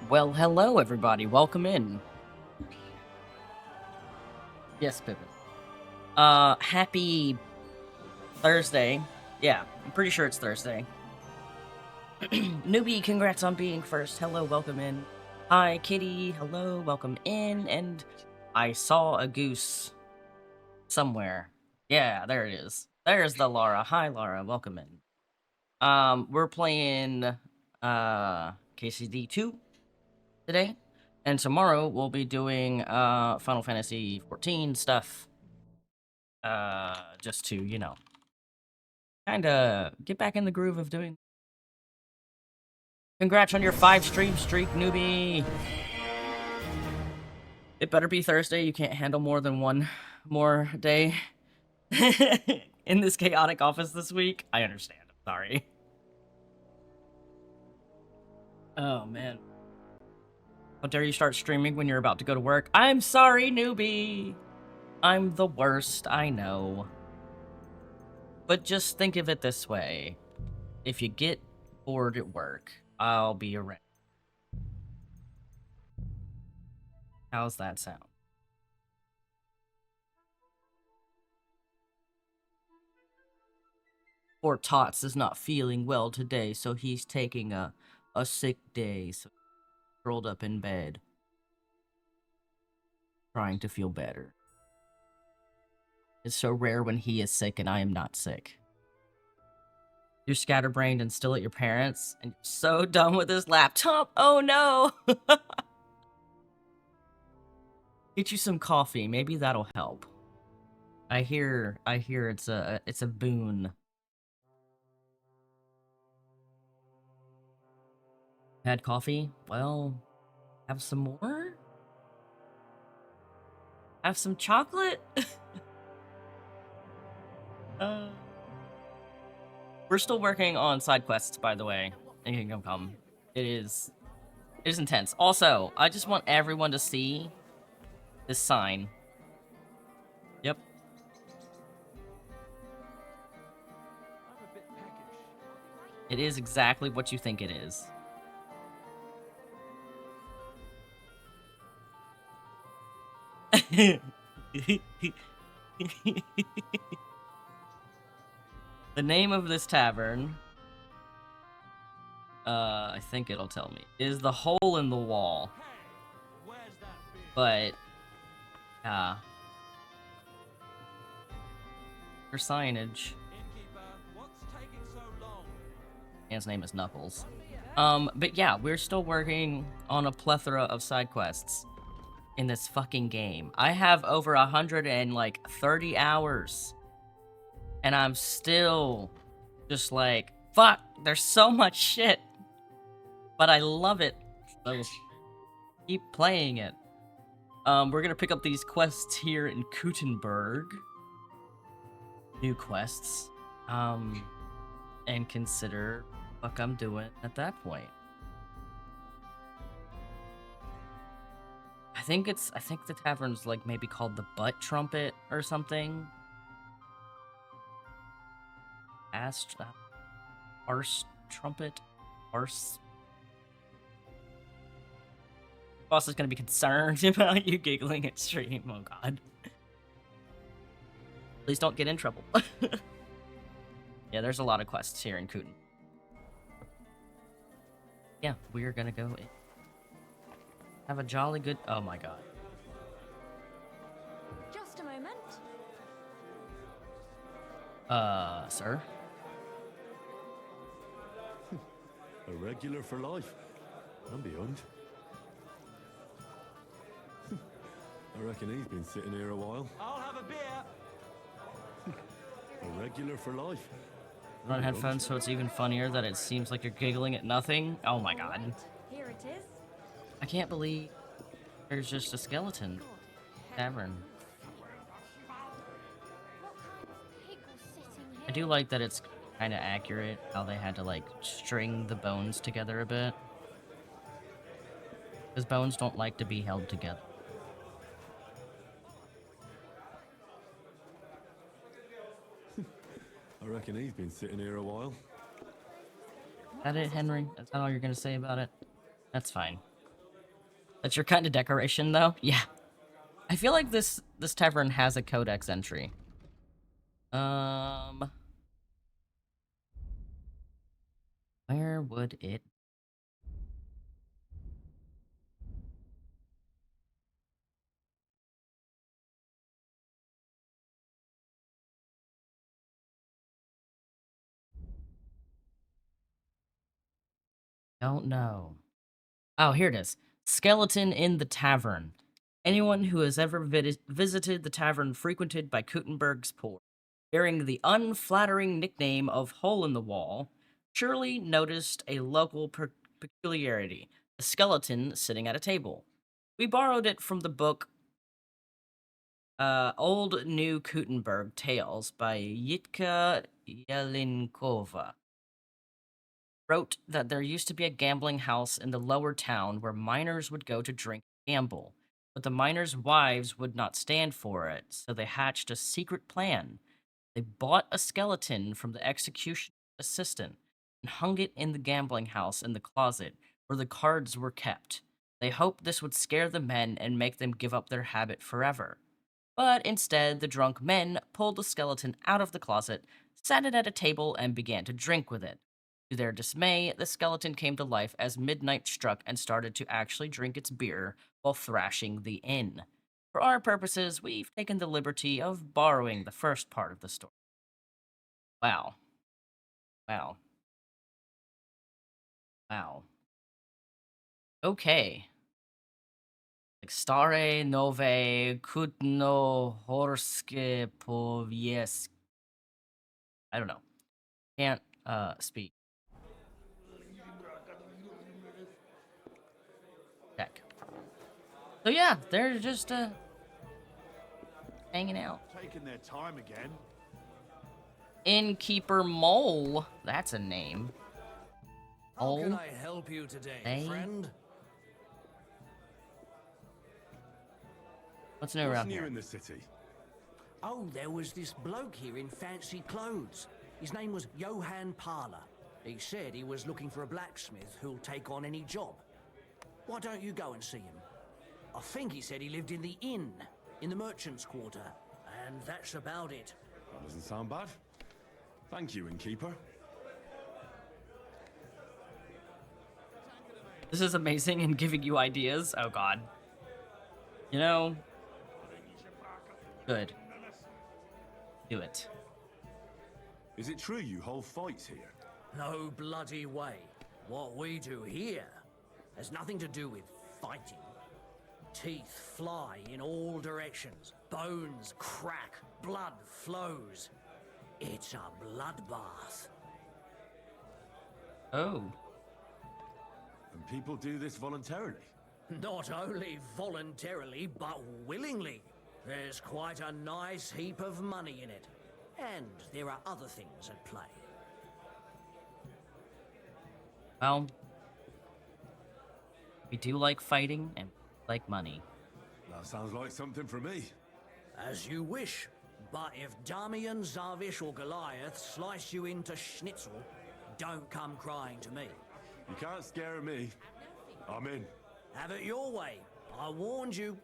Well, hello everybody. Welcome in. Yes, Pippin. Happy Thursday. Yeah, I'm pretty sure it's Thursday. Newbie, congrats on being first. Hello, welcome in. Hi, Kitty. Hello, welcome in. And I saw a goose somewhere. Yeah, there it is. There's the Laura. Hi, Laura. Welcome in. We're playing KCD 2 today. And tomorrow we'll be doing Final Fantasy 14 stuff. Just to, you know, kinda get back in the groove of doing. Congrats on your 5-stream streak, newbie! It better be Thursday, you can't handle more than one more day. In this chaotic office this week. I understand, I'm sorry. Oh, man. How dare you start streaming when you're about to go to work? I'm sorry, newbie! I'm the worst, I know. But just think of it this way. If you get bored at work, I'll be around. How's that sound? Poor Tots is not feeling well today, so he's taking a sick day, so curled up in bed, trying to feel better. It's so rare when he is sick and I am not sick. You're scatterbrained and still at your parents', and you're so done with this laptop. Oh no! Get you some coffee, maybe that'll help. I hear it's a boon. Had coffee? Well, have some more? Have some chocolate? We're still working on side quests, by the way. And you can come. It is intense. Also, I just want everyone to see this sign. Yep. It is exactly what you think it is. The name of this tavern, I think it'll tell me, is the Hole in the Wall. But, for signage. His name is Knuckles. But yeah, we're still working on a plethora of side quests in this fucking game. I have over 130 hours. And I'm still just like, fuck, there's so much shit. But I love it. So keep playing it. We're gonna pick up these quests here in Kuttenberg. New quests. And consider what I'm doing at that point. I think the tavern's like maybe called the Butt Trumpet or something. Arse Trumpet? Arse? Boss is gonna be concerned about you giggling at stream, oh god. Please don't get in trouble. Yeah, there's a lot of quests here in Kuten. Yeah, we're gonna go in. Have a jolly good... Oh my god. Just a moment. Sir? A regular for life. I'm beyond. I reckon he's been sitting here a while. I'll have a beer. A regular for life. Run headphones so it's even funnier that it seems like you're giggling at nothing. Oh my god. Here it is. I can't believe there's just a skeleton tavern. I do like that it's kind of accurate how they had to like string the bones together a bit. Because bones don't like to be held together. I reckon he's been sitting here a while. Is that it, Henry? Is that all you're gonna say about it? That's fine. That's your kind of decoration, though? Yeah. I feel like this tavern has a codex entry. Where would it? Don't know. Oh, here it is. Skeleton in the tavern. Anyone who has ever visited the tavern frequented by Gutenberg's poor, bearing the unflattering nickname of Hole in the Wall, surely noticed a local peculiarity, a skeleton sitting at a table. We borrowed it from the book Old New Gutenberg Tales by Yitka Yelinkova. Wrote that there used to be a gambling house in the lower town where miners would go to drink and gamble, but the miners' wives would not stand for it, so they hatched a secret plan. They bought a skeleton from the execution assistant and hung it in the gambling house in the closet where the cards were kept. They hoped this would scare the men and make them give up their habit forever. But instead, the drunk men pulled the skeleton out of the closet, sat it at a table, and began to drink with it. To their dismay, the skeleton came to life as midnight struck and started to actually drink its beer while thrashing the inn. For our purposes, we've taken the liberty of borrowing the first part of the story. Wow. Wow. Wow. Okay. Like Stare Nove Kutno Horske Poviesk. I don't know. Can't speak. Check. So yeah, they're just hanging out. Taking their time again. Innkeeper Mole. That's a name. How can Mole? I help you today, Hey. friend? What's new What's around new here? in the city? Oh, there was this bloke here in fancy clothes. His name was Johann Parler. He said he was looking for a blacksmith who'll take on any job. Why don't you go and see him? I think he said he lived in the inn, in the merchant's quarter. And that's about it. That doesn't sound bad. Thank you, innkeeper. This is amazing and giving you ideas. Oh god. You know. Good. Do it. Is it true you hold fights here? No bloody way. What we do here has nothing to do with fighting. Teeth fly in all directions. Bones crack. Blood flows. It's a bloodbath. Oh. And people do this voluntarily? Not only voluntarily, but willingly. There's quite a nice heap of money in it. And there are other things at play. Well, we do like fighting and like money. That sounds like something for me. As you wish. But if Damian, Zavish, or Goliath slice you into schnitzel, don't come crying to me. You can't scare me. I'm in. Have it your way. I warned you.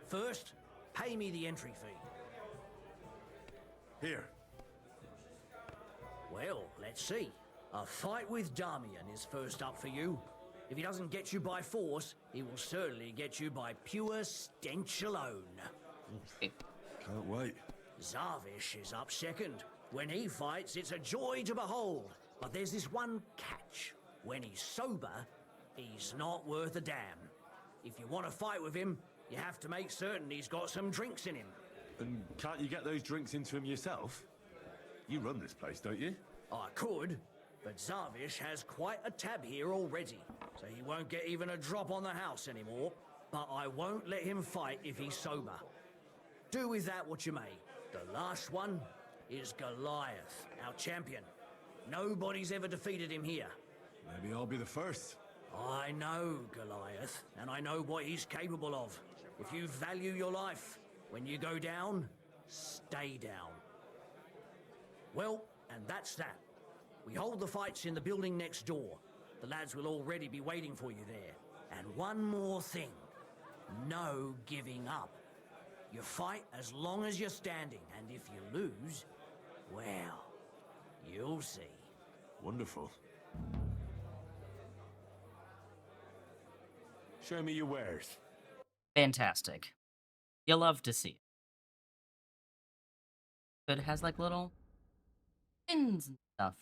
First, pay me the entry fee. Here. Well, let's see. A fight with Damian is first up for you. If he doesn't get you by force, he will certainly get you by pure stench alone. Can't wait. Zavish is up second. When he fights, it's a joy to behold. But there's this one catch. When he's sober, he's not worth a damn. If you want to fight with him, you have to make certain he's got some drinks in him. And can't you get those drinks into him yourself? You run this place, don't you? I could, but Zavish has quite a tab here already, so he won't get even a drop on the house anymore. But I won't let him fight if he's sober. Do with that what you may. The last one is Goliath, our champion. Nobody's ever defeated him here. Maybe I'll be the first. I know Goliath, and I know what he's capable of. If you value your life, when you go down, stay down. Well, and that's that. We hold the fights in the building next door. The lads will already be waiting for you there. And one more thing. No giving up. You fight as long as you're standing, and if you lose, well, you'll see. Wonderful. Show me your wares. Fantastic. You love to see it. But it has like little pins and stuff.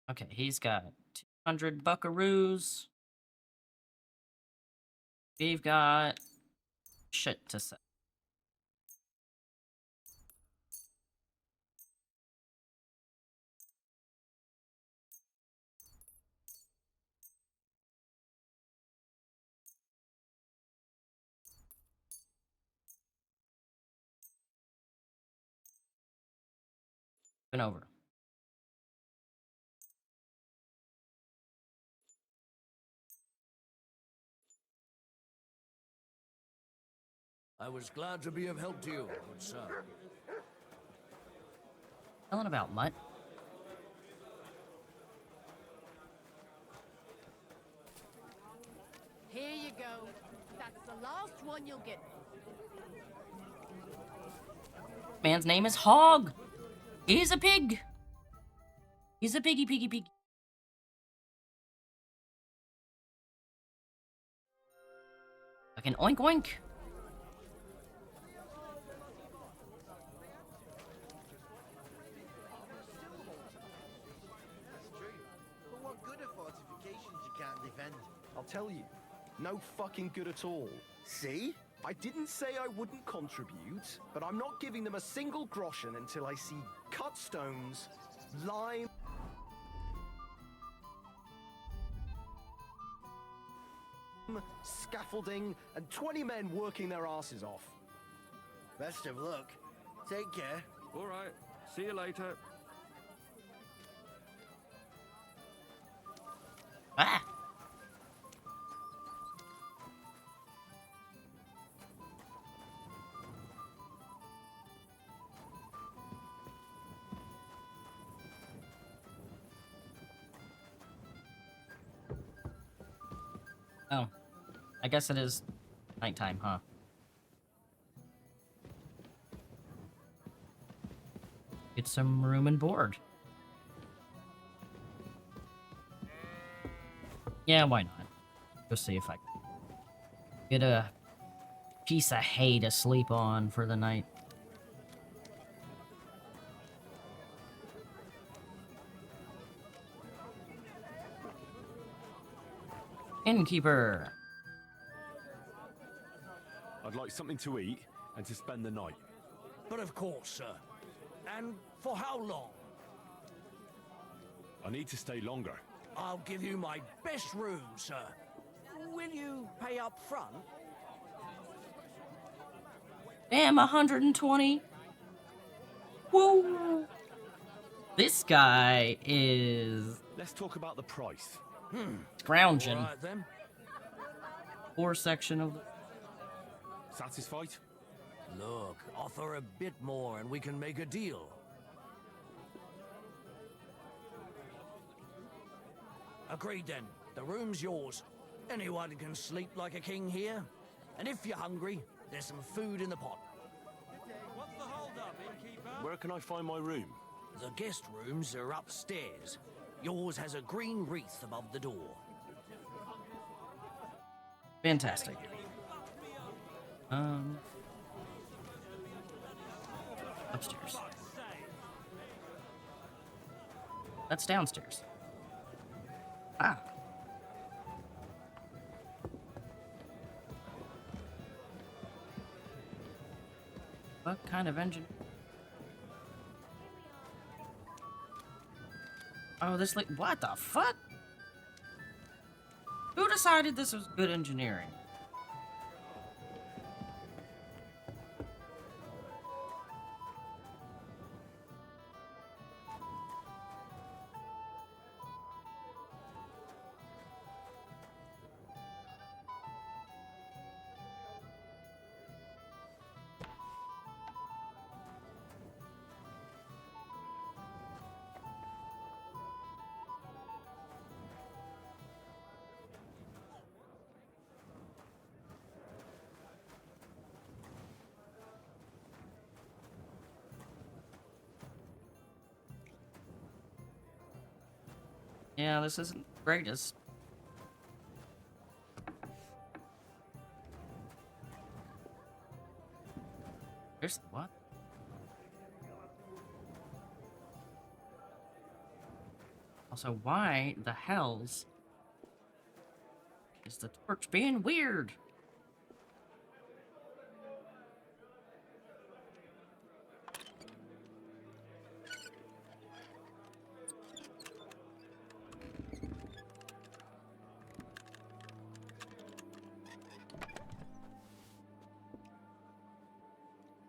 Okay, he's got 200 buckaroos. We've got shit to say. Been over. I was glad to be of help to you, good sir. Telling about mutt. Here you go. That's the last one you'll get. Man's name is Hog. He's a pig. He's a piggy. Fucking oink oink. That's true. But what good are fortifications you can't defend? I'll tell you, no fucking good at all. See? I didn't say I wouldn't contribute, but I'm not giving them a single groschen until I see cut stones, lime... scaffolding, and 20 men working their asses off. Best of luck. Take care. All right. See you later. Ah. Oh, I guess it is nighttime, huh? Get some room and board. Yeah, why not? Go see if I can get a piece of hay to sleep on for the night. Innkeeper. I'd like something to eat and to spend the night. But of course, sir. And for how long? I need to stay longer. I'll give you my best room, sir. Will you pay up front? Damn, 120. Woo! This guy is Let's talk about the price. scrounging. All right, then. Poor section of the... Satisfied? Look, offer a bit more and we can make a deal. Agreed then. The room's yours. Anyone can sleep like a king here. And if you're hungry, there's some food in the pot. What's the hold-up, innkeeper? Where can I find my room? The guest rooms are upstairs. Yours has a green wreath above the door. Fantastic. Upstairs. That's downstairs. Ah. What kind of engine? Oh, this like what the fuck? Who decided this was good engineering? Yeah, this isn't the greatest. There's what? Also, why the hells is the torch being weird?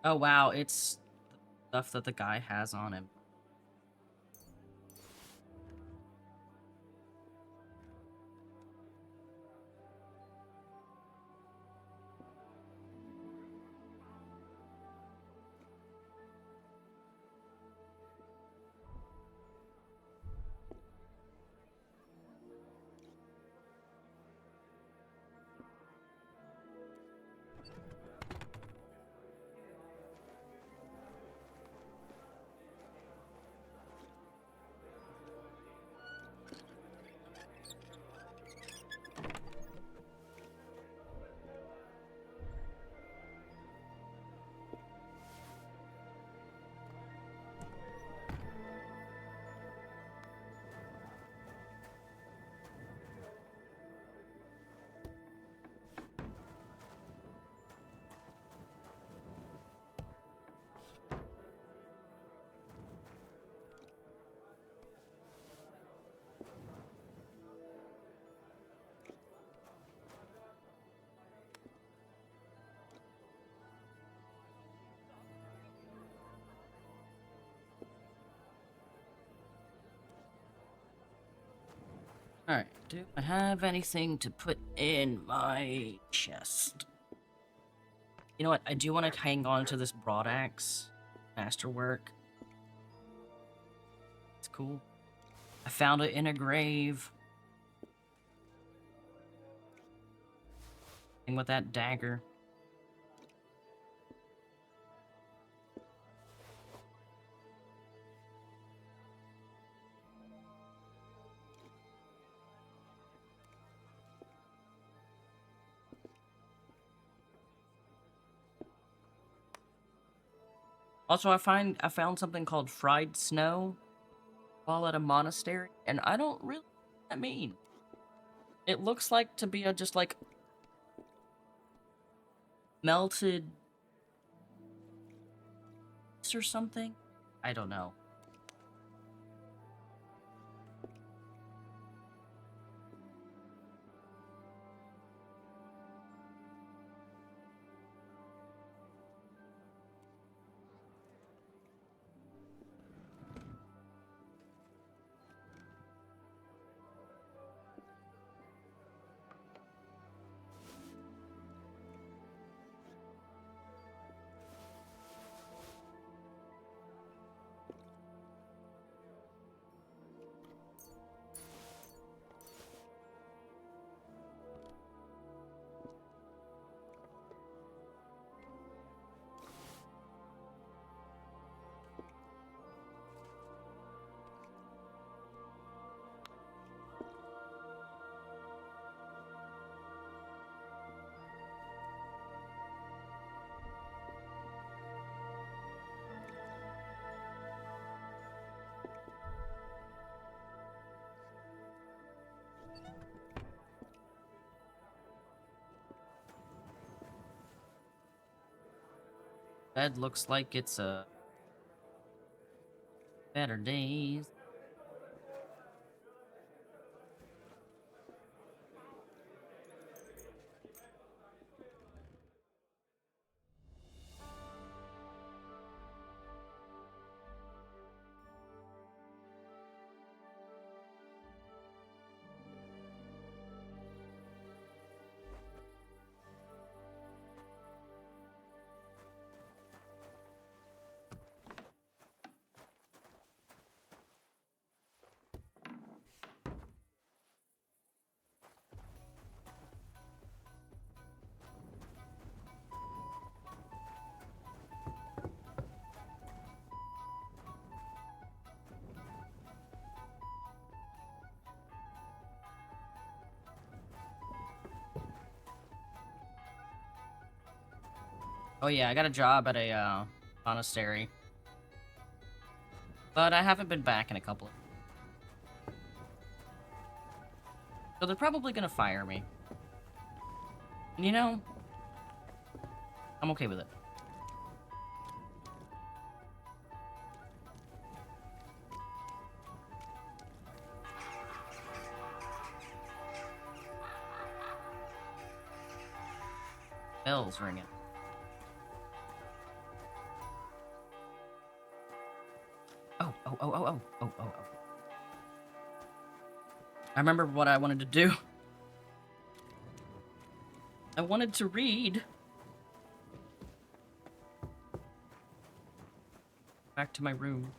Oh wow, it's stuff that the guy has on him. Alright, do I have anything to put in my chest? You know what, I do want to hang on to this broadaxe. Masterwork. It's cool. I found it in a grave. Thing with that dagger. Also, I found something called fried snow while at a monastery, and I don't really know what that mean. It looks like to be just like melted or something. I don't know. Bed looks like it's a better days. Oh yeah, I got a job at a monastery. But I haven't been back in a couple of... So they're probably gonna fire me. And you know, I'm okay with it. Bells ringing. Oh. I remember what I wanted to do. I wanted to read. Back to my room.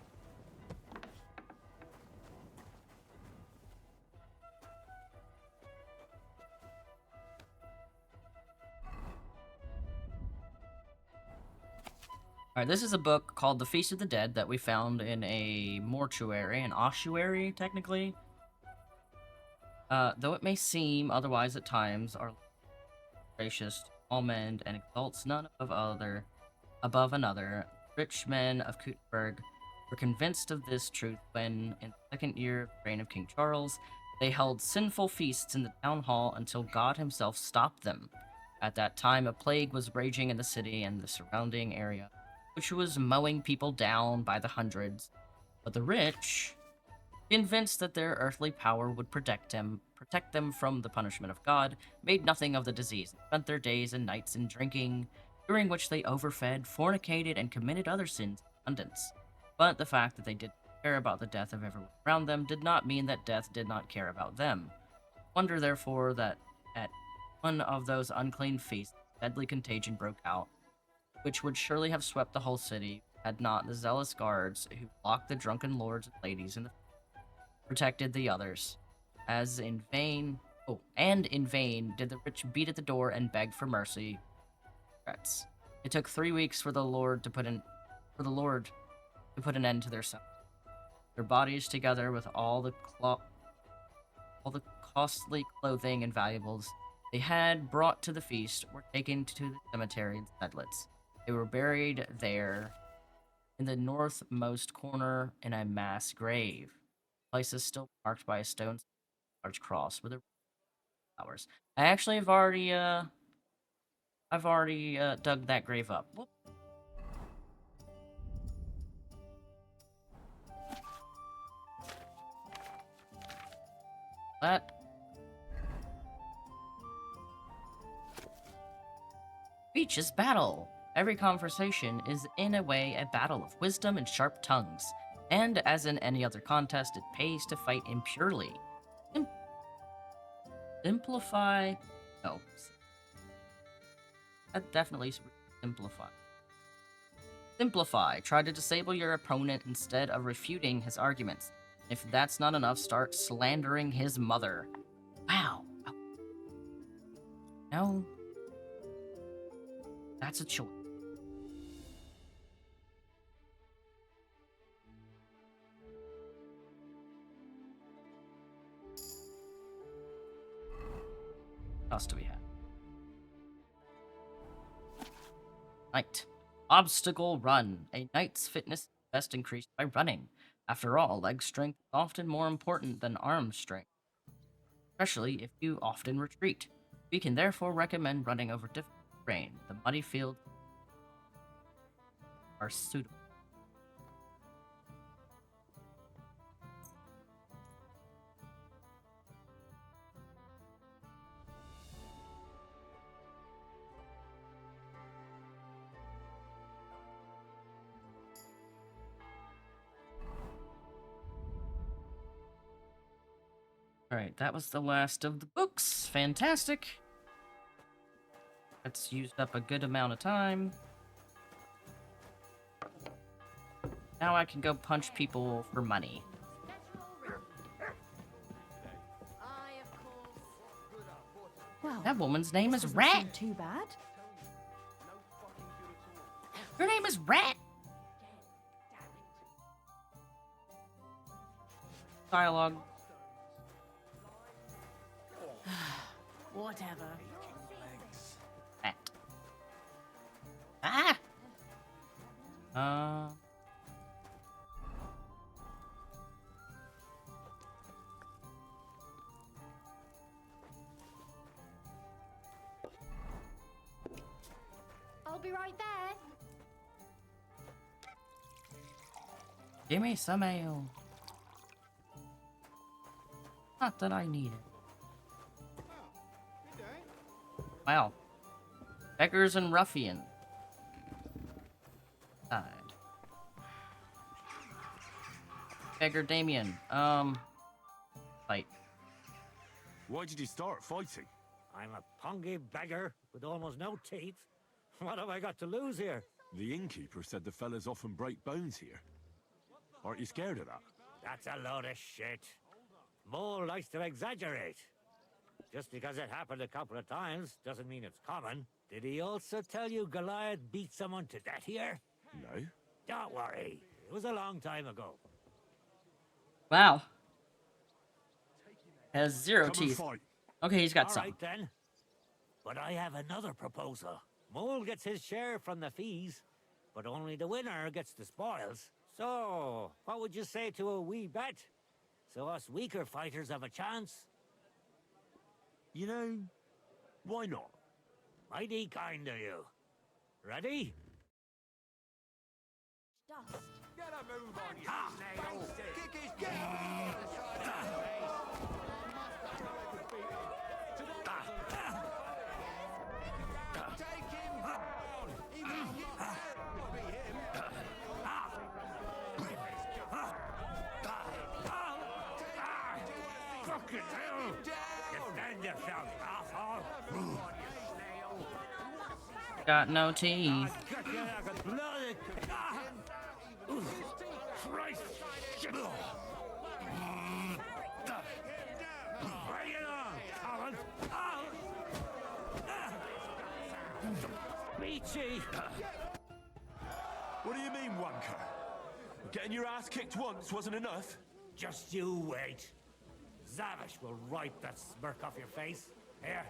Alright, this is a book called The Feast of the Dead that we found in a mortuary, an ossuary, technically. Though it may seem otherwise at times, our gracious to all men and exalts none above another, rich men of Kuttenberg were convinced of this truth when, in the second year of the reign of King Charles, they held sinful feasts in the town hall until God himself stopped them. At that time, a plague was raging in the city and the surrounding area, which was mowing people down by the hundreds. But the rich, convinced that their earthly power would protect them from the punishment of God, made nothing of the disease, and spent their days and nights in drinking, during which they overfed, fornicated, and committed other sins in abundance. But the fact that they didn't care about the death of everyone around them did not mean that death did not care about them. Wonder, therefore, that at one of those unclean feasts, deadly contagion broke out, which would surely have swept the whole city, had not the zealous guards who locked the drunken lords and ladies in the protected the others. In vain did the rich beat at the door and beg for mercy. It took 3 weeks for the Lord to put an end to their sin. Their bodies, together with all the costly clothing and valuables they had brought to the feast, were taken to the cemetery in Sedlitz. They were buried there, in the northmost corner, in a mass grave. The place is still marked by a stone large cross with a flowers. I actually have already dug that grave up. Whoop. That. Speech is battle. Every conversation is in a way a battle of wisdom and sharp tongues. And as in any other contest, it pays to fight impurely. Simplify. No. That definitely simplify. Simplify. Try to disable your opponent instead of refuting his arguments. If that's not enough, start slandering his mother. Wow. No. That's a choice. What else do we have? Knight. Obstacle run. A knight's fitness is best increased by running. After all, leg strength is often more important than arm strength, especially if you often retreat. We can therefore recommend running over difficult terrain. The muddy fields are suitable. Alright, that was the last of the books. Fantastic. That's used up a good amount of time. Now I can go punch people for money. Well, That woman's name is doesn't Rat. seem too bad. Her name is Rat. Dialogue. Whatever. Rat. Ah! I'll be right there. Give me some ale. Not that I need it. Wow. Beggars and ruffian. Side. Beggar Damien. Fight. Why did you start fighting? I'm a pungy beggar with almost no teeth. What have I got to lose here? The innkeeper said the fellas often break bones here. Aren't you scared of that? That's a load of shit. Mole likes to exaggerate. Just because it happened a couple of times doesn't mean it's common. Did he also tell you Goliath beat someone to death here? No. Don't worry. It was a long time ago. Wow. Has zero Come and teeth. fight. Okay, he's got All some. right then. But I have another proposal. Mole gets his share from the fees, but only the winner gets the spoils. So, what would you say to a wee bet? So us weaker fighters have a chance? You know, why not? Mighty kind of you. Ready? Dust. Get a move on, you Ha! snail! Kick his Take him down! He won't get there if it be him! Fucking hell! Defend yourself, asshole! Got no teeth. Got you like a bloody... Christ! Shit. Bring it on, Colin! Beachy! What do you mean, wanker? Getting your ass kicked once wasn't enough? Just you wait. Zavish will wipe that smirk off your face. Here,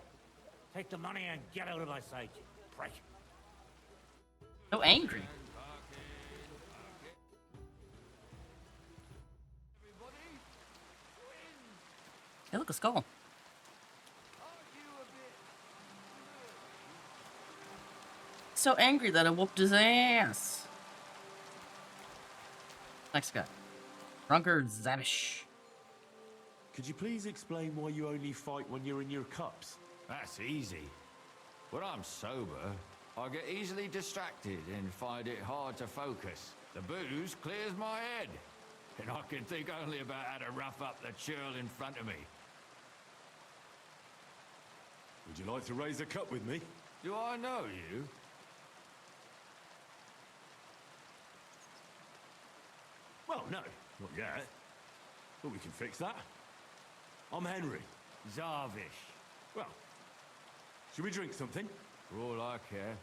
take the money and get out of my sight, you prick. So angry. Hey, look, a skull. So angry that I whooped his ass. Next guy. Drunkard Zavish. Could you please explain why you only fight when you're in your cups? That's easy. When I'm sober, I get easily distracted and find it hard to focus. The booze clears my head, and I can think only about how to rough up the churl in front of me. Would you like to raise a cup with me? Do I know you? Well, no, not yet. But we can fix that. I'm Henry. Zarvish, Well, should we drink something? for all I care.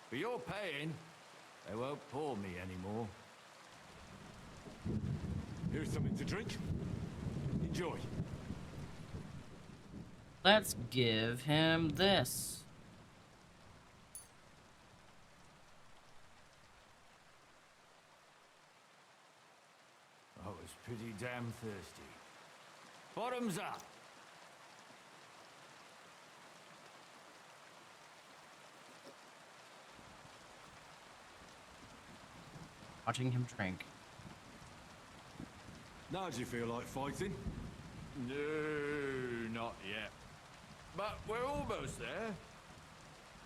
But you're paying. They won't pour me anymore. Here's something to drink. Enjoy. Let's give him this. I was pretty damn thirsty. Bottoms up! Watching him drink. Now do you feel like fighting? No, not yet. But we're almost there.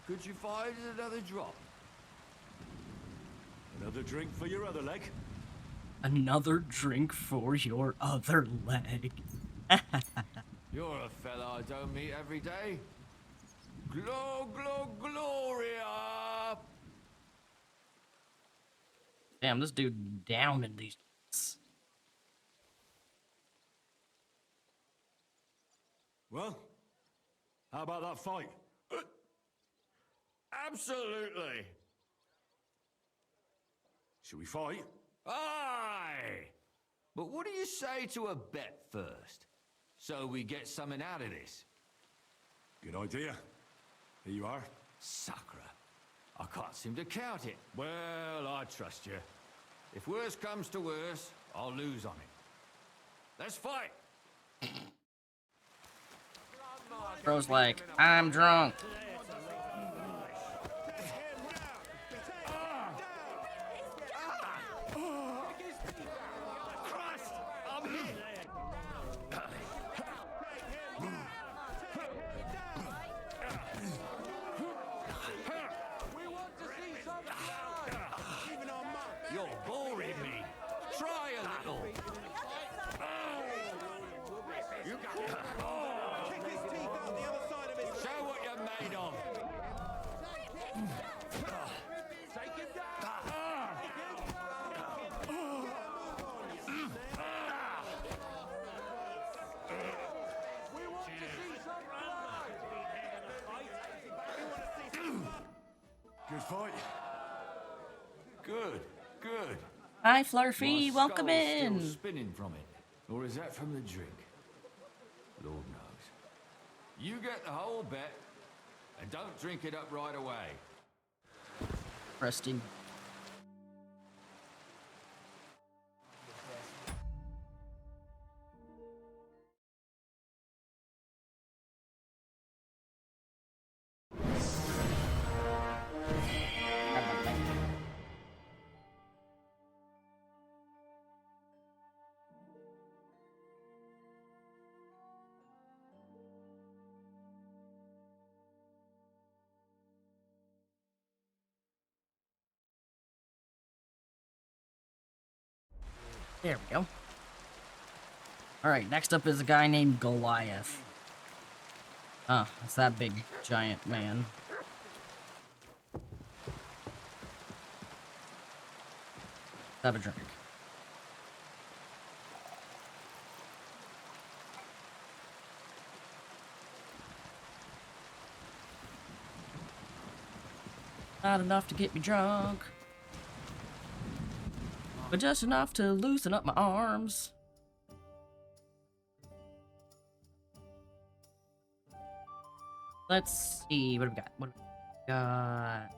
Could you find another drop? Another drink for your other leg? Another drink for your other leg. You're a fella I don't meet every day. Gloria! Damn, this dude down in these. Well, how about that fight? Absolutely! Should we fight? Aye! But what do you say to a bet first? So we get something out of this? Good idea. Here you are. Sacre. I can't seem to count it. Well, I trust you. If worse comes to worse, I'll lose on it. Let's fight! Bro's like, I'm drunk. Christ! I'm hit! We want to see something live. Even our monk. You're boring me. Try a little. Kick his teeth out the other side of his. Show what you're made of. Take him down. We want to see something live. We want to see something. Good fight. Good, good. Hi, Flurfy. My Welcome skull's in. Still spinning from it. Or is that from the drink? Lord knows. You get the whole bet, and don't drink it up right away. Rusty. There we go. Alright, next up is a guy named Goliath. Oh, it's that big giant man. Have a drink. Not enough to get me drunk, but just enough to loosen up my arms. Let's see, what do we got? What do we got?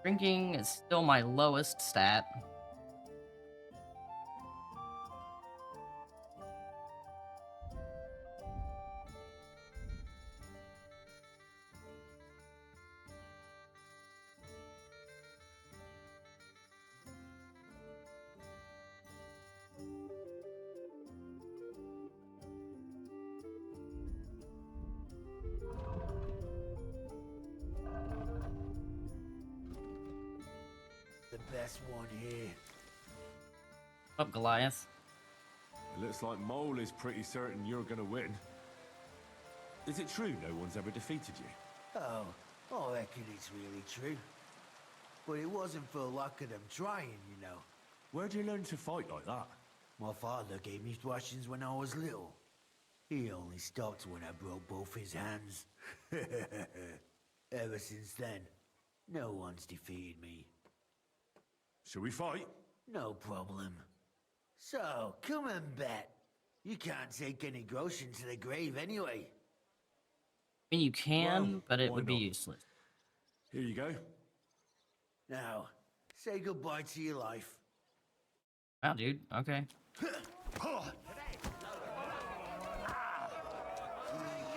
Drinking is still my lowest stat. The best one here. Up, Goliath. It looks like Mole is pretty certain you're gonna win. Is it true no one's ever defeated you? Oh, I reckon it's really true. But it wasn't for lack of them trying, you know. Where'd you learn to fight like that? My father gave me thrashings when I was little. He only stopped when I broke both his hands. Ever since then, no one's defeated me. Shall we fight? No problem. So, come and bet. You can't take any groschen to the grave anyway. I mean, you can, Well, but it why would be not? useless. Here you go. Now, say goodbye to your life. Wow, dude. Okay.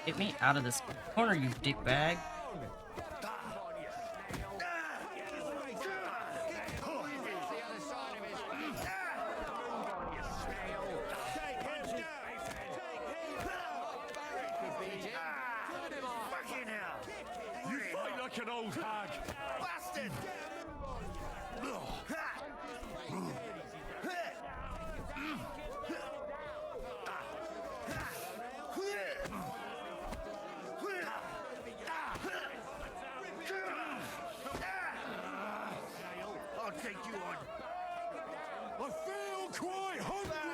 Get me out of this corner, you dickbag. You fight like an old hag. Bastard! I'll take you on. I feel quite hungry.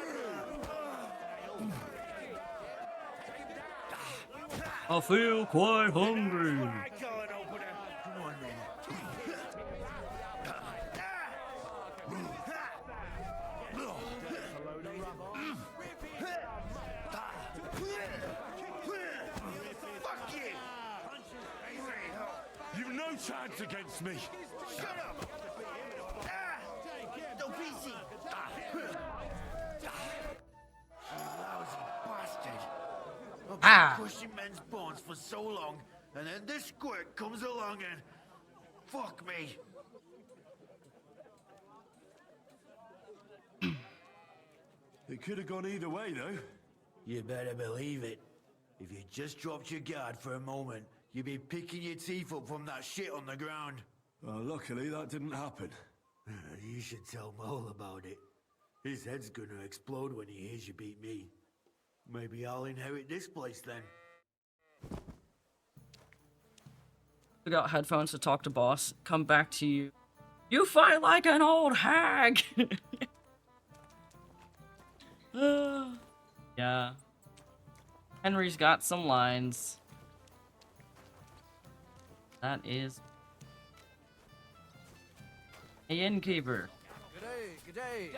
I feel quite hungry. Go and open it. Come on then. no chance against me. Shut up! Don't be easy! Lousy bastard! I've been crushing men's bonds for so long, and then this squirt comes along and... Fuck me! It could have gone either way, though. You better believe it. If you just dropped your guard for a moment, you'd be picking your teeth up from that shit on the ground. Well, luckily that didn't happen. You should tell Mole about it. His head's gonna explode when he hears you beat me. Maybe I'll inherit this place then. Took out headphones to talk to boss. Come back to you. You fight like an old hag! Yeah. Henry's got some lines. That is... Hey, innkeeper. Good day.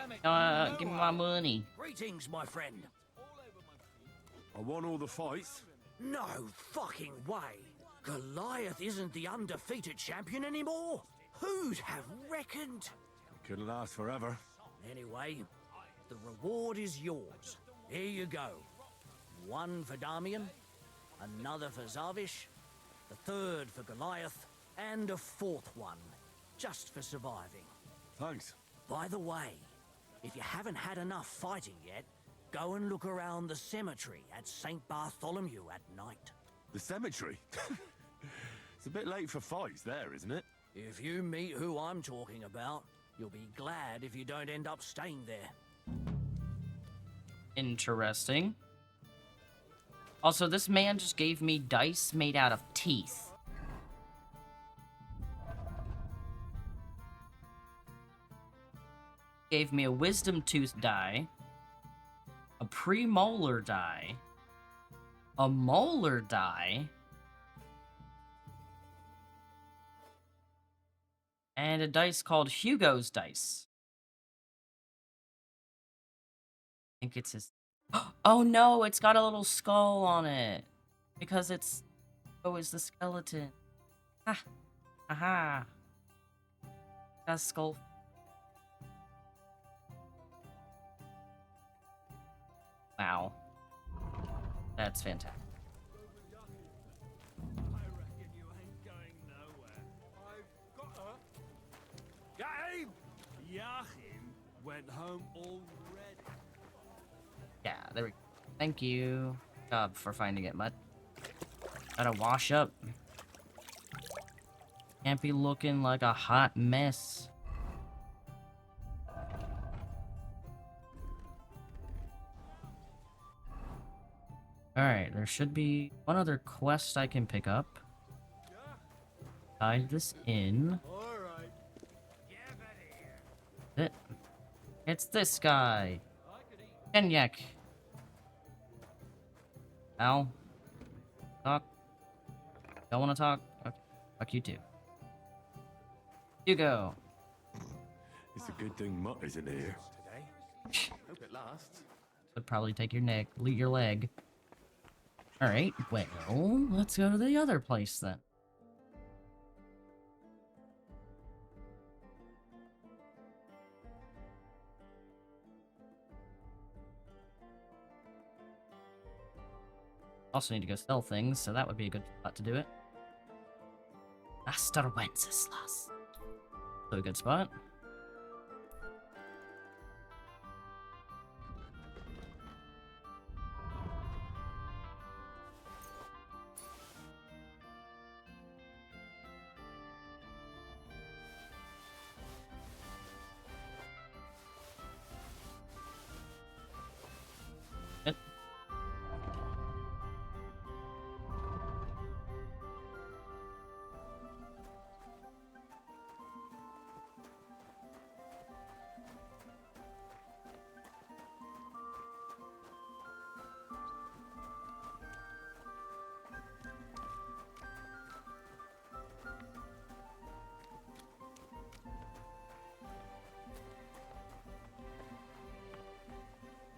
Give me my money. Greetings, my friend. I won all the fights. No fucking way. Goliath isn't the undefeated champion anymore? Who'd have reckoned? Couldn't last forever. Anyway, the reward is yours. Here you go. One for Damian, another for Zavish, the third for Goliath, and a fourth one, just for surviving. Thanks. By the way, if you haven't had enough fighting yet, go and look around the cemetery at St. Bartholomew at night. The cemetery? It's a bit late for fights there, isn't it? If you meet who I'm talking about, you'll be glad if you don't end up staying there. Interesting. Also, this man just gave me dice made out of teeth. Gave me a wisdom tooth die, a premolar die, a molar die, and a dice called Hugo's dice. I think it's his... Oh no, it's got a little skull on it. Because it's... Oh, it's the skeleton. Ha! Aha! Got a skull. Wow. That's fantastic. I reckon you ain't going nowhere. I've got her. Got him! Yachim went home already. Yeah, there we go. Thank you. Good job for finding it, Mutt. Gotta wash up. Can't be looking like a hot mess. Alright, there should be one other quest I can pick up. Tie this in. Alright. It's this guy. Kenyak. Al. Talk. Don't want to talk? Okay. Fuck you too. Hugo. It's a good thing Mutt isn't here. Hope it lasts. Would probably take your leg. Alright, well, let's go to the other place then. Also need to go sell things, so that would be a good spot to do it. Master Wenceslas. So a good spot. Yep.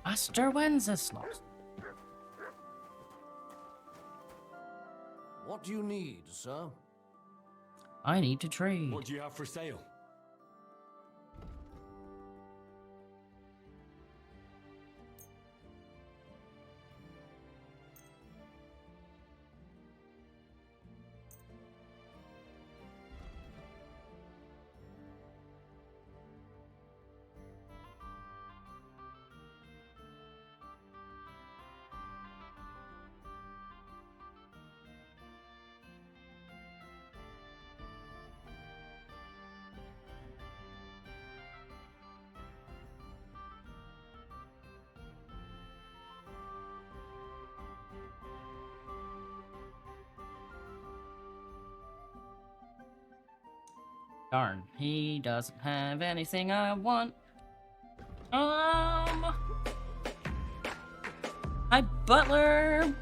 Master Wenceslas. What do you need, sir? I need to trade. What do you have for sale? Darn, he doesn't have anything I want. Hi, Butler.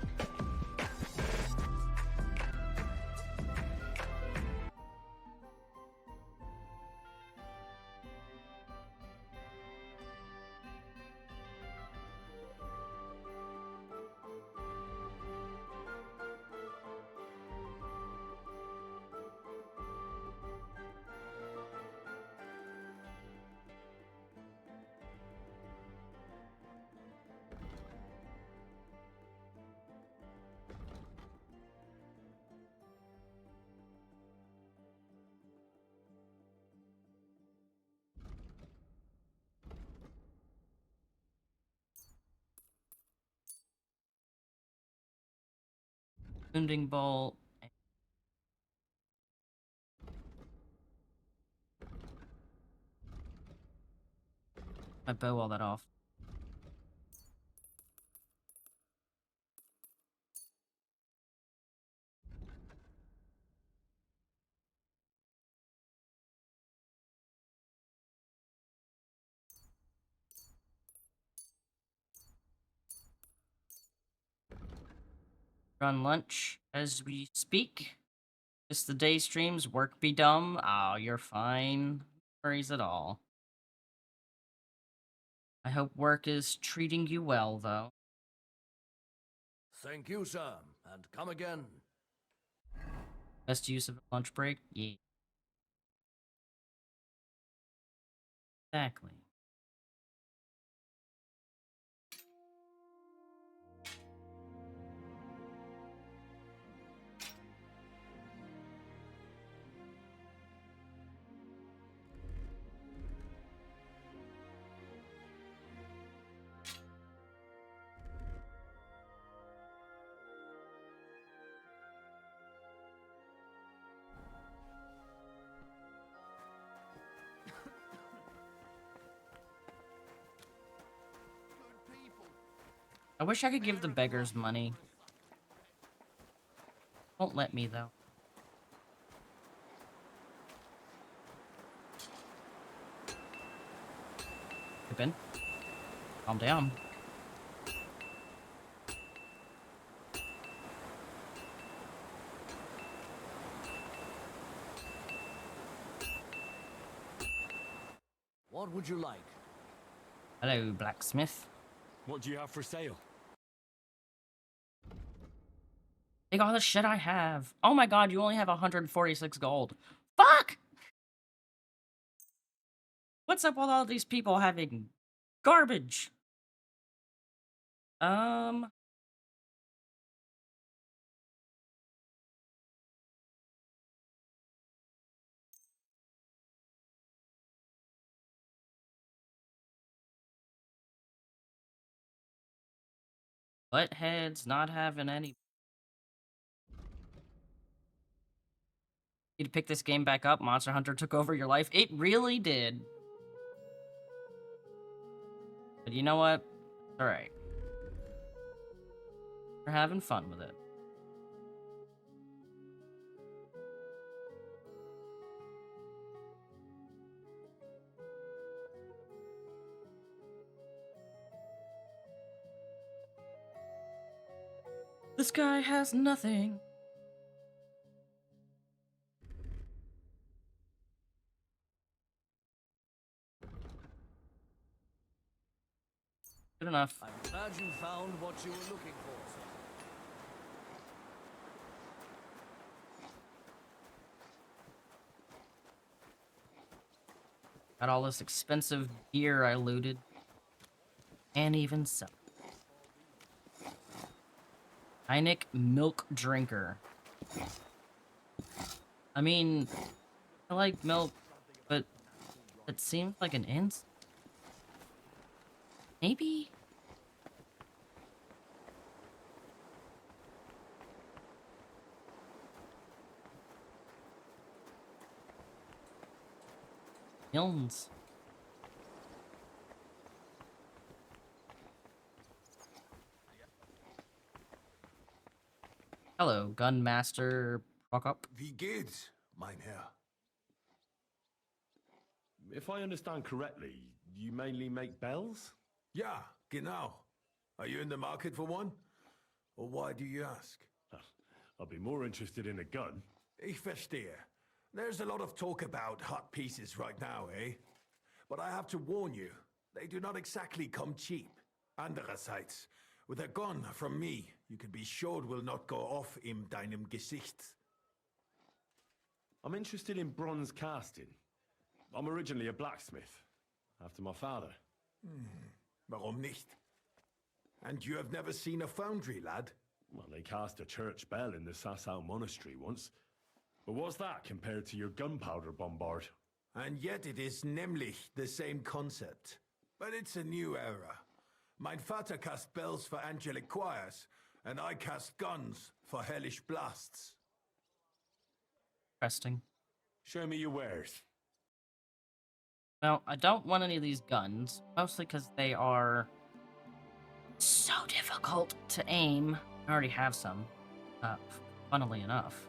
Wounding bolt. I bow all that off. Run lunch as we speak. Just the day streams, work be dumb. Oh, you're fine. No worries at all. I hope work is treating you well, though. Thank you, sir, and come again. Best use of a lunch break? Yeah. Exactly. I wish I could give the beggars money. Won't let me, though. Pippin, calm down. What would you like? Hello, blacksmith. What do you have for sale? Take all the shit I have. Oh my god, you only have 146 gold. Fuck! What's up with all these people having garbage? Buttheads not having any. You to pick this game back up. Monster Hunter took over your life. It really did. But you know what? Alright. We're having fun with it. This guy has nothing. Good enough. I'm glad you found what you were looking for, sir. Got all this expensive gear I looted. And even so. Heineck milk drinker. I mean, I like milk, but it seems like an ins. Maybe? Milnes. Hello, Gunmaster Prokop. Wie geht's, mein Herr? If I understand correctly, you mainly make bells? Ja, genau. Are you in the market for one? Or why do you ask? I'd be more interested in a gun. Ich verstehe. There's a lot of talk about hot pieces right now, eh? But I have to warn you, they do not exactly come cheap. Andererseits, with a gun from me, you can be sure it will not go off in deinem Gesicht. I'm interested in bronze casting. I'm originally a blacksmith, after my father. Warum nicht? And you have never seen a foundry, lad? Well, they cast a church bell in the Sasau monastery once. But what's that compared to your gunpowder bombard? And yet it is nämlich the same concept. But it's a new era. Mein Vater cast bells for angelic choirs, and I cast guns for hellish blasts. Interesting. Show me your wares. Well, I don't want any of these guns, mostly because they are so difficult to aim. I already have some, funnily enough.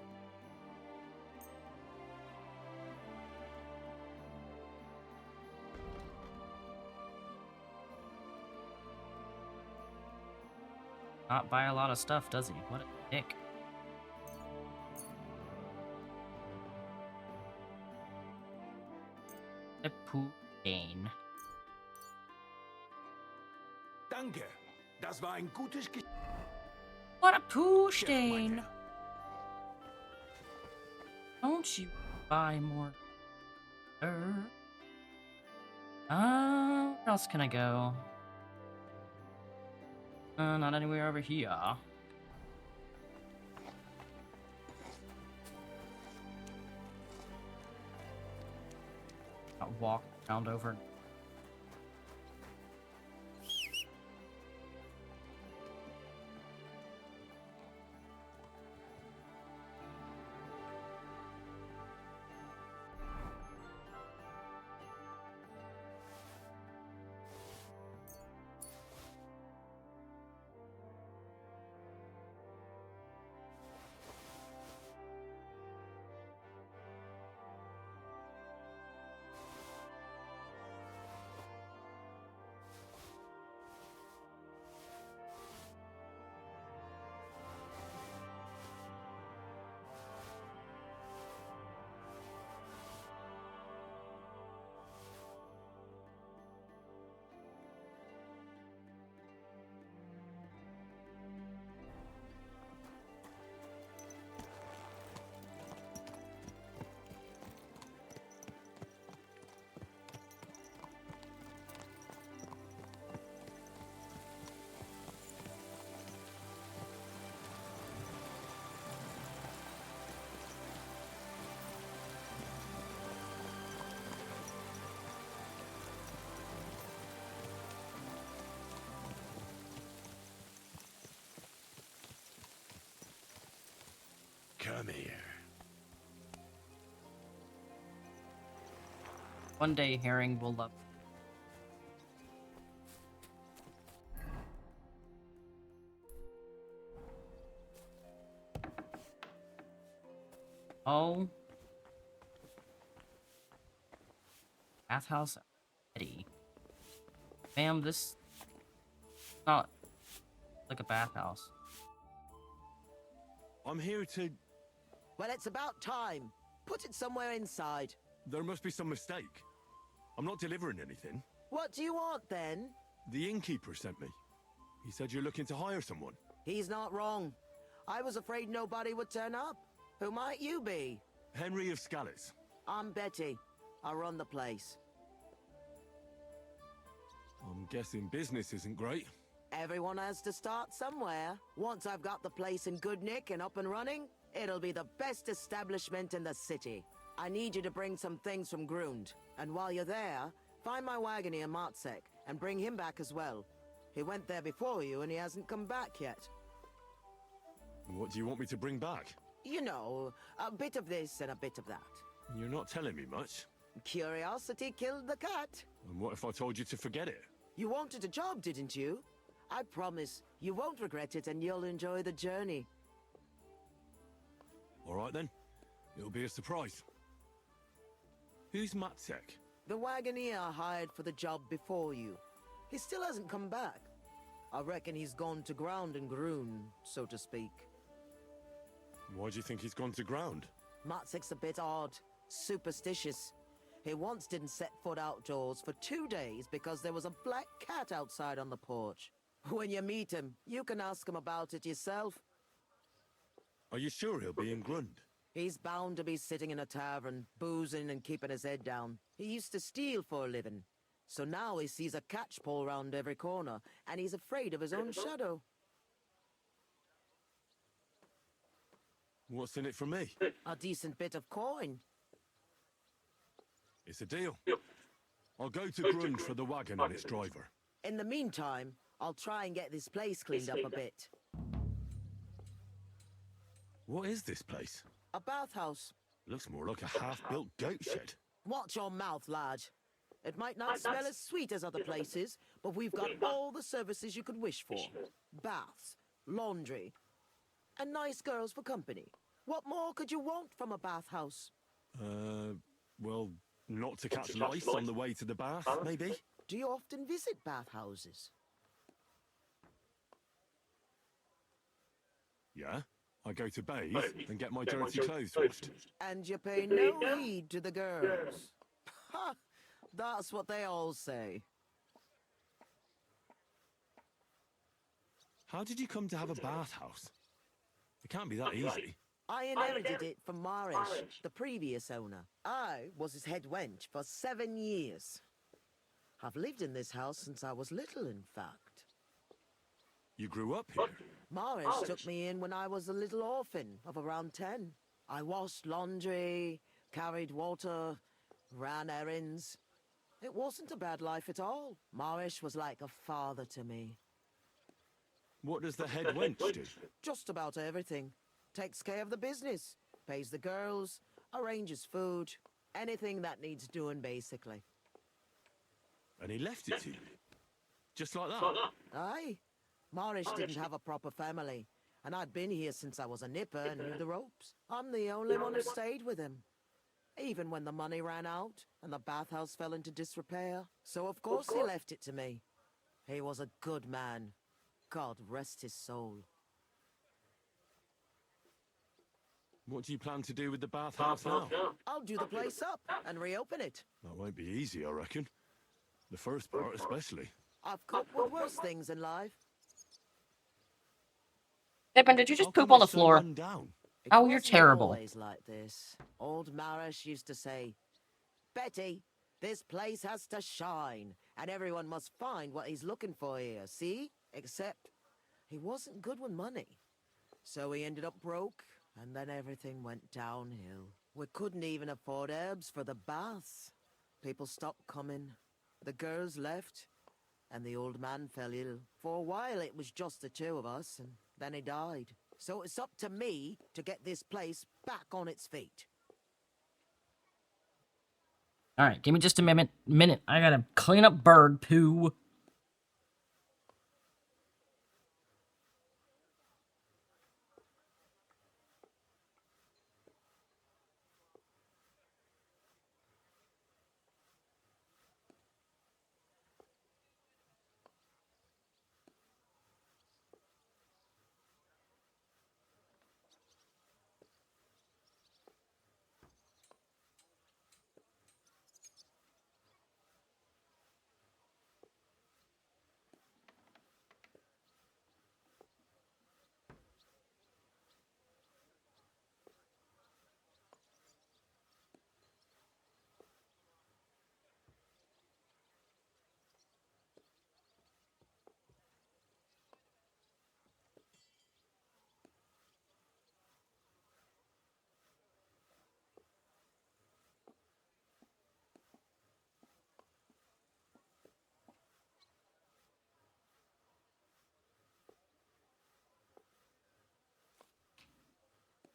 Not buy a lot of stuff, does he? What a dick. A poo gain. Danke. Das war ein gutes Ge What a poo Chef, stain! mein Don't you buy more? Where else can I go? Not anywhere over here. I'll walk around over. Come here. One day, Herring will love. Oh. Bathhouse Eddie. Ma'am, this is not like a bathhouse. I'm here to... Well, it's about time. Put it somewhere inside. There must be some mistake. I'm not delivering anything. What do you want, then? The innkeeper sent me. He said you're looking to hire someone. He's not wrong. I was afraid nobody would turn up. Who might you be? Henry of Scallis. I'm Betty. I run the place. I'm guessing business isn't great. Everyone has to start somewhere. Once I've got the place in good nick and up and running, it'll be the best establishment in the city. I need you to bring some things from Grund. And while you're there, find my wagoner Matsek and bring him back as well. He went there before you and he hasn't come back yet. What do you want me to bring back? You know, a bit of this and a bit of that. You're not telling me much. Curiosity killed the cat. And what if I told you to forget it? You wanted a job, didn't you? I promise you won't regret it and you'll enjoy the journey. All right then. It'll be a surprise. Who's Matsek? The wagoner I hired for the job before you. He still hasn't come back. I reckon he's gone to ground and Grun, so to speak. Why do you think he's gone to ground? Matsek's a bit odd, superstitious. He once didn't set foot outdoors for 2 days because there was a black cat outside on the porch. When you meet him, you can ask him about it yourself. Are you sure he'll be in Grund? He's bound to be sitting in a tavern, boozing and keeping his head down. He used to steal for a living. So now he sees a catchpole round every corner, and he's afraid of his own shadow. What's in it for me? A decent bit of coin. It's a deal. I'll go to Grund for the wagon and its driver. In the meantime, I'll try and get this place cleaned up a bit. What is this place? A bathhouse. Looks more like a half-built goat shed. Watch your mouth, lad. It might not smell as sweet as other places, but we've got all the services you could wish for. Baths, laundry, and nice girls for company. What more could you want from a bathhouse? Well, not to catch lice on the way to the bath, maybe? Do you often visit bathhouses? Yeah. I go to bathe and get my dirty clothes washed. And you pay no heed to the girls. Ha! That's what they all say. How did you come to have a bathhouse? It can't be that easy. I inherited it from Marish, the previous owner. I was his head wench for 7 years. I've lived in this house since I was little, in fact. You grew up here? Marish took me in when I was a little orphan of around 10. I washed laundry, carried water, ran errands. It wasn't a bad life at all. Marish was like a father to me. What does the head wench do? Just about everything. Takes care of the business, pays the girls, arranges food, anything that needs doing, basically. And he left it to you? Just like that? Aye. Marish didn't have a proper family, and I'd been here since I was a nipper and knew the ropes. I'm the only one who stayed with him. Even when the money ran out and the bathhouse fell into disrepair. So of course he left it to me. He was a good man. God rest his soul. What do you plan to do with the bathhouse now? I'll do the place up and reopen it. That won't be easy, I reckon. The first part especially. I've coped with worse things in life. Pippin, did you just poop on the floor? Oh, you're It wasn't terrible. Always like this. Old Marish used to say, Betty, this place has to shine, and everyone must find what he's looking for here, see? Except, he wasn't good with money. So he ended up broke, and then everything went downhill. We couldn't even afford herbs for the baths. People stopped coming. The girls left, and the old man fell ill. For a while it was just the two of us, and then he died. So it's up to me to get this place back on its feet. All right, give me just a minute. I gotta clean up bird poo.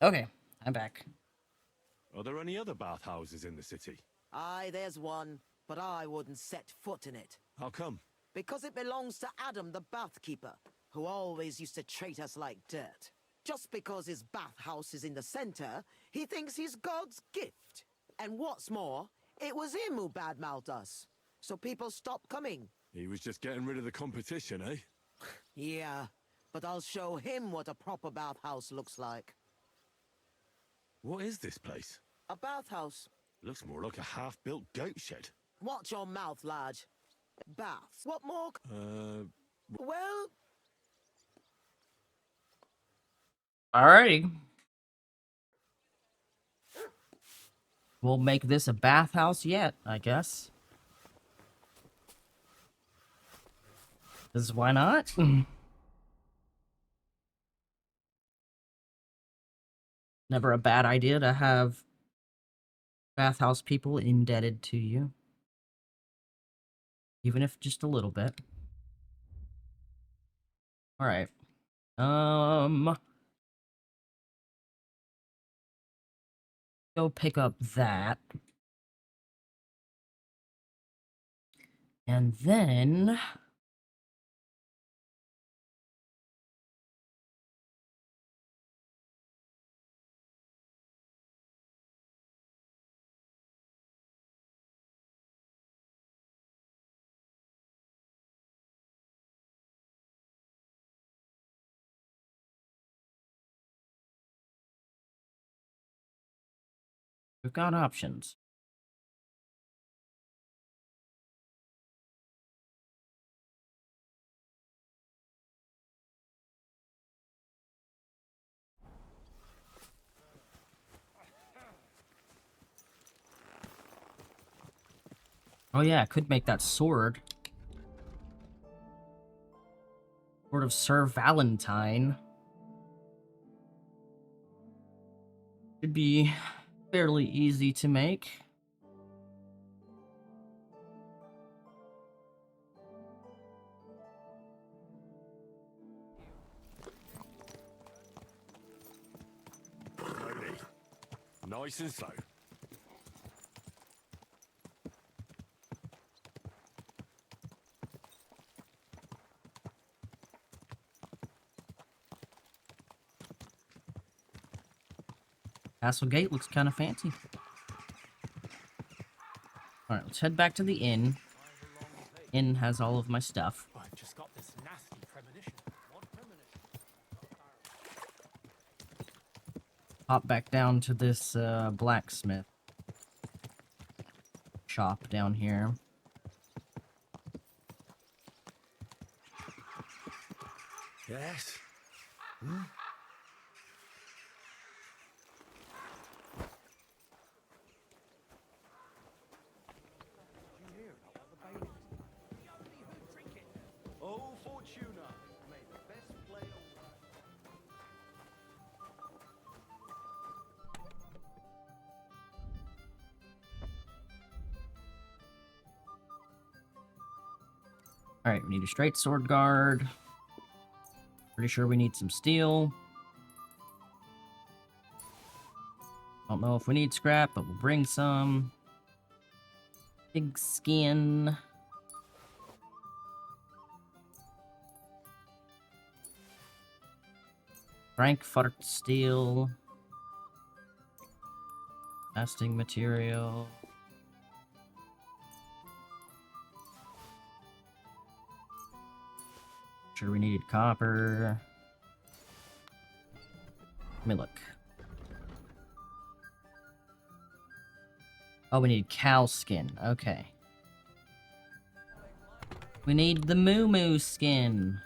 Okay, I'm back. Are there any other bathhouses in the city? Aye, there's one, but I wouldn't set foot in it. How come? Because it belongs to Adam the bathkeeper, who always used to treat us like dirt. Just because his bathhouse is in the center, he thinks he's God's gift. And what's more, it was him who badmouthed us. So people stopped coming. He was just getting rid of the competition, eh? Yeah, but I'll show him what a proper bathhouse looks like. What is this place? A bathhouse. Looks more like a half-built goat shed. Watch your mouth, lad. Baths. What more? Well... Alrighty. We'll make this a bathhouse yet, I guess. Because why not? Never a bad idea to have bathhouse people indebted to you. Even if just a little bit. Alright. Go pick up that. And then... we've got options. Oh yeah, I could make that sword. Sword of Sir Valentine. Should be fairly easy to make. Slowly. Nice and slow. Castle Gate looks kind of fancy. Alright, let's head back to the inn. Inn has all of my stuff. I've just got this nasty premonition. What premonition? Hop back down to this blacksmith shop down here. Yes? Oh, Fortuna! May the best player win. Alright, we need a straight sword guard. Pretty sure we need some steel. Don't know if we need scrap, but we'll bring some. Pig skin. Frankfurt steel. Casting material. Sure we needed copper. Let me look. Oh, we need cow skin. Okay. We need the moo moo skin.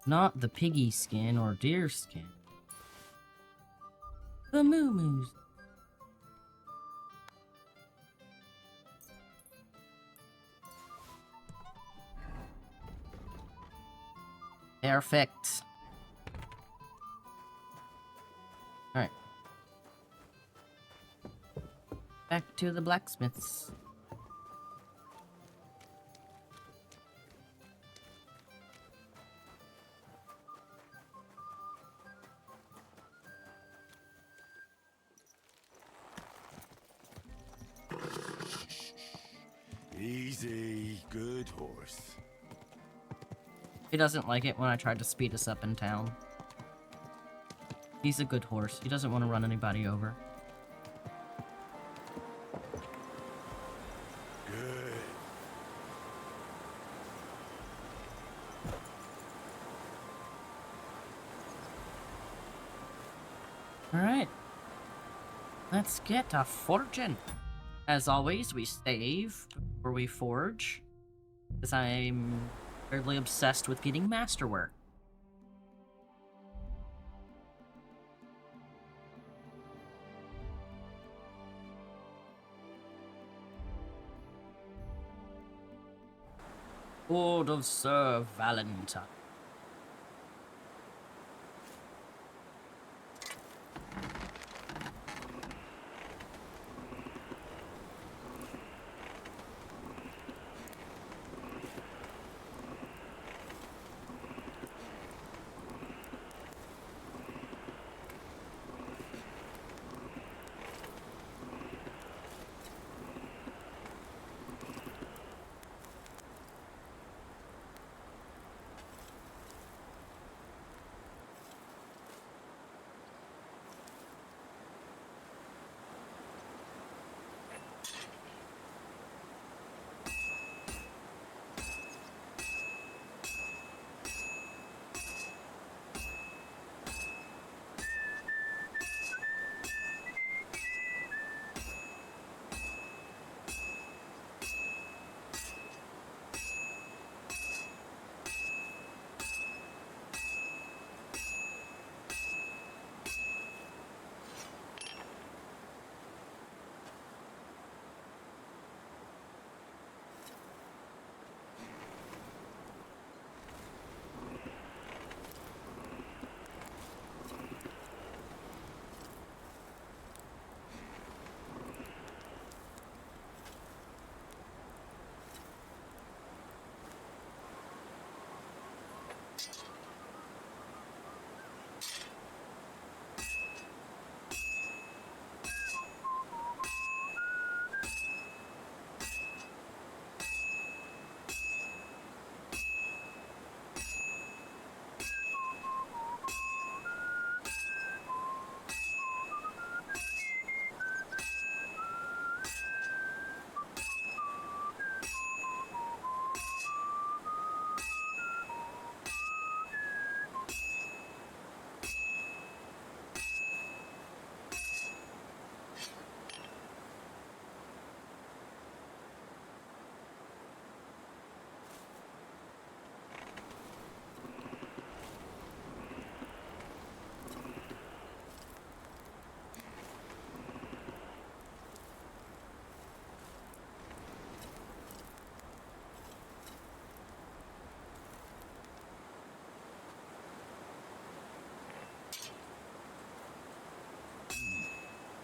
Not the piggy skin or deer skin. The moo moos. Perfect. Alright. Back to the blacksmiths. Easy, good horse. He doesn't like it when I tried to speed us up in town. He's a good horse. He doesn't want to run anybody over. Good. Alright. Let's get a fortune. As always, we save before we forge. Because I'm fairly obsessed with getting masterwork. Lord of Sir Valentine.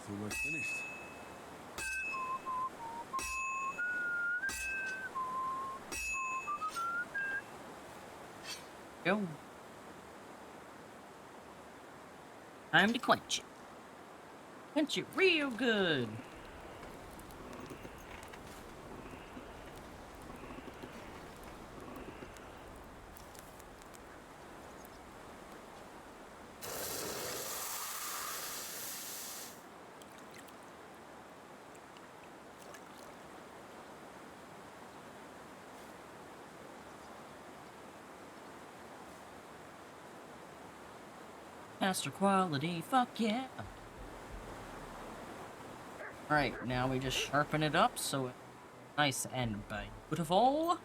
It's almost finished. Go. Time to quench it. Quench it real good. Master quality, fuck yeah. Alright, now we just sharpen it up so it's nice and beautiful.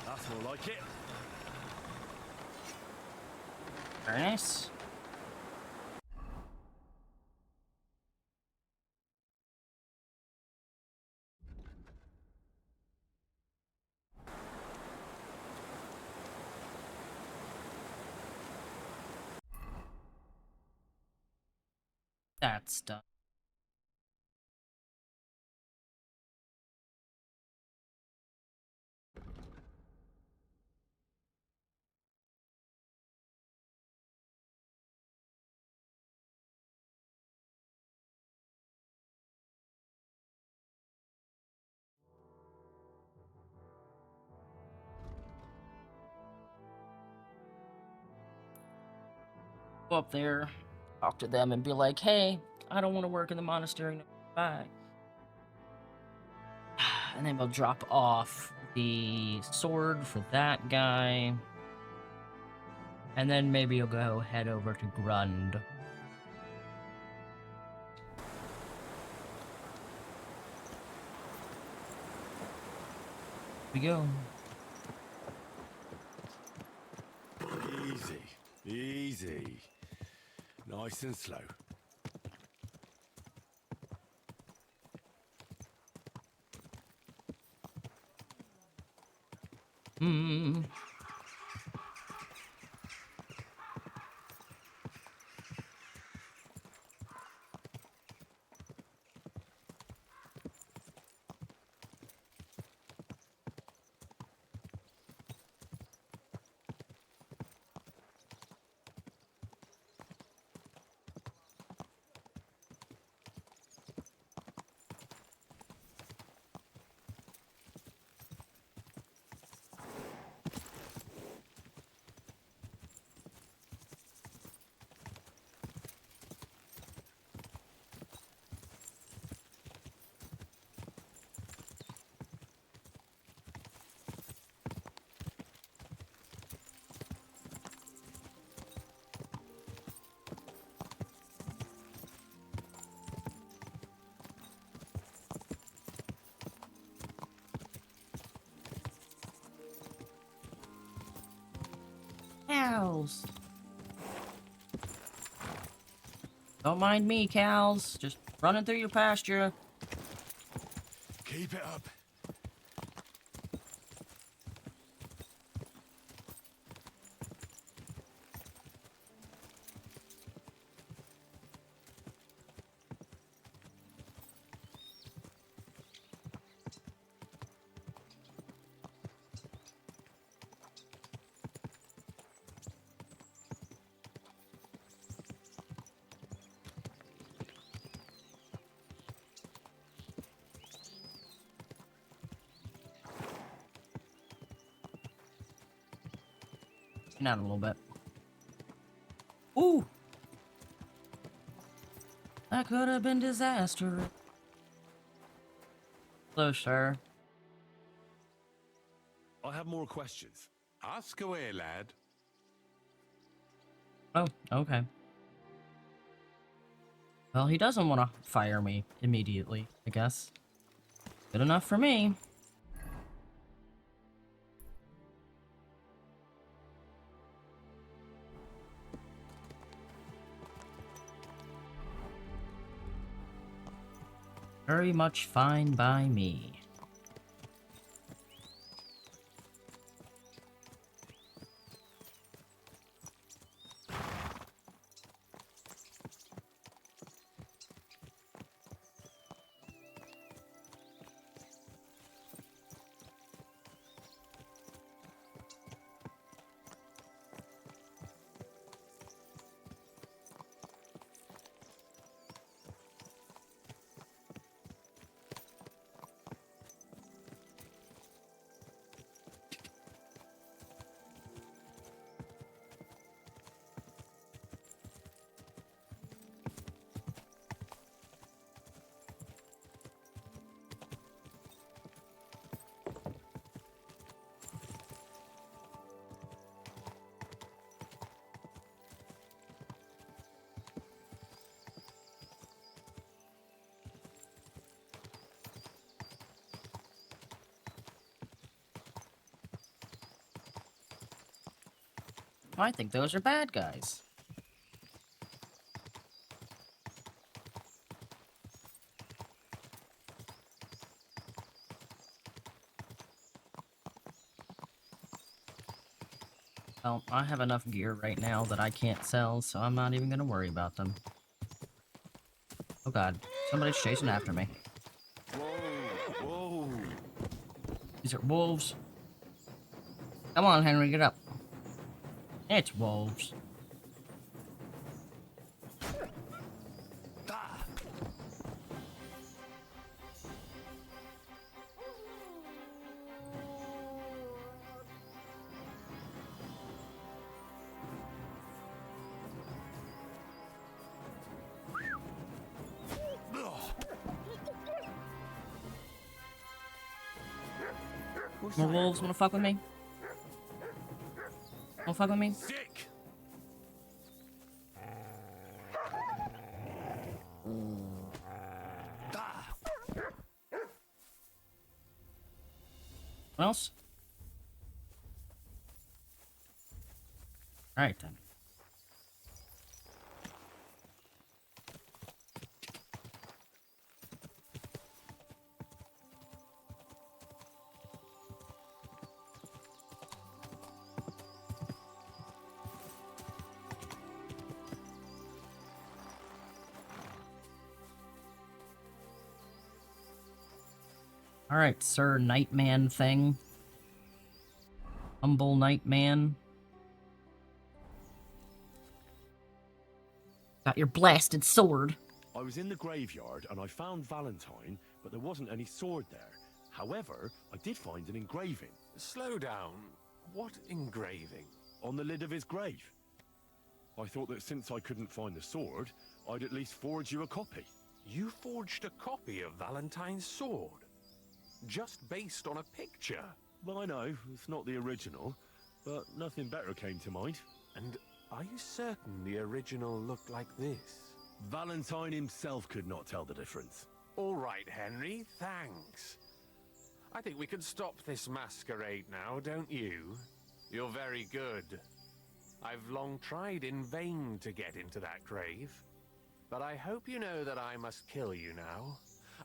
That's more like it. Very nice. That's done. Go up there, talk to them, and be like, "Hey, I don't want to work in the monastery. No, bye." And then we'll drop off the sword for that guy. And then maybe you'll go head over to Grund. Here we go. Easy, easy. Nice and slow. Hmm. Cows. Don't mind me, cows. Just running through your pasture. Keep it up. Out a little bit. Ooh! That could have been disastrous. Hello, sir. I have more questions. Ask away, lad. Oh, okay. Well, he doesn't want to fire me immediately, I guess. Good enough for me. Very much fine by me. I think those are bad guys. Well, I have enough gear right now that I can't sell, so I'm not even gonna worry about them. Oh god, somebody's chasing after me. Whoa, whoa. These are wolves. Come on, Henry, get up. It's wolves. More wolves wanna fuck with me? Wanna fuck with me? Sick! What else? Alright then. Alright, Sir Nightman thing. Humble Nightman. Got your blasted sword. I was in the graveyard and I found Valentine, but there wasn't any sword there. However, I did find an engraving. Slow down. What engraving? On the lid of his grave. I thought that since I couldn't find the sword, I'd at least forge you a copy. You forged a copy of Valentine's sword? Just based on a picture? Well, I know, it's not the original, but nothing better came to mind. And are you certain the original looked like this? Valentine himself could not tell the difference. All right, Henry, thanks. I think we can stop this masquerade now, don't you? You're very good. I've long tried in vain to get into that grave. But I hope you know that I must kill you now.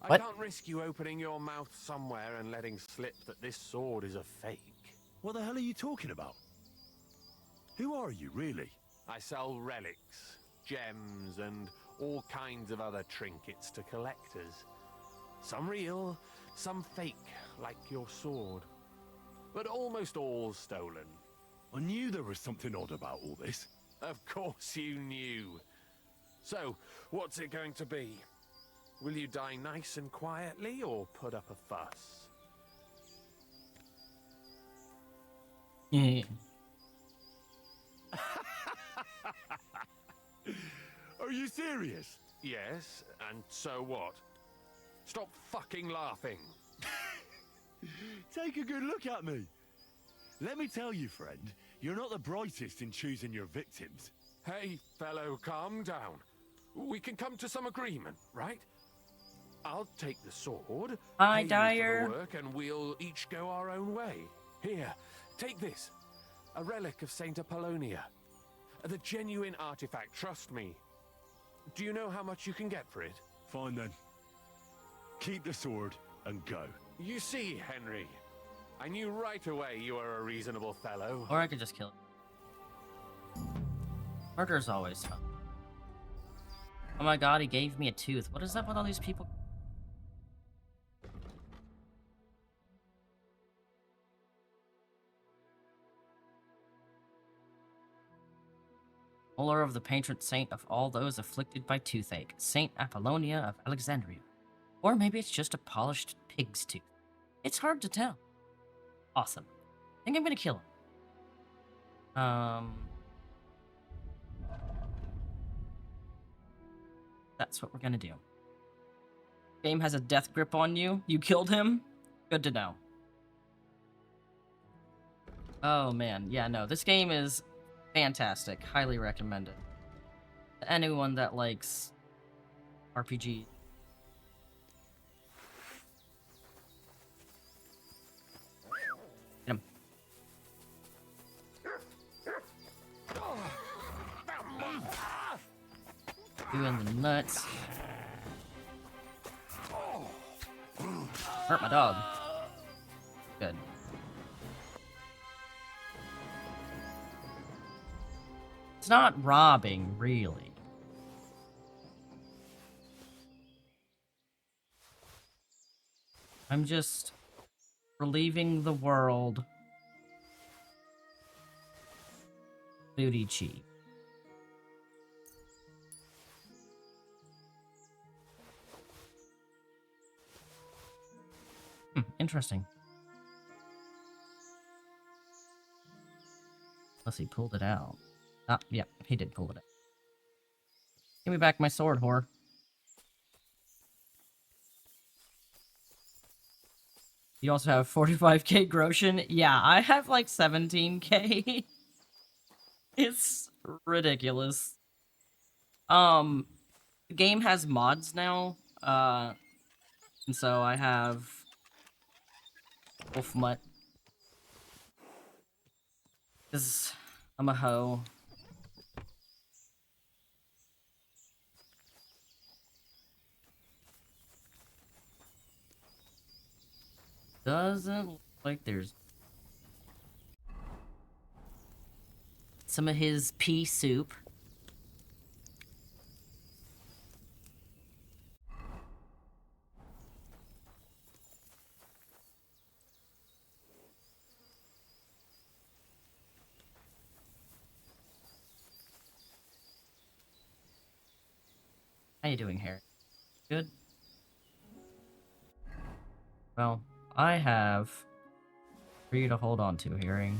What? I can't risk you opening your mouth somewhere and letting slip that this sword is a fake. What the hell are you talking about? Who are you, really? I sell relics, gems, and all kinds of other trinkets to collectors. Some real, some fake, like your sword. But almost all stolen. I knew there was something odd about all this. Of course you knew. So, what's it going to be? Will you die nice and quietly, or put up a fuss? Yeah. Are you serious? Yes, and so what? Stop fucking laughing. Take a good look at me. Let me tell you, friend, you're not the brightest in choosing your victims. Hey, fellow, calm down. We can come to some agreement, right? I'll take the sword, Hi, pay you for Dyer. the work, and we'll each go our own way. Here, take this. A relic of Saint Apollonia. The genuine artifact, trust me. Do you know how much you can get for it? Fine then. Keep the sword and go. You see, Henry, I knew right away you were a reasonable fellow. Or I could just kill him. Murder's always fun. Oh my god, he gave me a tooth. What is up with all these people? Molar of the patron saint of all those afflicted by toothache, Saint Apollonia of Alexandria. Or maybe it's just a polished pig's tooth. It's hard to tell. Awesome. I think I'm gonna kill him. That's what we're gonna do. Game has a death grip on you. You killed him? Good to know. Oh man, yeah, no, this game is fantastic. Highly recommend it. To anyone that likes RPG. Get him. You in the nuts. Hurt my dog. Good. It's not robbing, really. I'm just relieving the world. Booty cheek. Interesting. Unless he pulled it out. Ah, yeah, he did pull it out. Give me back my sword, whore. You also have 45k Groshen? Yeah, I have like 17k. It's ridiculous. The game has mods now. And so I have Wolf Mutt. Because I'm a hoe. Doesn't look like there's some of his pea soup. How you doing, Harry? Good? Well, I have for you to hold on to, Hearing.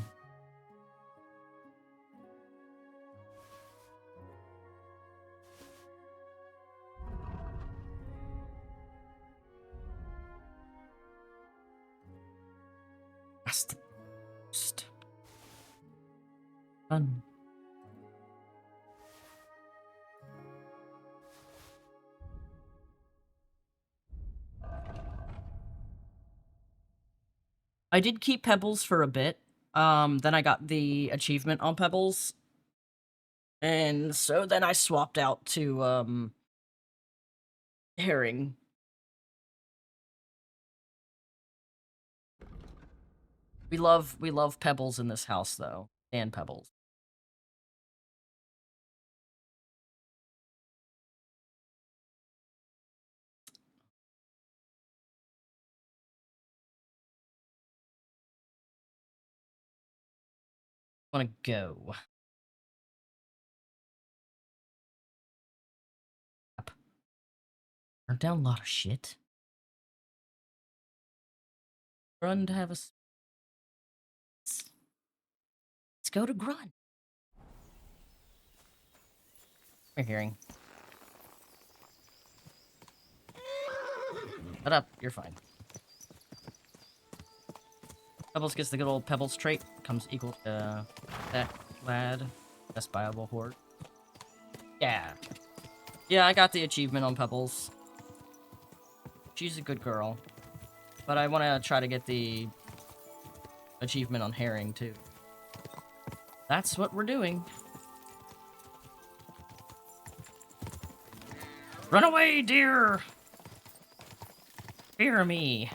Just fun. I did keep Pebbles for a bit. Then I got the achievement on Pebbles. And so then I swapped out to, Herring. We love Pebbles in this house, though. And Pebbles. Wanna go. Burn down a lot of shit. Run to have a... Let's go to Grunt. We're hearing. Shut up, you're fine. Pebbles gets the good old Pebbles trait. Comes equal to that lad. Best viable horde. Yeah. Yeah, I got the achievement on Pebbles. She's a good girl. But I want to try to get the achievement on Herring, too. That's what we're doing. Run away, dear! Fear me.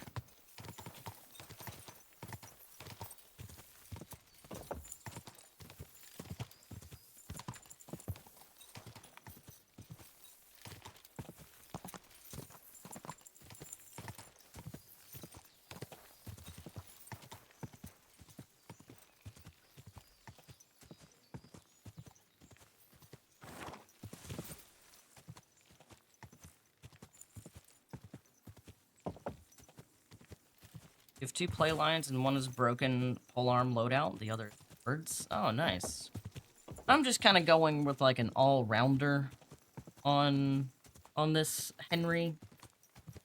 You have 2 play lines and one is broken polearm loadout, the other birds. Oh, nice. I'm just kind of going with like an all-rounder on this Henry.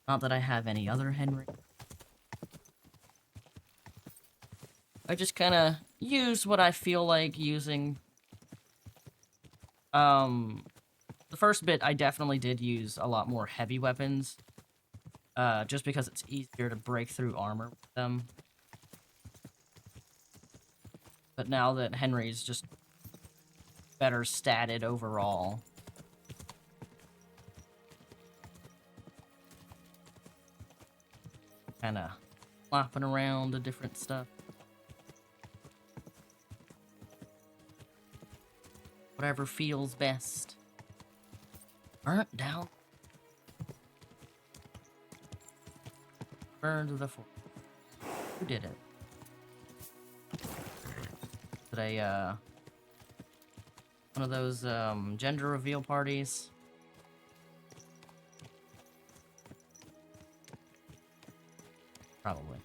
Not that I have any other Henry. I just kind of use what I feel like using. The first bit I definitely did use a lot more heavy weapons. Just because it's easier to break through armor with them. But now that Henry's just better statted overall, kind of flopping around to different stuff. Whatever feels best. Burnt down. Burn to the floor. Who did it? Did I, one of those, gender reveal parties? Probably.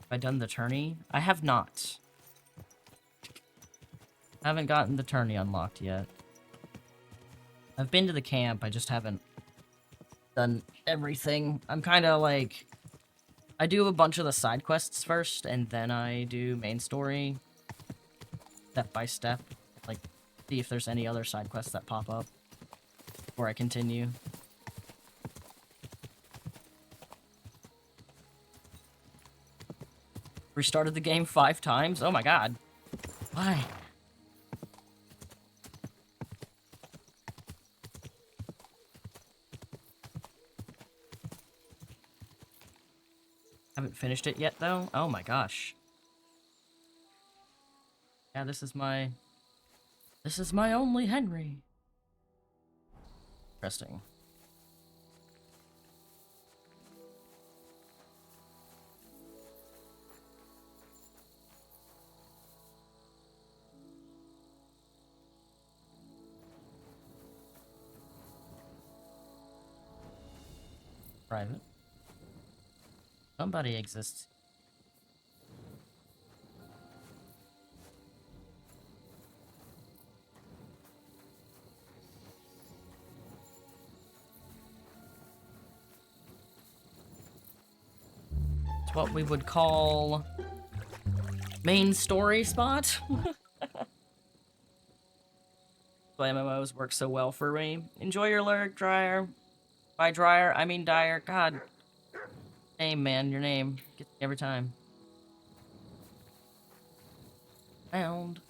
Have I done the tourney? I have not. I haven't gotten the tourney unlocked yet. I've been to the camp, I just haven't done everything. I'm kind of like... I do a bunch of the side quests first, and then I do main story. Step by step. Like, see if there's any other side quests that pop up. Before I continue. Restarted the game 5 times? Oh my god. Why? Haven't finished it yet, though? Oh my gosh. Yeah, this is my only Henry. Interesting. Private. Somebody exists. It's what we would call main story spot. Why MMOs work so well for me. Enjoy your lyric, Dryer. By Dryer, I mean Dyer. God. Name, man, your name. Gets me every time. Found.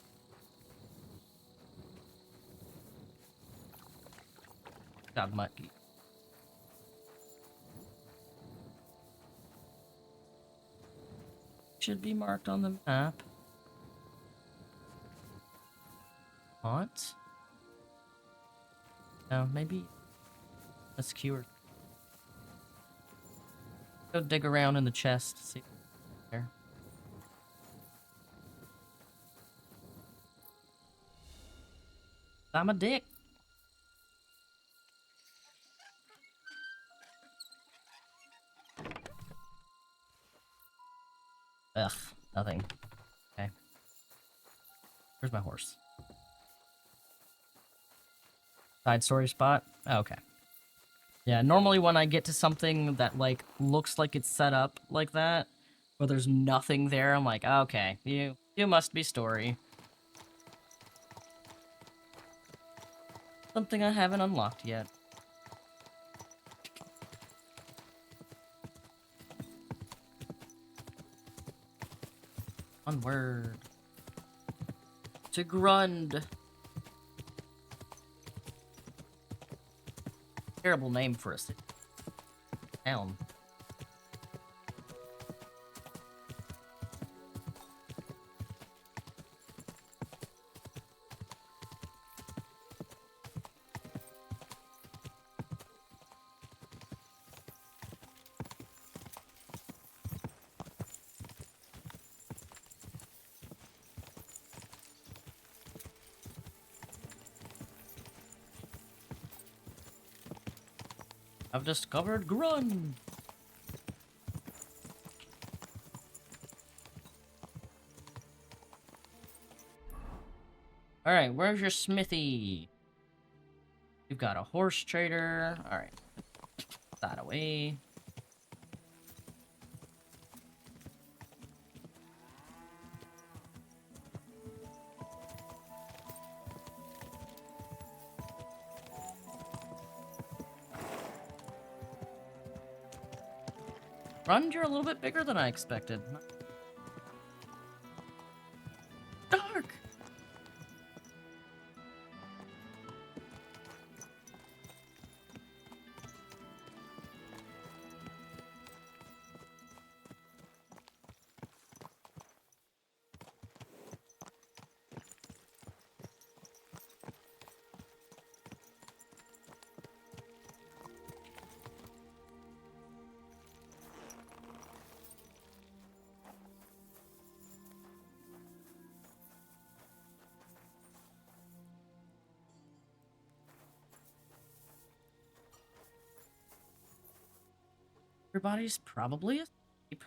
God, mucky. Should be marked on the map. What? No, maybe MSQ or... Go dig around in the chest, see what's there. I'm a dick. Ugh, nothing. Okay. Where's my horse? Side story spot? Oh, okay. Yeah, normally when I get to something that, like, looks like it's set up like that, where there's nothing there, I'm like, okay, you must be story. Something I haven't unlocked yet. Onward. To Grund. Terrible name for a city. Town. I've discovered Grun. Alright, where's your smithy? You've got a horse trader. Alright. Put that away. Rund, you're a little bit bigger than I expected. Dark! Everybody's probably asleep.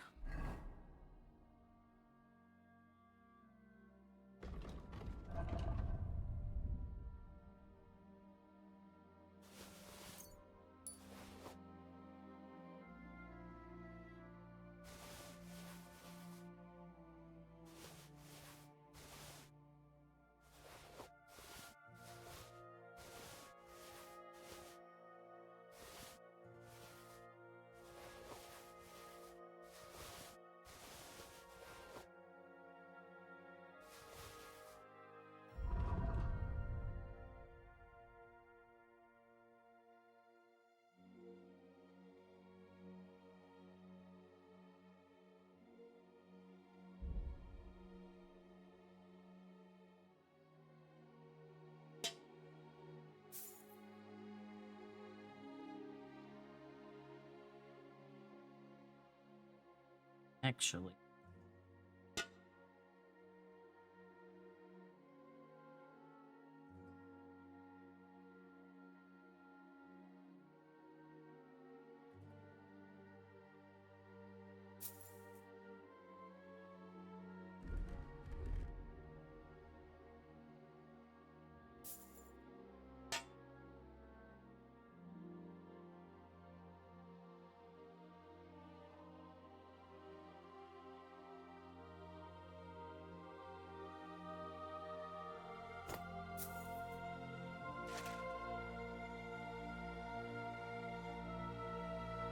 Actually.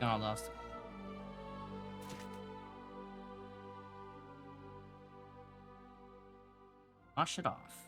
Oh, lost. Wash it off.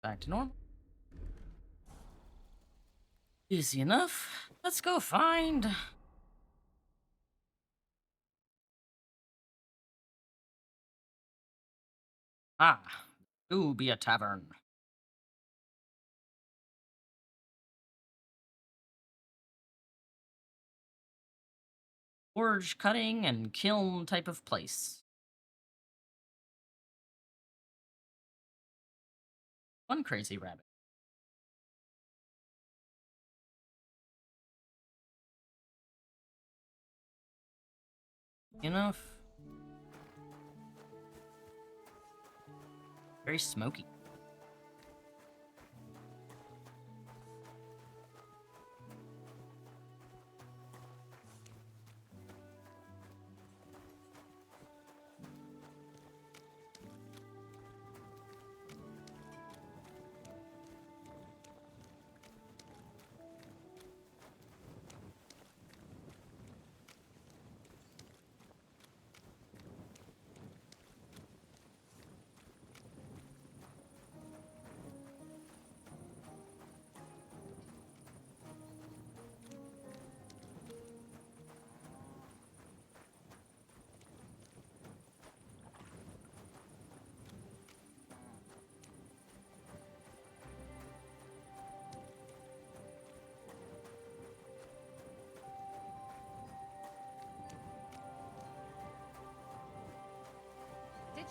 Back to normal. Easy enough. Let's go find... Ah, do be a tavern. Forge cutting and kiln type of place. One crazy rabbit. Enough. Very smoky.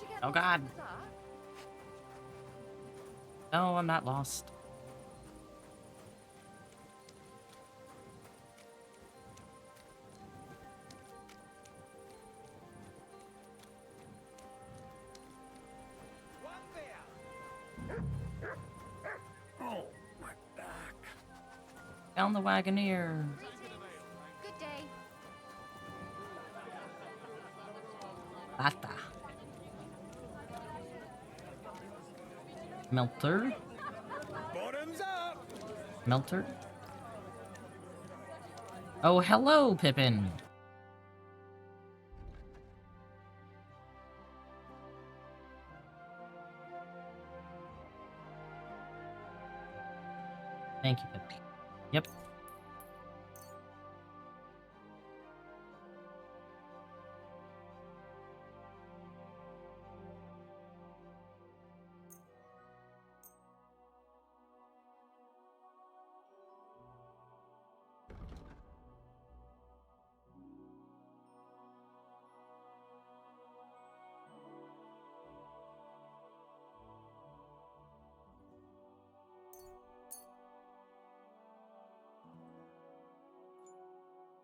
you get Oh lost God. with that? No, I'm not lost. Oh, my back. Down the Wagoneer. Greetings. Good day. Bata. Melter. Bottoms up! Melter. Oh, hello, Pippin. Thank you, Pippin. Yep.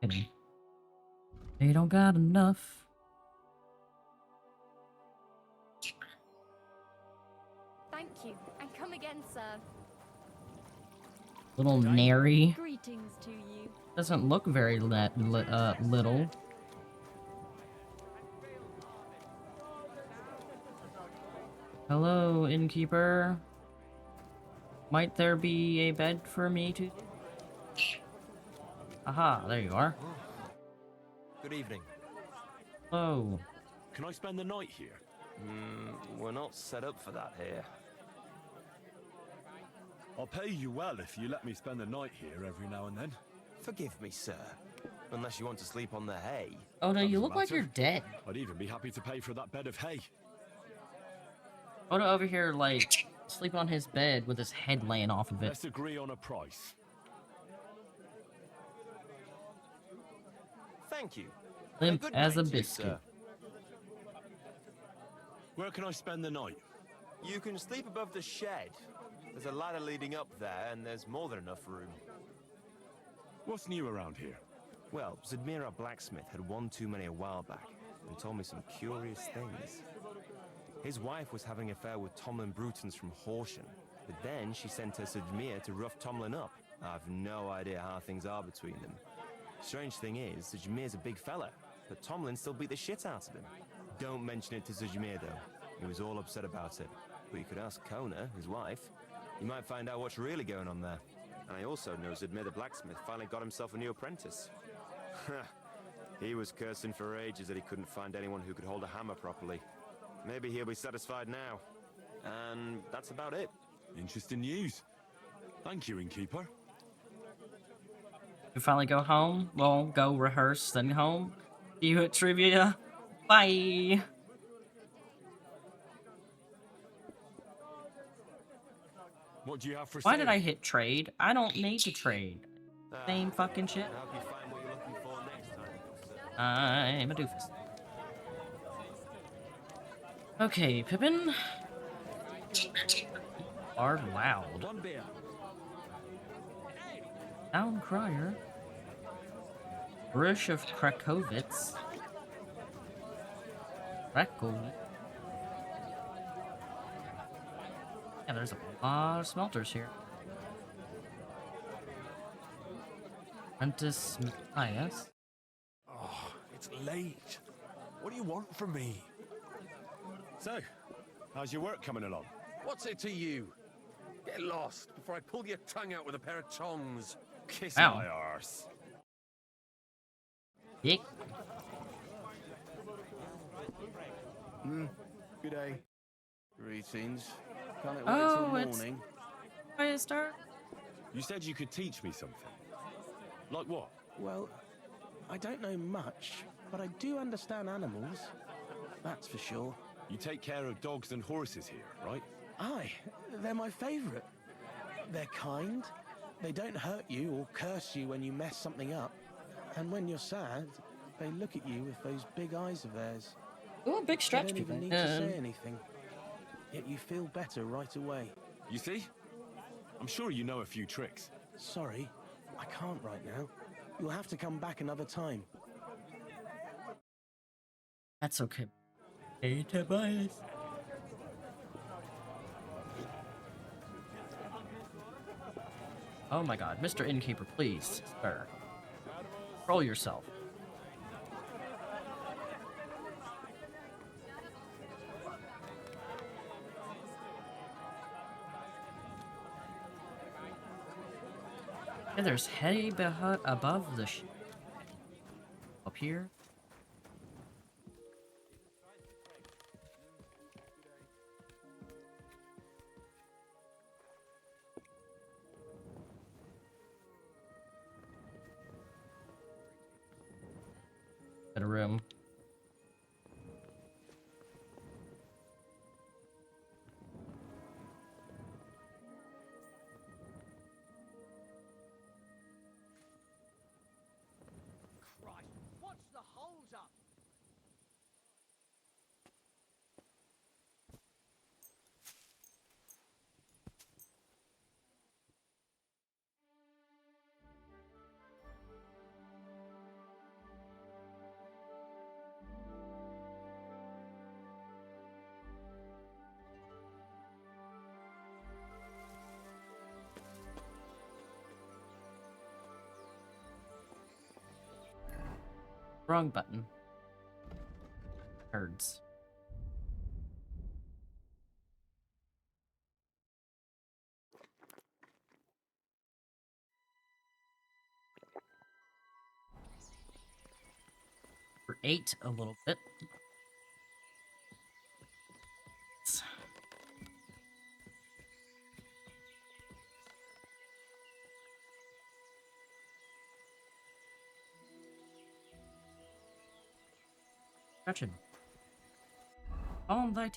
Pippin. They don't got enough. Thank you, and come again, sir. Little nary. Greetings to you. Doesn't look very little. Hello, innkeeper. Might there be a bed for me to... Aha, there you are. Good evening. Hello. Can I spend the night here? We're not set up for that here. I'll pay you well if you let me spend the night here every now and then. Forgive me, sir. Unless you want to sleep on the hay. Oh no, you Doesn't look like matter. you're dead. I'd even be happy to pay for that bed of hay. Oda over here, like, sleep on his bed with his head laying off of it. Let's agree on a price. Thank you. Limp Good as a night to you, biscuit. sir. Where can I spend the night? You can sleep above the shed. There's a ladder leading up there, and there's more than enough room. What's new around here? Well, Zadmir, our blacksmith, had one too many a while back, and told me some curious things. His wife was having an affair with Tomlin Brutons from Horsham, but then she sent her Zadmir to rough Tomlin up. I've no idea how things are between them. Strange thing is, Zadmir's a big fella, but Tomlin still beat the shit out of him. Don't mention it to Zadmir, though. He was all upset about it. But you could ask Kona, his wife. You might find out what's really going on there. And I also know Zadmir the blacksmith finally got himself a new apprentice. He was cursing for ages that he couldn't find anyone who could hold a hammer properly. Maybe he'll be satisfied now. And that's about it. Interesting news. Thank you, innkeeper. You finally go home? Well, go rehearse, then home. See you at trivia. Bye! What do you have for Why sale? did I hit trade? I don't need to trade. Same fucking shit. I hope you find what you're looking for next time. I'm a doofus. Okay, Pippin. Are loud. One beer. Town Crier. Brush of Krakowitz. Krakow. Yeah, there's a lot of smelters here. Apprentice Matthias. Oh, it's late. What do you want from me? So, how's your work coming along? What's it to you? Get lost before I pull your tongue out with a pair of tongs. Kiss Ow. my arse. Yick. Good day. Greetings. Can't it wait Oh, till it's- morning? Firestar? You said you could teach me something. Like what? Well, I don't know much, but I do understand animals. That's for sure. You take care of dogs and horses here, right? Aye, they're my favourite. They're kind, they don't hurt you or curse you when you mess something up. And when you're sad, they look at you with those big eyes of theirs. Ooh, big You stretch don't even people. need to say anything. Yet you feel better right away. You see? I'm sure you know a few tricks. Sorry, I can't right now. You'll have to come back another time. That's okay. Hey, Tobias. Oh my god, Mr. Innkeeper, please, sir. Control yourself. And there's hay above the up here. In a room. Christ, what's the hold up? Wrong button. Herds. For 8 a little bit. Gretchen. On thy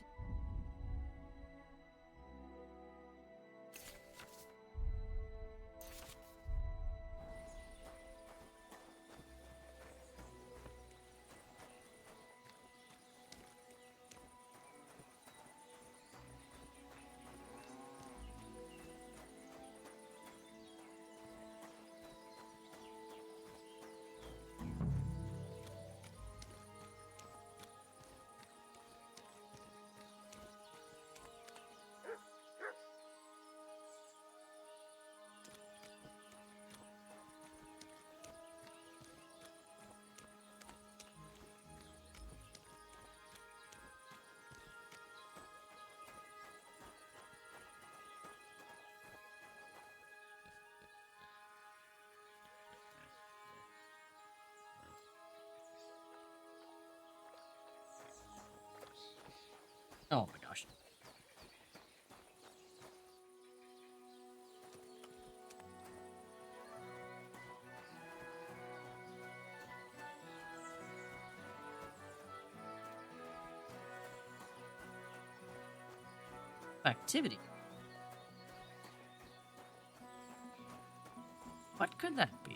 Oh my gosh. Activity. What could that be?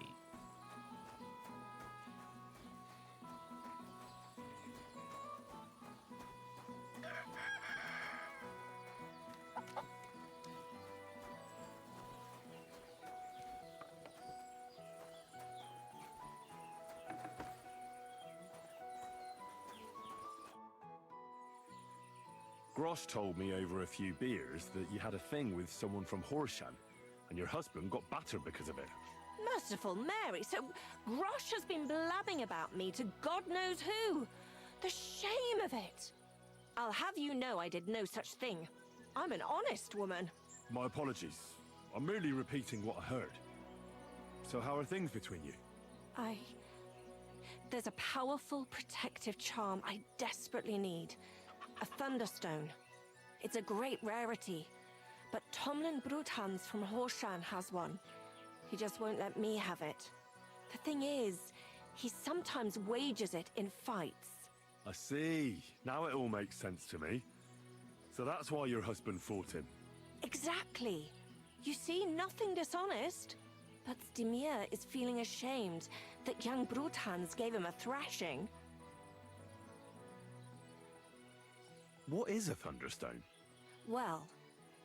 Grosh told me over a few beers that you had a thing with someone from Horshan, and your husband got battered because of it. Merciful Mary, so Grosh has been blabbing about me to God knows who. The shame of it. I'll have you know I did no such thing. I'm an honest woman. My apologies. I'm merely repeating what I heard. So how are things between you? There's a powerful protective charm I desperately need. A Thunderstone. It's a great rarity, but Tomlin Bruthans from Horshan has one. He just won't let me have it. The thing is, he sometimes wages it in fights. I see. Now it all makes sense to me. So that's why your husband fought him. Exactly. You see, nothing dishonest. But Stimir is feeling ashamed that young Bruthans gave him a thrashing. What is a thunderstone? Well,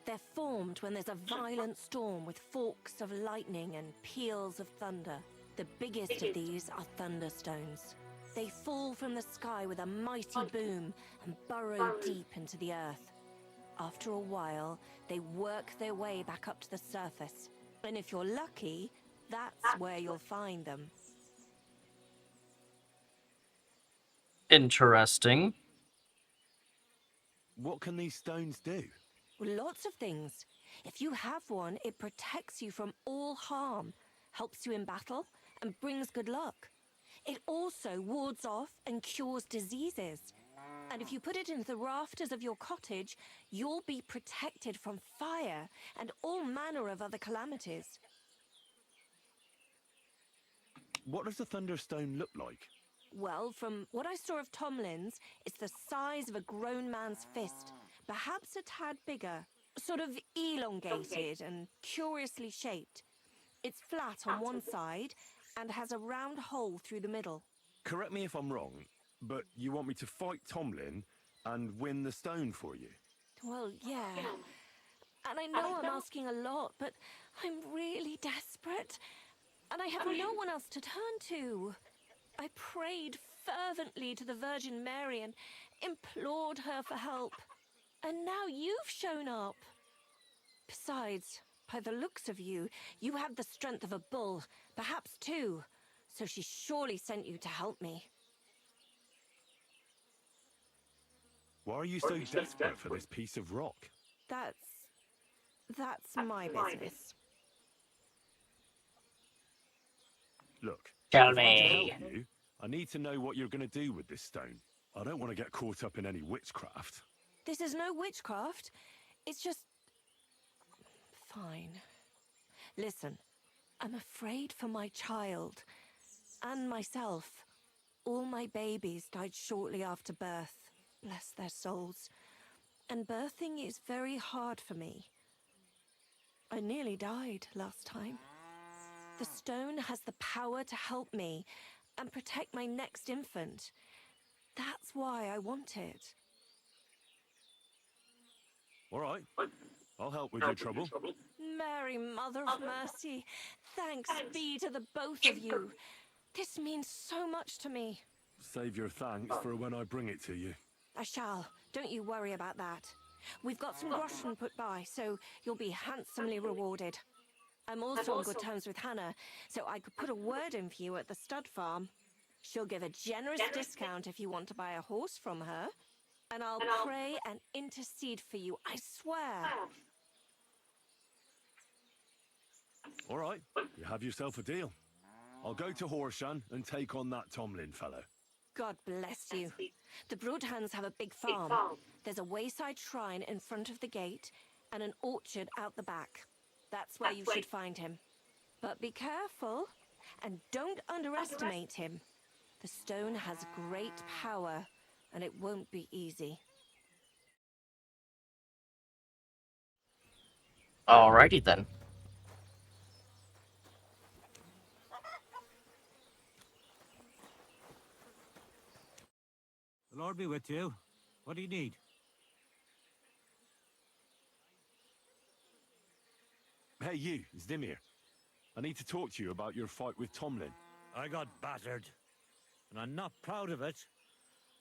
they're formed when there's a violent storm with forks of lightning and peals of thunder. The biggest of these are thunderstones. They fall from the sky with a mighty boom and burrow deep into the earth. After a while, they work their way back up to the surface. And if you're lucky, that's where you'll find them. Interesting. What can these stones do? Lots of things. If you have one, it protects you from all harm, helps you in battle, and brings good luck. It also wards off and cures diseases. And if you put it into the rafters of your cottage, you'll be protected from fire and all manner of other calamities. What does a thunderstone look like? Well, from what I saw of Tomlin's, it's the size of a grown man's fist, perhaps a tad bigger, sort of elongated and curiously shaped. It's flat on one side and has a round hole through the middle. Correct me if I'm wrong, but you want me to fight Tomlin and win the stone for you? Well, yeah. And I know I'm asking a lot, but I'm really desperate. And I have no one else to turn to. I prayed fervently to the Virgin Mary and implored her for help. And now you've shown up. Besides, by the looks of you, you have the strength of a bull, perhaps two. So she surely sent you to help me. Why are you so desperate for this piece of rock? That's my business. Look, Tell if I'm to me. help you, I need to know what you're going to do with this stone. I don't want to get caught up in any witchcraft. This is no witchcraft. It's just... fine. Listen, I'm afraid for my child. And myself. All my babies died shortly after birth. Bless their souls. And birthing is very hard for me. I nearly died last time. The stone has the power to help me and protect my next infant. That's why I want it. All right, I'll help with your trouble. Mary, Mother of Mercy, thanks be to the both of you. This means so much to me. Save your thanks for when I bring it to you. I shall. Don't you worry about that. We've got some groschen put by, so you'll be handsomely rewarded. I'm also on good terms with Hannah, so I could put a word in for you at the stud farm. She'll give a generous discount if you want to buy a horse from her. And I'll pray and intercede for you, I swear. All right, you have yourself a deal. I'll go to Horshan and take on that Tomlin fellow. God bless you. The Broadhands have a big farm. There's a wayside shrine in front of the gate and an orchard out the back. That's where you should find him. But be careful and don't underestimate him. The stone has great power and it won't be easy. Alrighty then. The Lord be with you. What do you need? Hey, you, Zdimir. I need to talk to you about your fight with Tomlin. I got battered, and I'm not proud of it,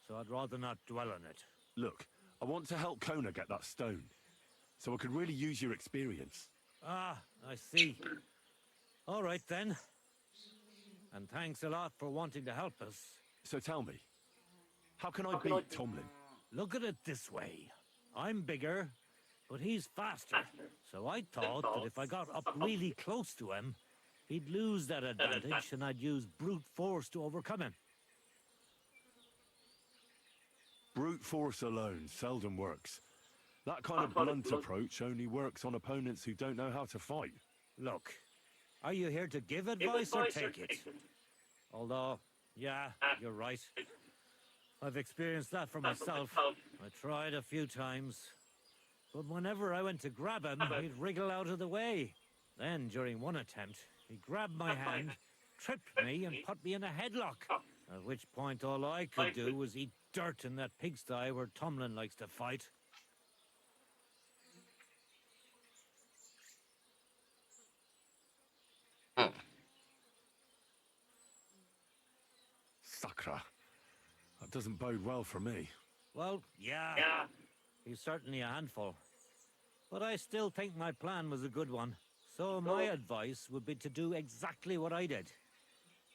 so I'd rather not dwell on it. Look, I want to help Kona get that stone, so I could really use your experience. Ah, I see. All right, then. And thanks a lot for wanting to help us. So tell me, how can I beat Tomlin? Look at it this way. I'm bigger, but he's faster. So I thought that if I got up really close to him, he'd lose that advantage and I'd use brute force to overcome him. Brute force alone seldom works. That kind of blunt approach only works on opponents who don't know how to fight. Look, are you here to give advice or take it? Although, yeah, you're right. I've experienced that for myself. I tried a few times. But whenever I went to grab him, he'd wriggle out of the way. Then, during one attempt, he grabbed my hand, tripped me, and put me in a headlock. At which point all I could do was eat dirt in that pigsty where Tomlin likes to fight. Sakra. That doesn't bode well for me. Well, yeah, he's certainly a handful. But I still think my plan was a good one. So my advice would be to do exactly what I did.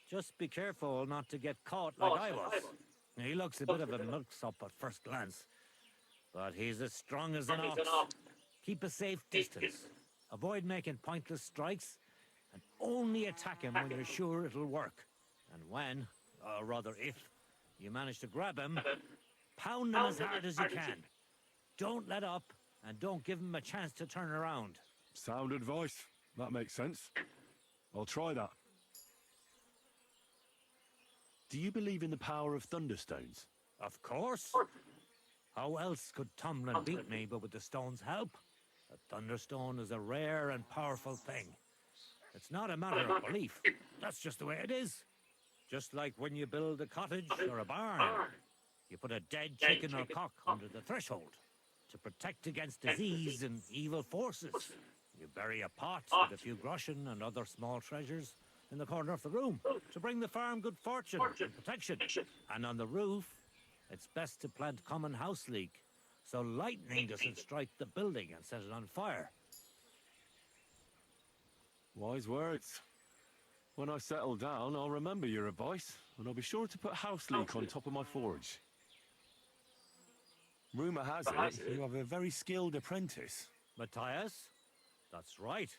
Just be careful not to get caught like I was. He looks a bit of a milksop at first glance, but he's as strong as an ox. Keep a safe distance. Avoid making pointless strikes, and only attack him when you're sure it'll work. And when, or rather if, you manage to grab him, pound him as hard as you can. Don't let up, and don't give him a chance to turn around. Sound advice. That makes sense. I'll try that. Do you believe in the power of thunderstones? Of course. How else could Tomlin beat me but with the stone's help? A thunderstone is a rare and powerful thing. It's not a matter of belief. That's just the way it is. Just like when you build a cottage or a barn. You put a dead chicken or cock under the threshold to protect against disease and evil forces. You bury a pot with a few groschen and other small treasures in the corner of the room to bring the farm good fortune and protection. And on the roof, it's best to plant common house leek so lightning doesn't strike the building and set it on fire. Wise words. When I settle down, I'll remember your advice, and I'll be sure to put house leek on top of my forge. Rumour has it you have a very skilled apprentice. Matthias? That's right.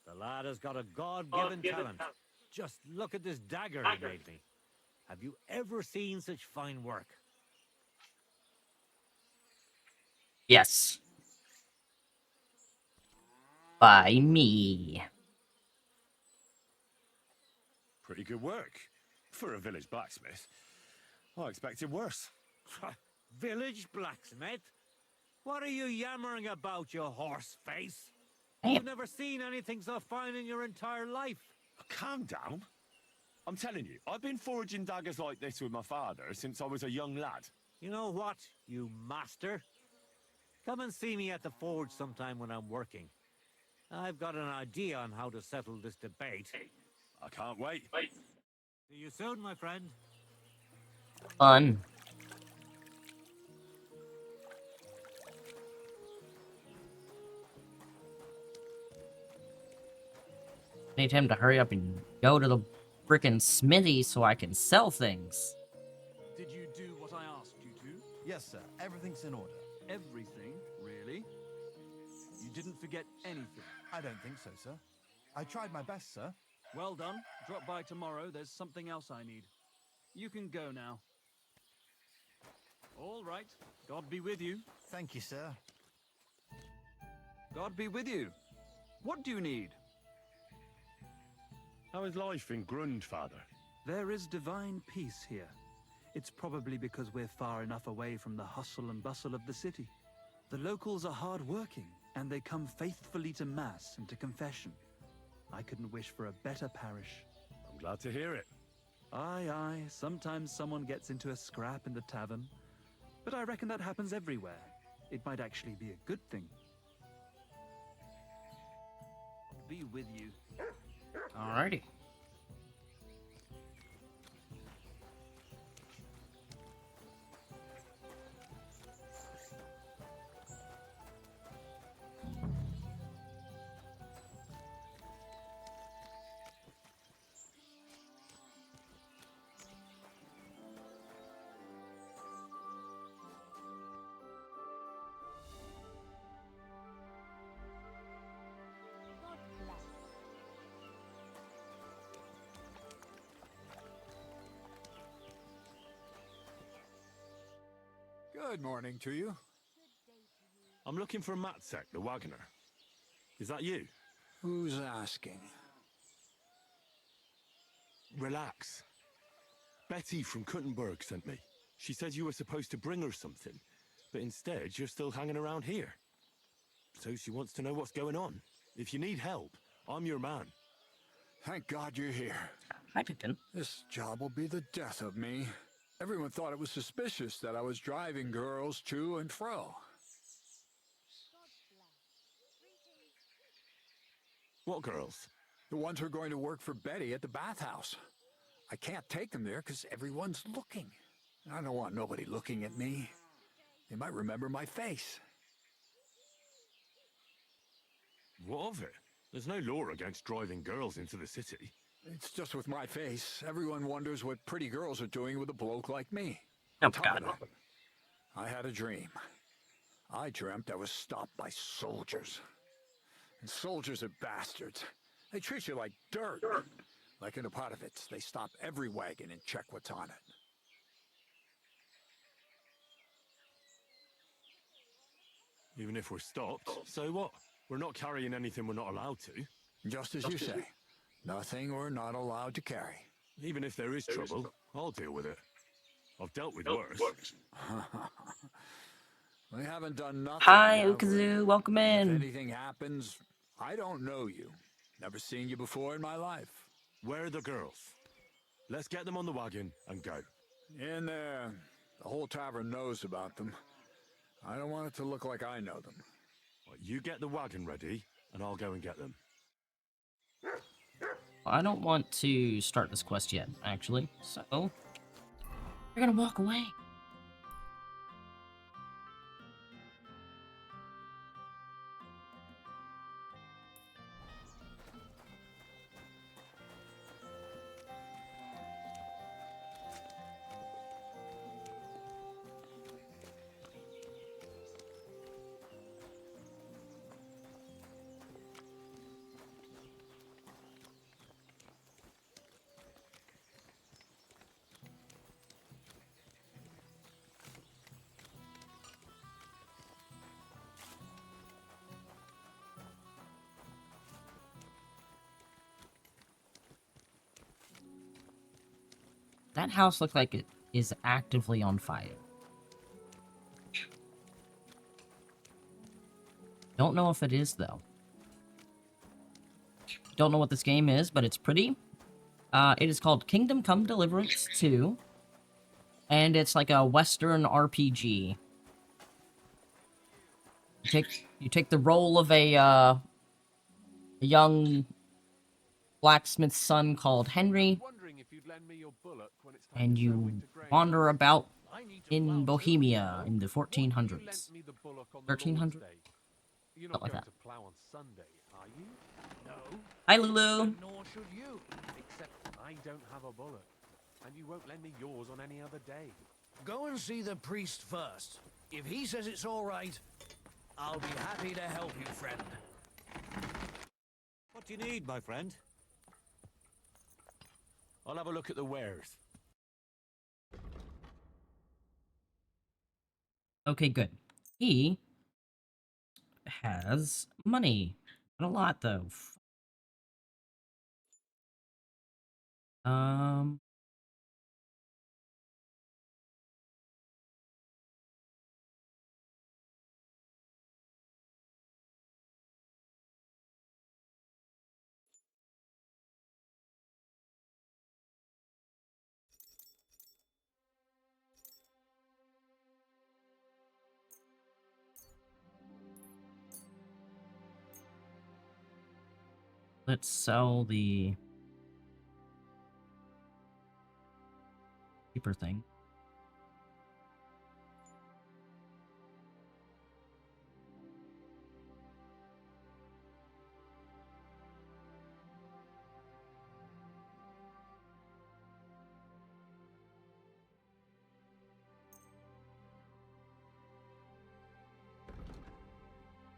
The lad has got a God-given talent. Just look at this dagger he made me. Have you ever seen such fine work? Yes. By me. Pretty good work. For a village blacksmith. I expected worse. Village blacksmith? What are you yammering about, you horse face? Damn. You've never seen anything so fine in your entire life. Calm down. I'm telling you, I've been forging daggers like this with my father since I was a young lad. You know what, you master? Come and see me at the forge sometime when I'm working. I've got an idea on how to settle this debate. I can't wait. See you soon, my friend. Fun. Need him to hurry up and go to the frickin' smithy so I can sell things. Did you do what I asked you to? Yes, sir. Everything's in order. Everything, really? You didn't forget anything? I don't think so, sir. I tried my best, sir. Well done. Drop by tomorrow. There's something else I need. You can go now. All right. God be with you. Thank you, sir. God be with you. What do you need? How is life in Grund, Father? There is divine peace here. It's probably because we're far enough away from the hustle and bustle of the city. The locals are hard-working, and they come faithfully to Mass and to confession. I couldn't wish for a better parish. I'm glad to hear it. Aye, aye, sometimes someone gets into a scrap in the tavern. But I reckon that happens everywhere. It might actually be a good thing. Be with you. Alrighty. Good morning to you. I'm looking for Matzek, the wagoner. Is that you? Who's asking? Relax. Betty from Kuttenberg sent me. She said you were supposed to bring her something, but instead you're still hanging around here. So she wants to know what's going on. If you need help, I'm your man. Thank God you're here. Hi, Pippin. This job will be the death of me. Everyone thought it was suspicious that I was driving girls to and fro. What girls? The ones who are going to work for Betty at the bathhouse. I can't take them there because everyone's looking. I don't want nobody looking at me. They might remember my face. What of it? There's no law against driving girls into the city. It's just with my face. Everyone wonders what pretty girls are doing with a bloke like me. Oh, On top of God. that, I had a dream. I dreamt I was stopped by soldiers. And soldiers are bastards. They treat you like dirt. Like in Apotovitz, they stop every wagon and check what's on it. Even if we're stopped, so what? We're not carrying anything we're not allowed to. Just as you say. Nothing we're not allowed to carry. Even if there is trouble, I'll deal with it. I've dealt with worse. We haven't done nothing. Hi, have we? Ukazu. Welcome If in. anything happens, I don't know you. Never seen you before in my life. Where are the girls? Let's get them on the wagon and go. In there. The whole tavern knows about them. I don't want it to look like I know them. Well, you get the wagon ready, and I'll go and get them. I don't want to start this quest yet, actually. So, we're gonna walk away. That house looks like it is actively on fire. Don't know if it is, though. Don't know what this game is, but it's pretty. It is called Kingdom Come Deliverance 2. And it's like a Western RPG. You take the role of a young blacksmith's son called Henry, and you wander about in Bohemia in the 1400s. 1300s? Something like that. Hi, Lulu. Nor should you, except I don't have a bullet, and you won't lend me yours on any other day. Go and see the priest first. If he says it's all right, I'll be happy to help you, friend. What do you need, my friend? I'll have a look at the wares. Okay, good. He has money. Not a lot, though. Let's sell the cheaper thing.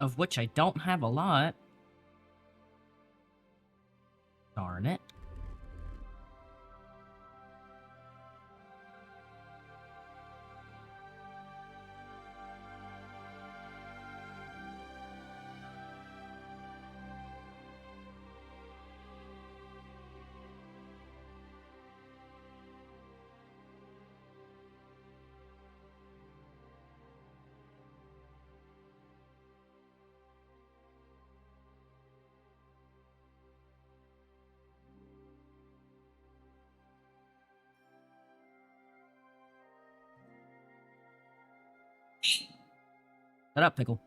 Of which I don't have a lot. Darn it. Shut up, Pickle.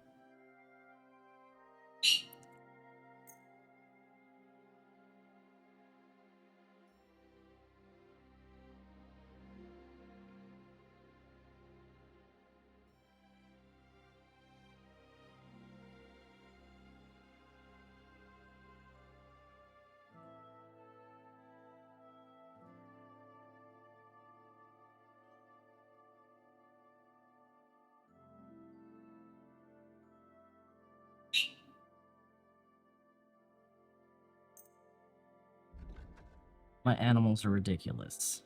My animals are ridiculous.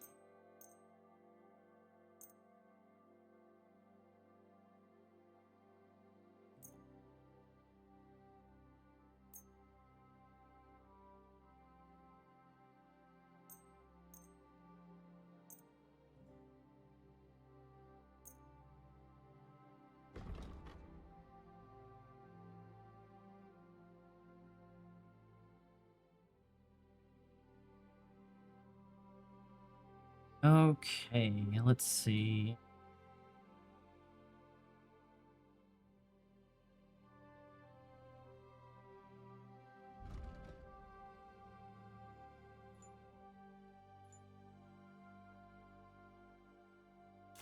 Okay, let's see.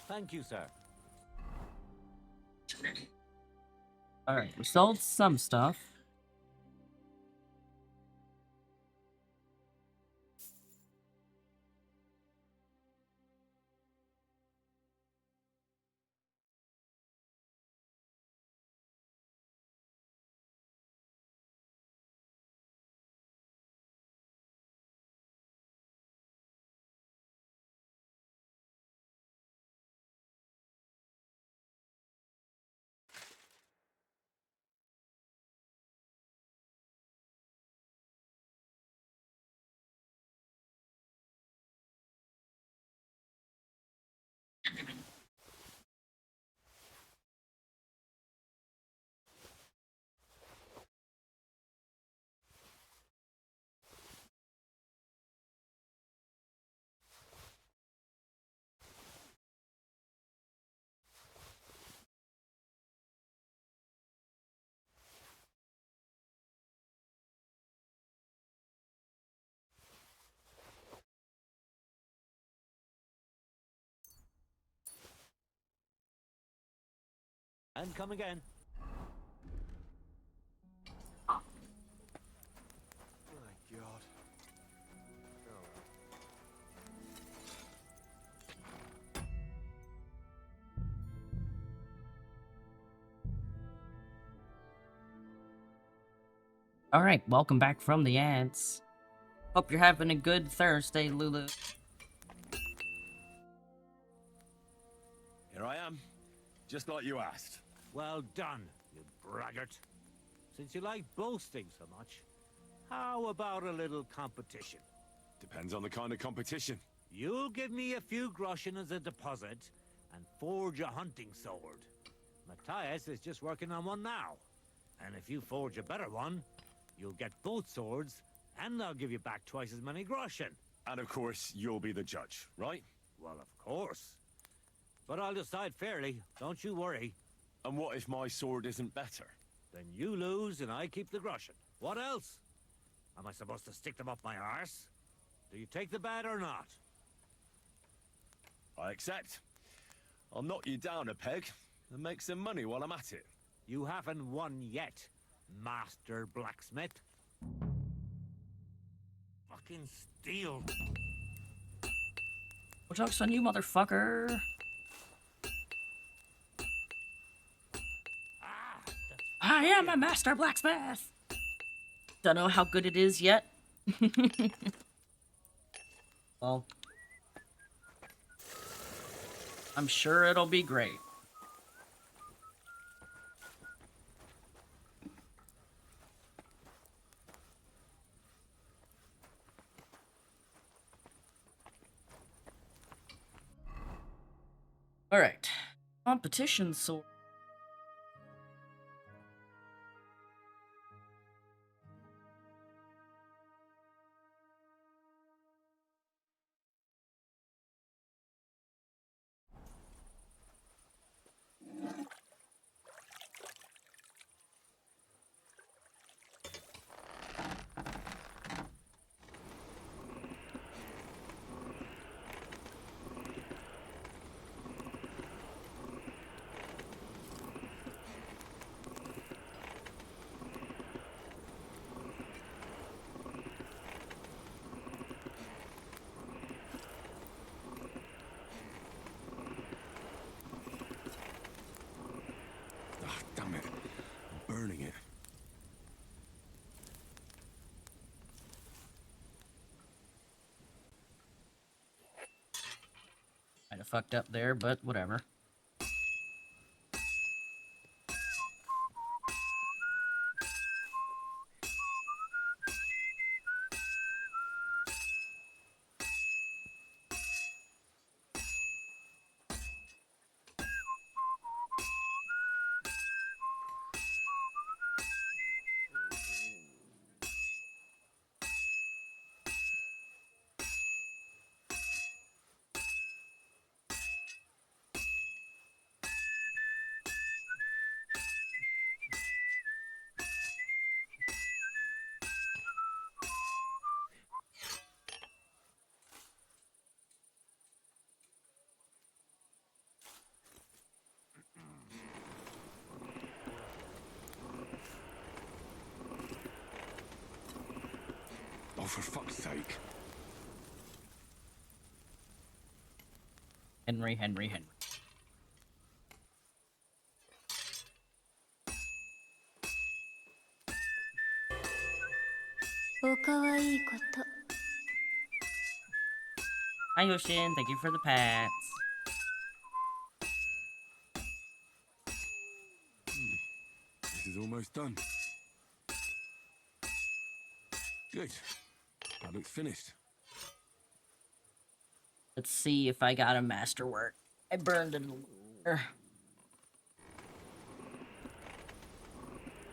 Thank you, sir. Alright, we sold some stuff. And come again. My God. Alright, welcome back from the ads. Hope you're having a good Thursday, Lulu. Here I am, just like you asked. Well done, you braggart. Since you like boasting so much, how about a little competition? Depends on the kind of competition. You'll give me a few groschen as a deposit and forge a hunting sword. Matthias is just working on one now. And if you forge a better one, you'll get both swords, and I'll give you back twice as many groschen. And of course, you'll be the judge, right? Well, of course. But I'll decide fairly, don't you worry. And what if my sword isn't better? Then you lose and I keep the groschen. What else? Am I supposed to stick them up my arse? Do you take the bet or not? I accept. I'll knock you down a peg and make some money while I'm at it. You haven't won yet, Master Blacksmith. Fucking steal. Well, joke's on you, motherfucker. I am a master blacksmith. Don't know how good it is yet. Well, I'm sure it'll be great. All right, competition sword. of fucked up there, but whatever. Oh, for fuck's sake. Henry. Hi, Yoshin. Thank you for the pats. This is almost done. Good. That looks finished. Let's see if I got a masterwork. I burned it.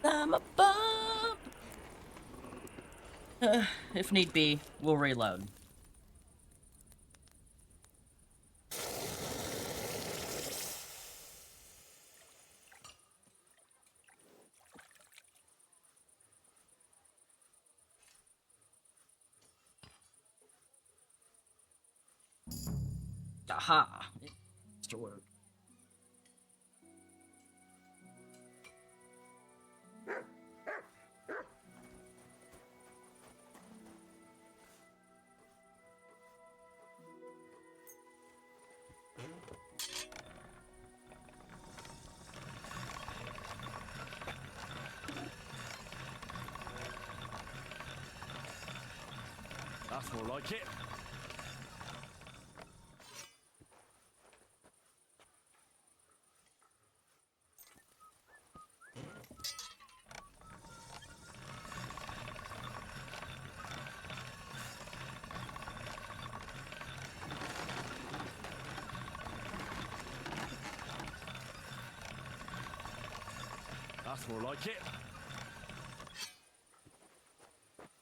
I'm a bum. If need be, we'll reload. Aha! Masterwork. That's more like it. That's more like it.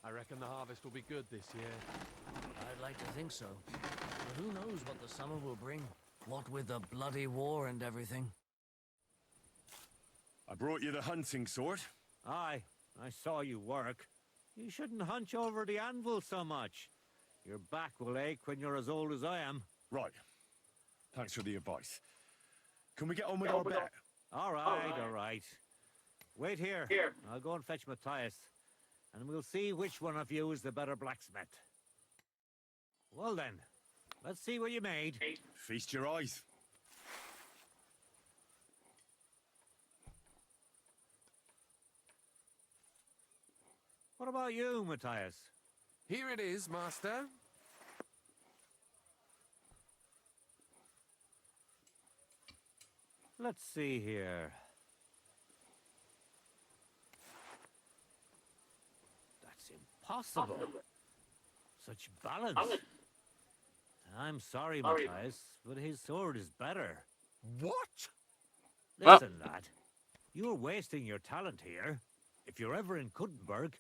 I reckon the harvest will be good this year. I'd like to think so. But who knows what the summer will bring? What with the bloody war and everything. I brought you the hunting sword. Aye, I saw you work. You shouldn't hunch over the anvil so much. Your back will ache when you're as old as I am. Right. Thanks for the advice. Can we get on with our bet? All right. Wait here. I'll go and fetch Matthias, and we'll see which one of you is the better blacksmith. Well then, let's see what you made. Feast your eyes. What about you, Matthias? Here it is, master. Let's see here. That's impossible. Such balance. I'm sorry, Matthias, but his sword is better. What? Listen, lad. You're wasting your talent here. If you're ever in Kuttenberg,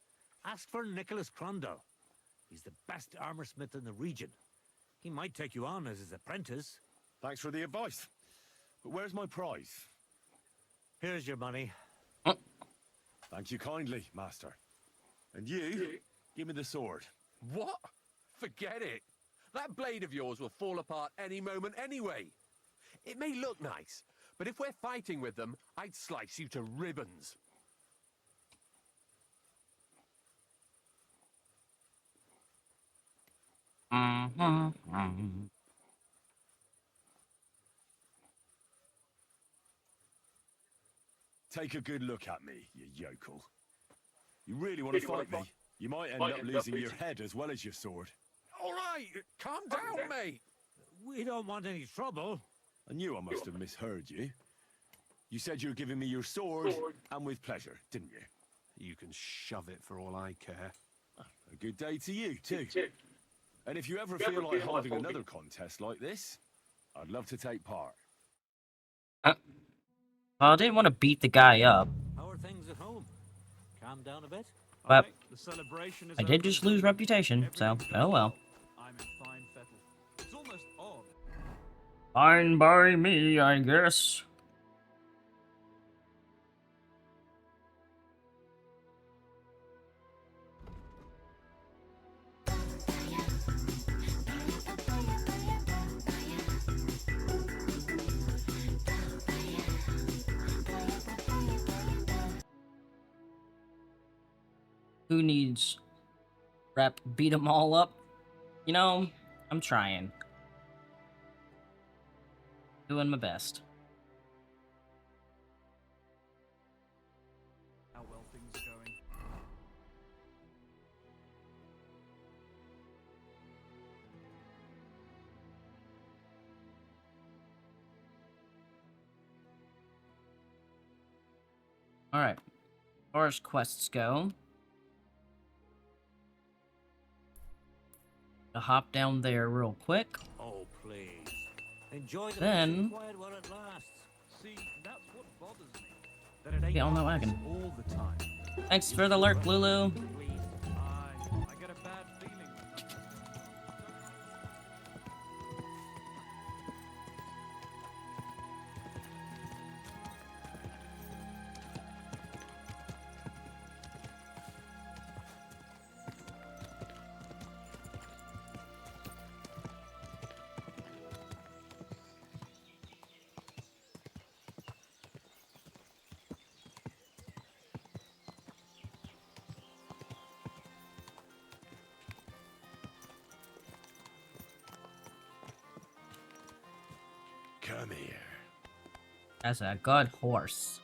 ask for Nicholas Crondell. He's the best armorsmith in the region. He might take you on as his apprentice. Thanks for the advice. But where's my prize? Here's your money. Thank you kindly, master. And you, give me the sword. What? Forget it. That blade of yours will fall apart any moment anyway. It may look nice, but if we're fighting with them, I'd slice you to ribbons. Take a good look at me, you yokel. You really want to fight me? You might end up losing your head as well as your sword. All right, calm down, mate. We don't want any trouble. I knew I must have misheard you. You said you were giving me your sword, and with pleasure, didn't you? You can shove it for all I care. A good day to you, too. And if you ever feel like holding another contest like this, I'd love to take part. I didn't want to beat the guy up. How are things at home? Calm down a bit? But The celebration is I did just lose reputation, so oh well. I'm in fine fettle. It's almost odd. Fine by me, I guess. Who needs rep? Beat them all up? You know, I'm trying. Doing my best. How well things are going. Alright. As far as quests go, to hop down there real quick. Oh, please. Enjoy the Then quiet while it lasts. See, that's what bothers me. That it ain't get on the like this wagon. all the time. Thanks for the alert, Lulu. I get a bad feeling. Come here. That's a good horse.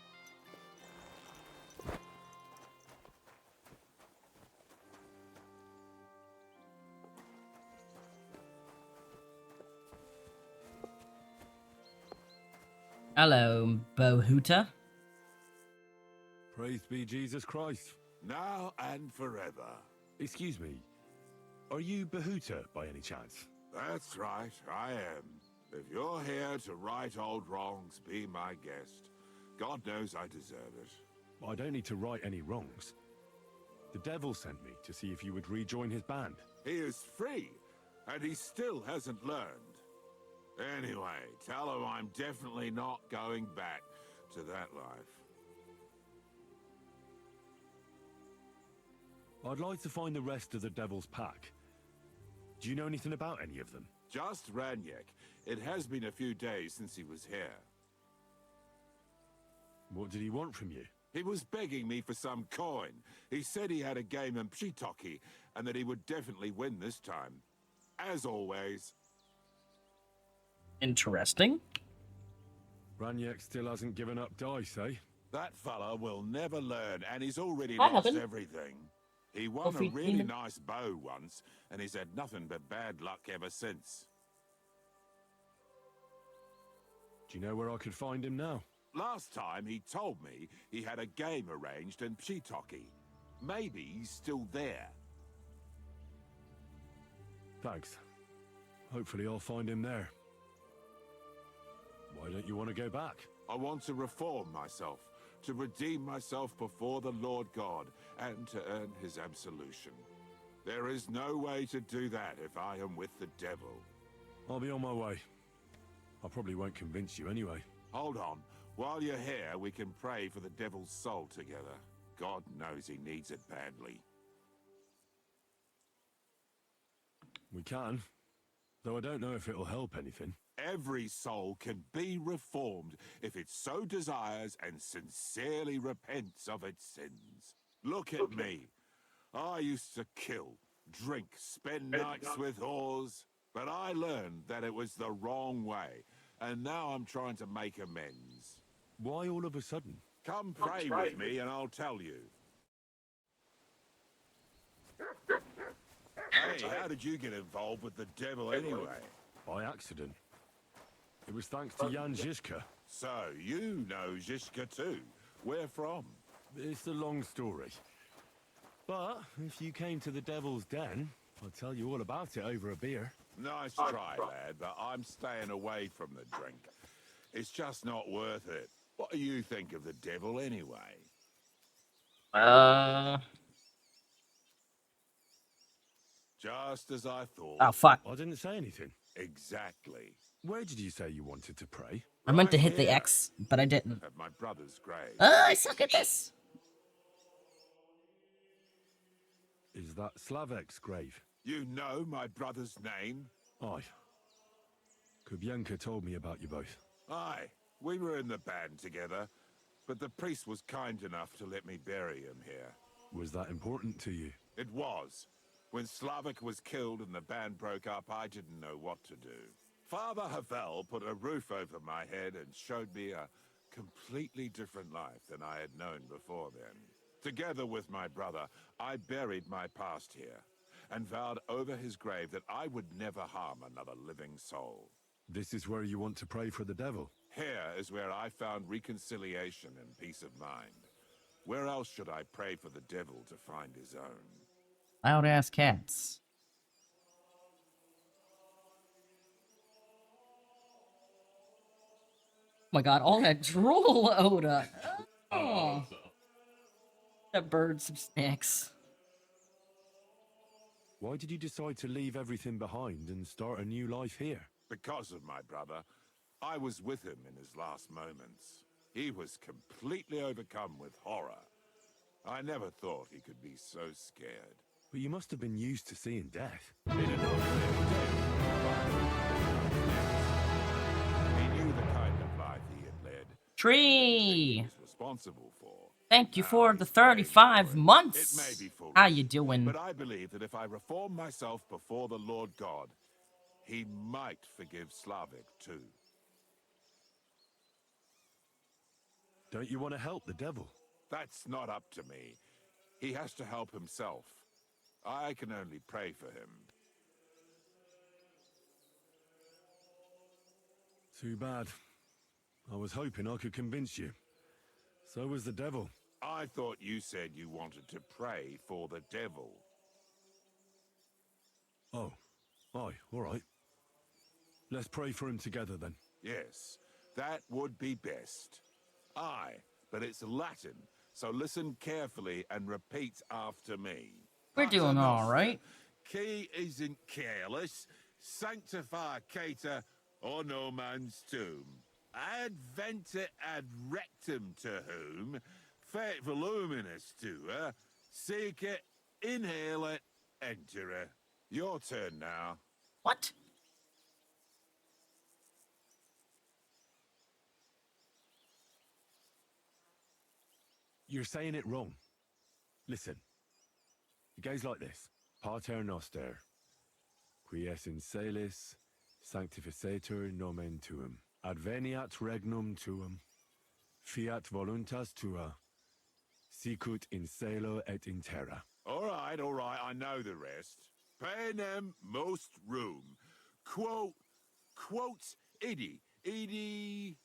Hello, Bohuta. Praised be Jesus Christ. Now and forever. Excuse me. Are you Bahuta by any chance? That's right, I am. If you're here to right old wrongs, be my guest. God knows I deserve it. I don't need to right any wrongs. The devil sent me to see if you would rejoin his band. He is free, and he still hasn't learned. Anyway, tell him I'm definitely not going back to that life. I'd like to find the rest of the devil's pack. Do you know anything about any of them? Just Ranyek. It has been a few days since he was here. What did he want from you? He was begging me for some coin. He said he had a game in Pshitoki, and that he would definitely win this time. As always. Interesting. Ranyek still hasn't given up dice, eh? That fella will never learn, and he's already That lost happened. everything. He won a really nice bow once, and he's had nothing but bad luck ever since. Do you know where I could find him now? Last time he told me he had a game arranged in Pshitoki. Maybe he's still there. Thanks. Hopefully I'll find him there. Why don't you want to go back? I want to reform myself, to redeem myself before the Lord God, and to earn his absolution. There is no way to do that if I am with the devil. I'll be on my way. I probably won't convince you anyway. Hold on. While you're here, we can pray for the devil's soul together. God knows he needs it badly. We can, though I don't know if it'll help anything. Every soul can be reformed if it so desires and sincerely repents of its sins. Look at me. I used to kill, drink, spend nights with whores, but I learned that it was the wrong way, and now I'm trying to make amends. Why all of a sudden? Come pray with me and I'll tell you. Hey, how did you get involved with the devil anyway? By accident. It was thanks to Jan Žižka. So, you know Žižka too. Where from? It's a long story. But if you came to the Devil's Den, I'll tell you all about it over a beer. Nice try, lad, but I'm staying away from the drink. It's just not worth it. What do you think of the devil anyway? Just as I thought. Oh, fuck. I didn't say anything. Exactly. Where did you say you wanted to pray? I meant to hit the X, but I didn't. At my brother's grave. I suck at this. Is that Slavek's grave? You know my brother's name? Aye. Kubienka told me about you both. Aye. We were in the band together, but the priest was kind enough to let me bury him here. Was that important to you? It was. When Slavik was killed and the band broke up, I didn't know what to do. Father Havel put a roof over my head and showed me a completely different life than I had known before then. Together with my brother, I buried my past here and vowed over his grave that I would never harm another living soul. This is where you want to pray for the devil? Here is where I found reconciliation and peace of mind. Where else should I pray for the devil to find his own? Loud ass cats. Oh my god, all that drool, Oda. Oh. That bird some snacks. Why did you decide to leave everything behind and start a new life here? Because of my brother. I was with him in his last moments. He was completely overcome with horror. I never thought he could be so scared. But you must have been used to seeing death. He did not live dead. He knew the kind of life he had led. Tree! He was responsible for. Thank you for the 35 months. It may be foolish, How you doing? But I believe that if I reform myself before the Lord God, he might forgive Slavik too. Don't you want to help the devil? That's not up to me. He has to help himself. I can only pray for him. Too bad. I was hoping I could convince you. So was the devil. I thought you said you wanted to pray for the devil. Oh. Aye, all right. Let's pray for him together then. Yes, that would be best. Aye, but it's Latin, so listen carefully and repeat after me. We're doing all right. Key isn't careless. Sanctify cater or no man's tomb. Adventa ad rectum to whom, fet voluminous to her, seek it, inhale it, enter her. Your turn now. What? You're saying it wrong. Listen. It goes like this. Pater noster, qui es in celis, sanctificetur nomen tuum. Adveniat regnum tuum. Fiat voluntas tua. Sicut in celo et in terra. All right, I know the rest. Panem most room. Quote idi.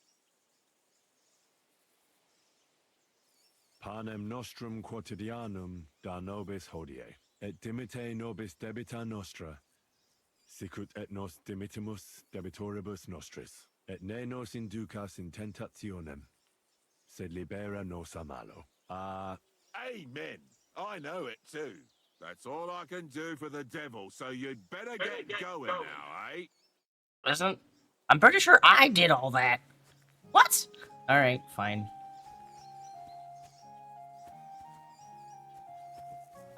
Panem nostrum quotidianum da nobis hodie, et dimite nobis debita nostra, sicut et nos dimitimus debitoribus nostris, et ne nos inducas in tentationem, sed libera nos a malo. Amen. I know it too. That's all I can do for the devil, so you'd better get going now, eh? Listen, I'm pretty sure I did all that. What? Alright, fine.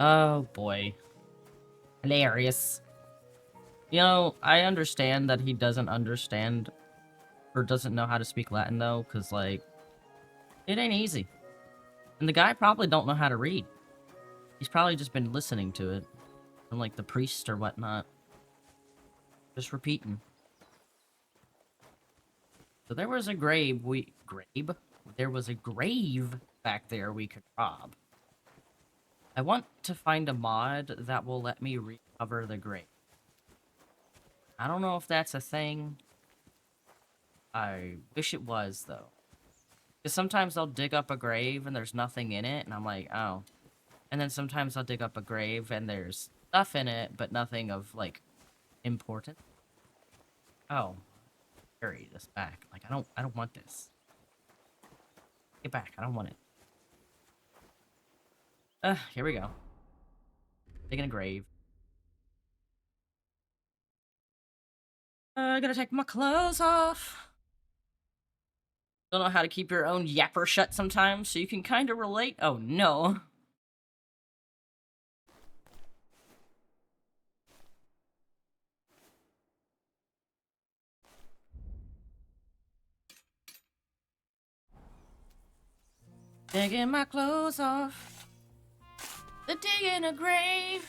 Oh boy. Hilarious. You know, I understand that he doesn't understand or doesn't know how to speak Latin though, because like, it ain't easy. And the guy probably don't know how to read. He's probably just been listening to it from like the priest or whatnot. Just repeating. So there was a grave There was a grave back there we could rob. I want to find a mod that will let me recover the grave. I don't know if that's a thing. I wish it was, though. Because sometimes they'll dig up a grave and there's nothing in it, and I'm like, oh. And then sometimes I'll dig up a grave and there's stuff in it, but nothing of, like, importance. Oh. Carry this back. Like, I don't want this. Get back. I don't want it. Here we go. Digging a grave. I gotta take my clothes off. Don't know how to keep your own yapper shut sometimes, so you can kind of relate. Oh, no. Digging my clothes off. The digging a grave.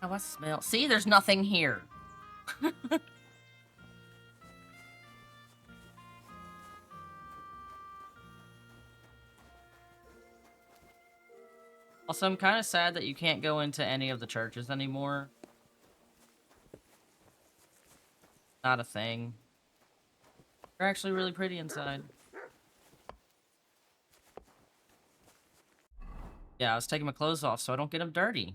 Oh, I smell. See, there's nothing here. Also, I'm kind of sad that you can't go into any of the churches anymore. Not a thing. They're actually really pretty inside. Yeah, I was taking my clothes off so I don't get them dirty.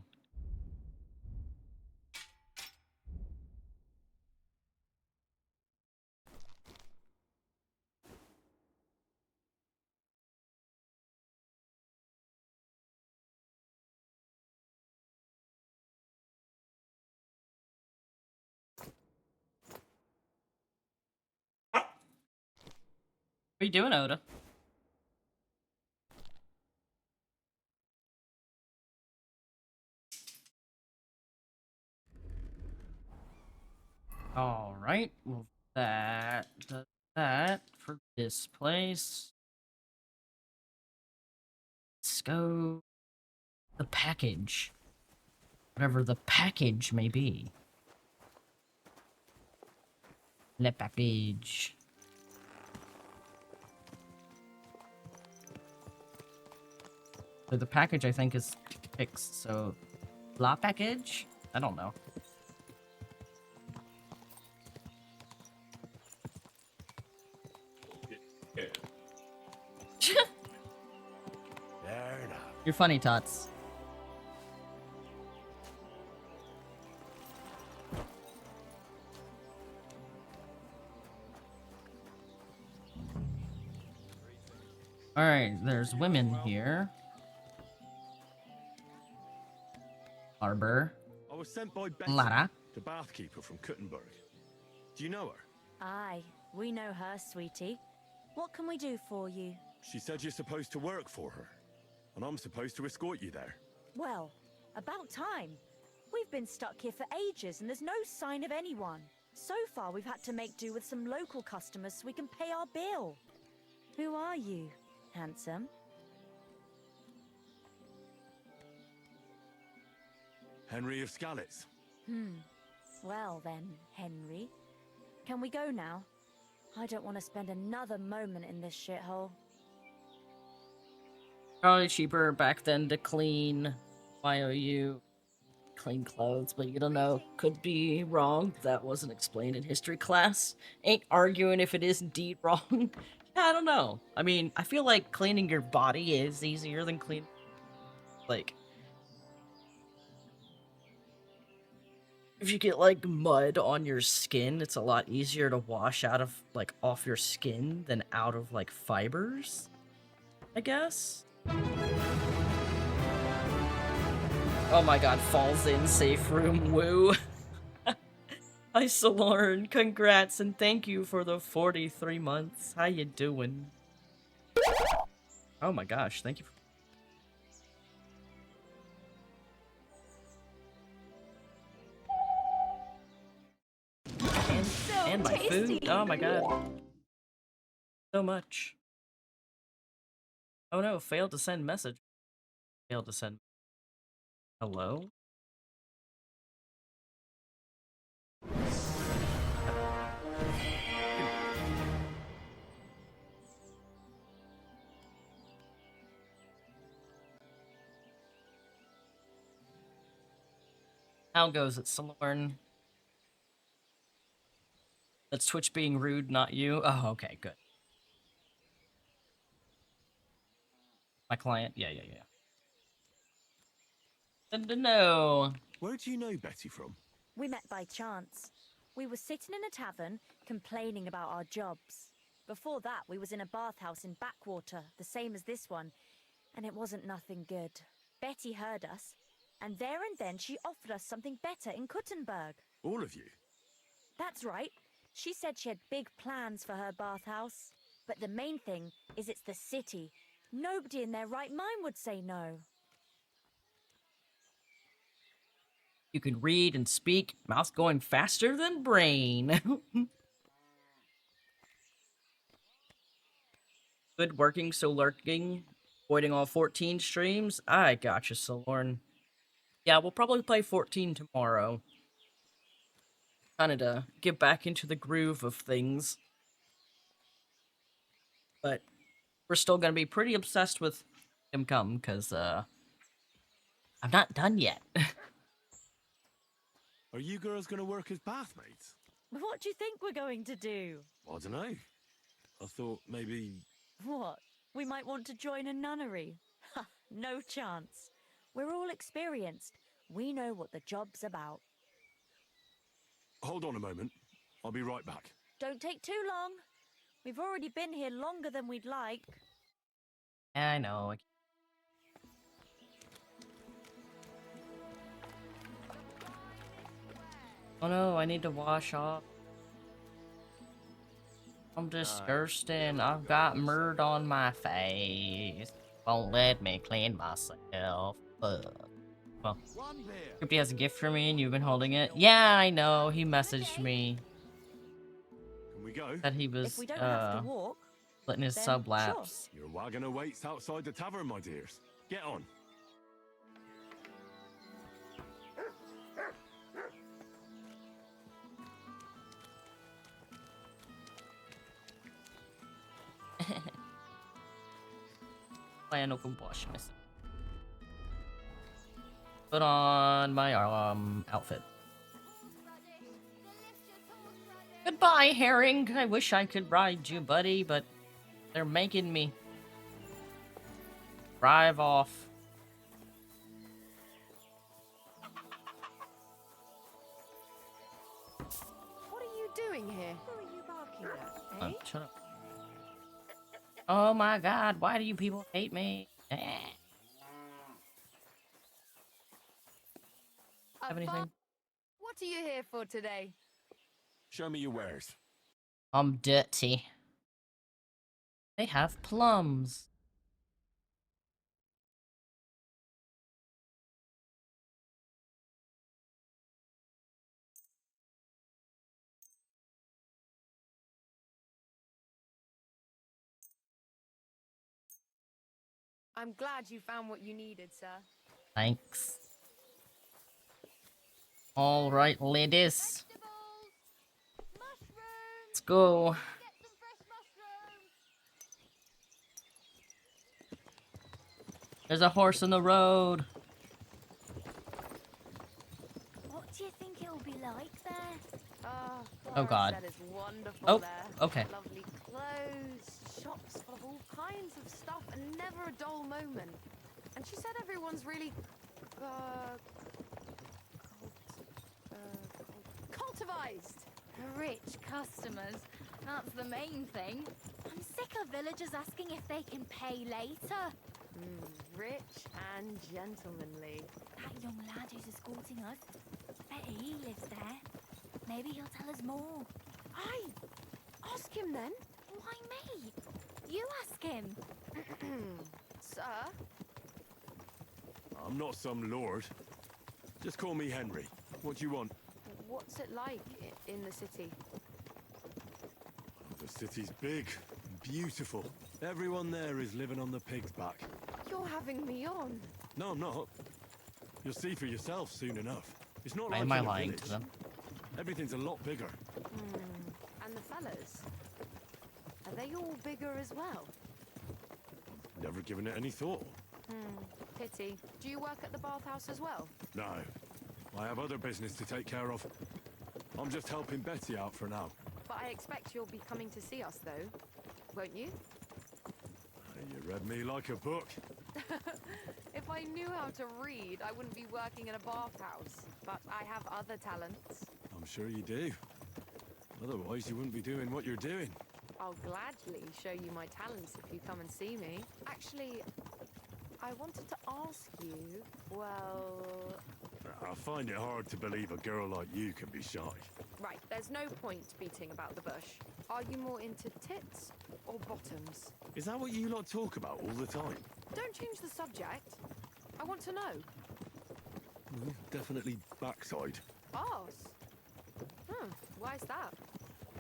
What are you doing, Oda? Alright, well, that does that for this place. Let's go. The package. Whatever the package may be. Le package. So the package, I think, is fixed, so... La package? I don't know. You're funny, Tots. Alright, there's women here. Arbor. I was sent by Betty, Lara. the bathkeeper from Kuttenberg. Do you know her? Aye, we know her, sweetie. What can we do for you? She said you're supposed to work for her, and I'm supposed to escort you there. Well, about time. We've been stuck here for ages and there's no sign of anyone. So far we've had to make do with some local customers so we can pay our bill. Who are you, handsome? Henry of Skalitz. Well then, Henry. Can we go now? I don't want to spend another moment in this shithole. Probably cheaper back then to clean YOU. Clean clothes, but you don't know. Could be wrong. That wasn't explained in history class. Ain't arguing if it is indeed wrong. Yeah, I don't know. I mean, I feel like cleaning your body is easier than cleaning... Like... If you get, like, mud on your skin, it's a lot easier to wash out of, like, off your skin than out of, like, fibers, I guess? Oh my god, falls in safe room, woo. Hi, Solorn, congrats and thank you for the 43 months. How you doing? Oh my gosh, thank you for... And my food. Oh my god. So much. Oh no, failed to send message. Failed to send. Hello? How goes it, Solorn? That's Twitch being rude, not you. Oh, okay, good. My client? Yeah. Good to know. Where do you know Betty from? We met by chance. We were sitting in a tavern, complaining about our jobs. Before that, we was in a bathhouse in Backwater, the same as this one, and it wasn't nothing good. Betty heard us, and there and then she offered us something better in Kuttenberg. All of you? That's right. She said she had big plans for her bathhouse. But the main thing is it's the city. Nobody in their right mind would say no. You can read and speak, mouth going faster than brain. Good working, so lurking. Avoiding all 14 streams. I gotcha, Solorn. Yeah, we'll probably play 14 tomorrow. Kinda to get back into the groove of things. But we're still gonna be pretty obsessed with him come, because, I'm not done yet. Are you girls gonna work as bathmaids? What do you think we're going to do? I don't know. I thought maybe... What? We might want to join a nunnery? Ha, no chance. We're all experienced. We know what the job's about. Hold on a moment. I'll be right back. Don't take too long. We've already been here longer than we'd like. I know. Oh no, I need to wash off. I'm disgusting. I've got murd on my face. Won't let me clean myself. Ugh. Well, Crypty has a gift for me and you've been holding it. Yeah, I know. He messaged me. Can we go? That he was, If we don't have to walk, letting his then sub lapse. Your wagon awaits outside the tavern, my dears. Get on. Plano com wash myself. Put on my outfit. Goodbye, Herring. I wish I could ride you, buddy, but they're making me drive off. What are you doing here? Who are you barking at, eh? Shut up. Oh my god, why do you people hate me? Have anything? What are you here for today? Show me your wares. I'm dirty. They have plums. I'm glad you found what you needed, sir. Thanks. All right, ladies. Let's go. There's a horse in the road. What do you think it'll be like there? Oh God. That is wonderful Oh, there. okay. Lovely clothes, shops full of all kinds of stuff, and never a dull moment. And she said everyone's really, cultivized. Rich customers. That's the main thing. I'm sick of villagers asking if they can pay later. Rich and gentlemanly. That young lad who's escorting us, I bet he lives there. Maybe he'll tell us more. Aye, ask him then. Why me? You ask him. Sir? I'm not some lord. Just call me Henry. What do you want? What's it like in the city? The city's big and beautiful. Everyone there is living on the pig's back. You're having me on. No, I'm not. You'll see for yourself soon enough. It's not Why like am I in a lying village. to them? Everything's a lot bigger. And the fellas? Are they all bigger as well? Never given it any thought. Pity. Do you work at the bathhouse as well? No. I have other business to take care of. I'm just helping Betty out for now. But I expect you'll be coming to see us, though. Won't you? You read me like a book. If I knew how to read, I wouldn't be working in a bathhouse. But I have other talents. I'm sure you do. Otherwise, you wouldn't be doing what you're doing. I'll gladly show you my talents if you come and see me. Actually, I wanted to ask you, well... I find it hard to believe a girl like you can be shy. Right, there's no point beating about the bush. Are you more into tits or bottoms? Is that what you lot talk about all the time? Don't change the subject. I want to know. Definitely backside. Arse? Why's that?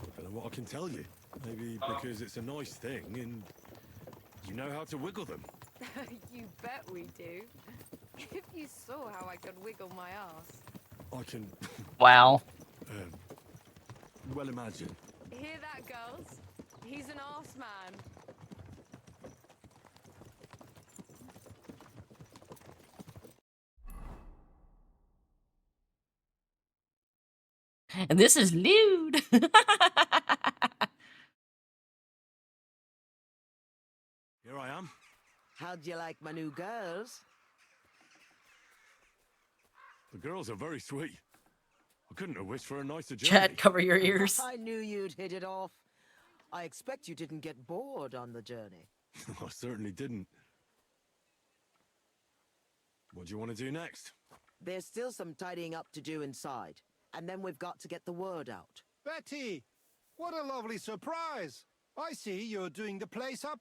I don't know what I can tell you. Maybe because it's a nice thing and you know how to wiggle them. You bet we do. If you saw how I could wiggle my ass. I can... Wow. Well, imagine. Hear that, girls? He's an arse man. And this is lewd. Here I am. How'd you like my new girls? The girls are very sweet. I couldn't have wished for a nicer journey. Chad, cover your ears. I knew you'd hit it off. I expect you didn't get bored on the journey. I certainly didn't. What do you want to do next? There's still some tidying up to do inside, and then we've got to get the word out. Betty, what a lovely surprise. I see you're doing the place up.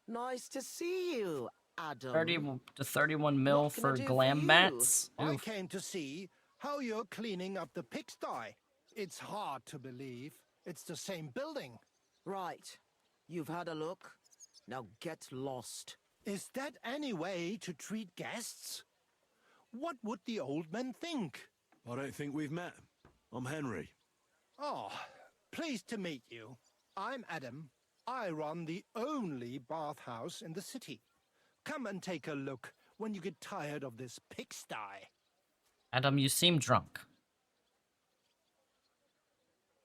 Nice to see you, Adam. 30 to 31 mil What can I for do glam you? mats. I Oof. came to see how you're cleaning up the pigsty. It's hard to believe. It's the same building. Right. You've had a look. Now get lost. Is that any way to treat guests? What would the old man think? I don't think we've met. I'm Henry. Oh, pleased to meet you. I'm Adam. I run the only bathhouse in the city. Come and take a look when you get tired of this pigsty. Adam, you seem drunk.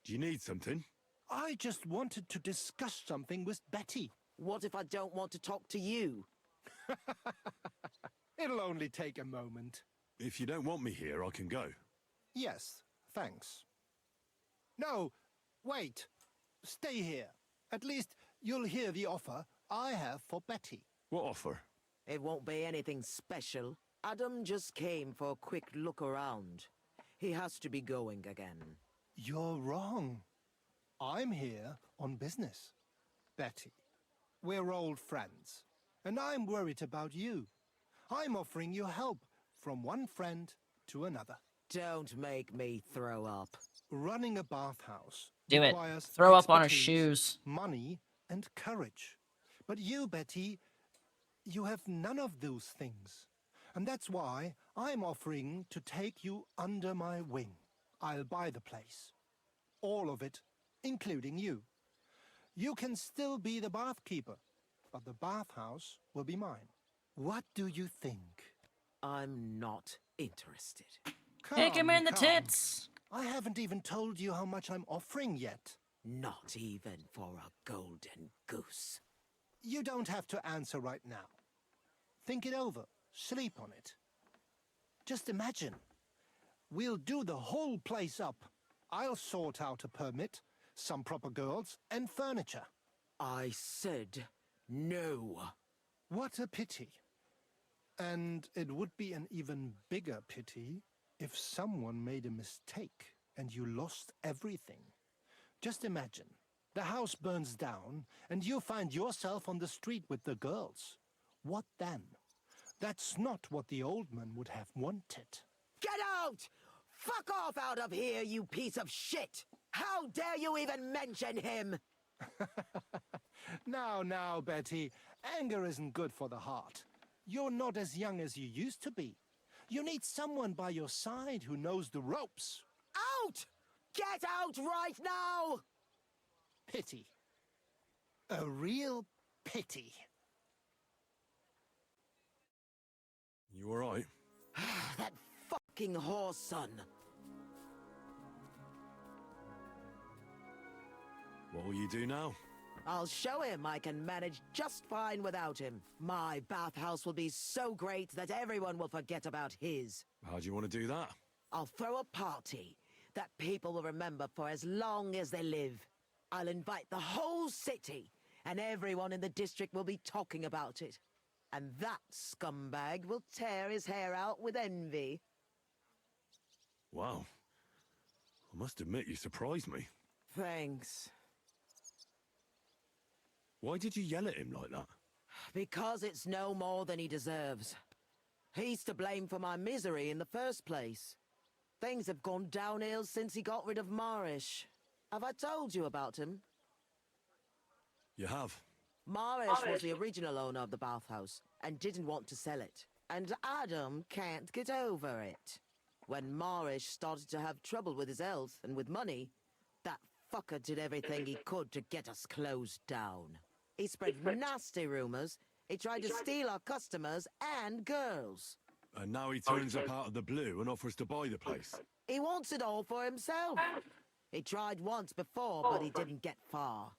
Do you need something? I just wanted to discuss something with Betty. What if I don't want to talk to you? It'll only take a moment. If you don't want me here, I can go. Yes, thanks. No, wait. Stay here. At least you'll hear the offer I have for Betty. What offer? It won't be anything special. Adam just came for a quick look around. He has to be going again. You're wrong. I'm here on business. Betty, we're old friends, and I'm worried about you. I'm offering you help from one friend to another. Don't make me throw up. Running a bathhouse Do it. requires Throw up on her expertise, shoes. money, and courage. But you, Betty, you have none of those things. And that's why I'm offering to take you under my wing. I'll buy the place. All of it, including you. You can still be the bathkeeper, but the bathhouse will be mine. What do you think? I'm not interested. Kick him in the Come. tits. I haven't even told you how much I'm offering yet. Not even for a golden goose. You don't have to answer right now. Think it over. Sleep on it. Just imagine. We'll do the whole place up. I'll sort out a permit, some proper girls, and furniture. I said no. What a pity. And it would be an even bigger pity if someone made a mistake and you lost everything. Just imagine. The house burns down and you find yourself on the street with the girls. What then? That's not what the old man would have wanted. Get out! Fuck off out of here, you piece of shit! How dare you even mention him? Now, Betty, anger isn't good for the heart. You're not as young as you used to be. You need someone by your side who knows the ropes. Out! Get out right now! Pity. A real pity. You all right? That fucking fucking whore's son. What will you do now? I'll show him I can manage just fine without him. My bathhouse will be so great that everyone will forget about his. How do you want to do that? I'll throw a party that people will remember for as long as they live. I'll invite the whole city, and everyone in the district will be talking about it. And that scumbag will tear his hair out with envy. Wow. I must admit you surprised me. Thanks. Why did you yell at him like that? Because it's no more than he deserves. He's to blame for my misery in the first place. Things have gone downhill since he got rid of Marish. Have I told you about him? You have. Marish was the original owner of the bathhouse and didn't want to sell it. And Adam can't get over it. When Marish started to have trouble with his health and with money, that fucker did everything he could to get us closed down. He spread nasty rumors. He tried to steal our customers and girls. And now he turns up out of the blue and offers to buy the place. He wants it all for himself. He tried once before, but he didn't get far.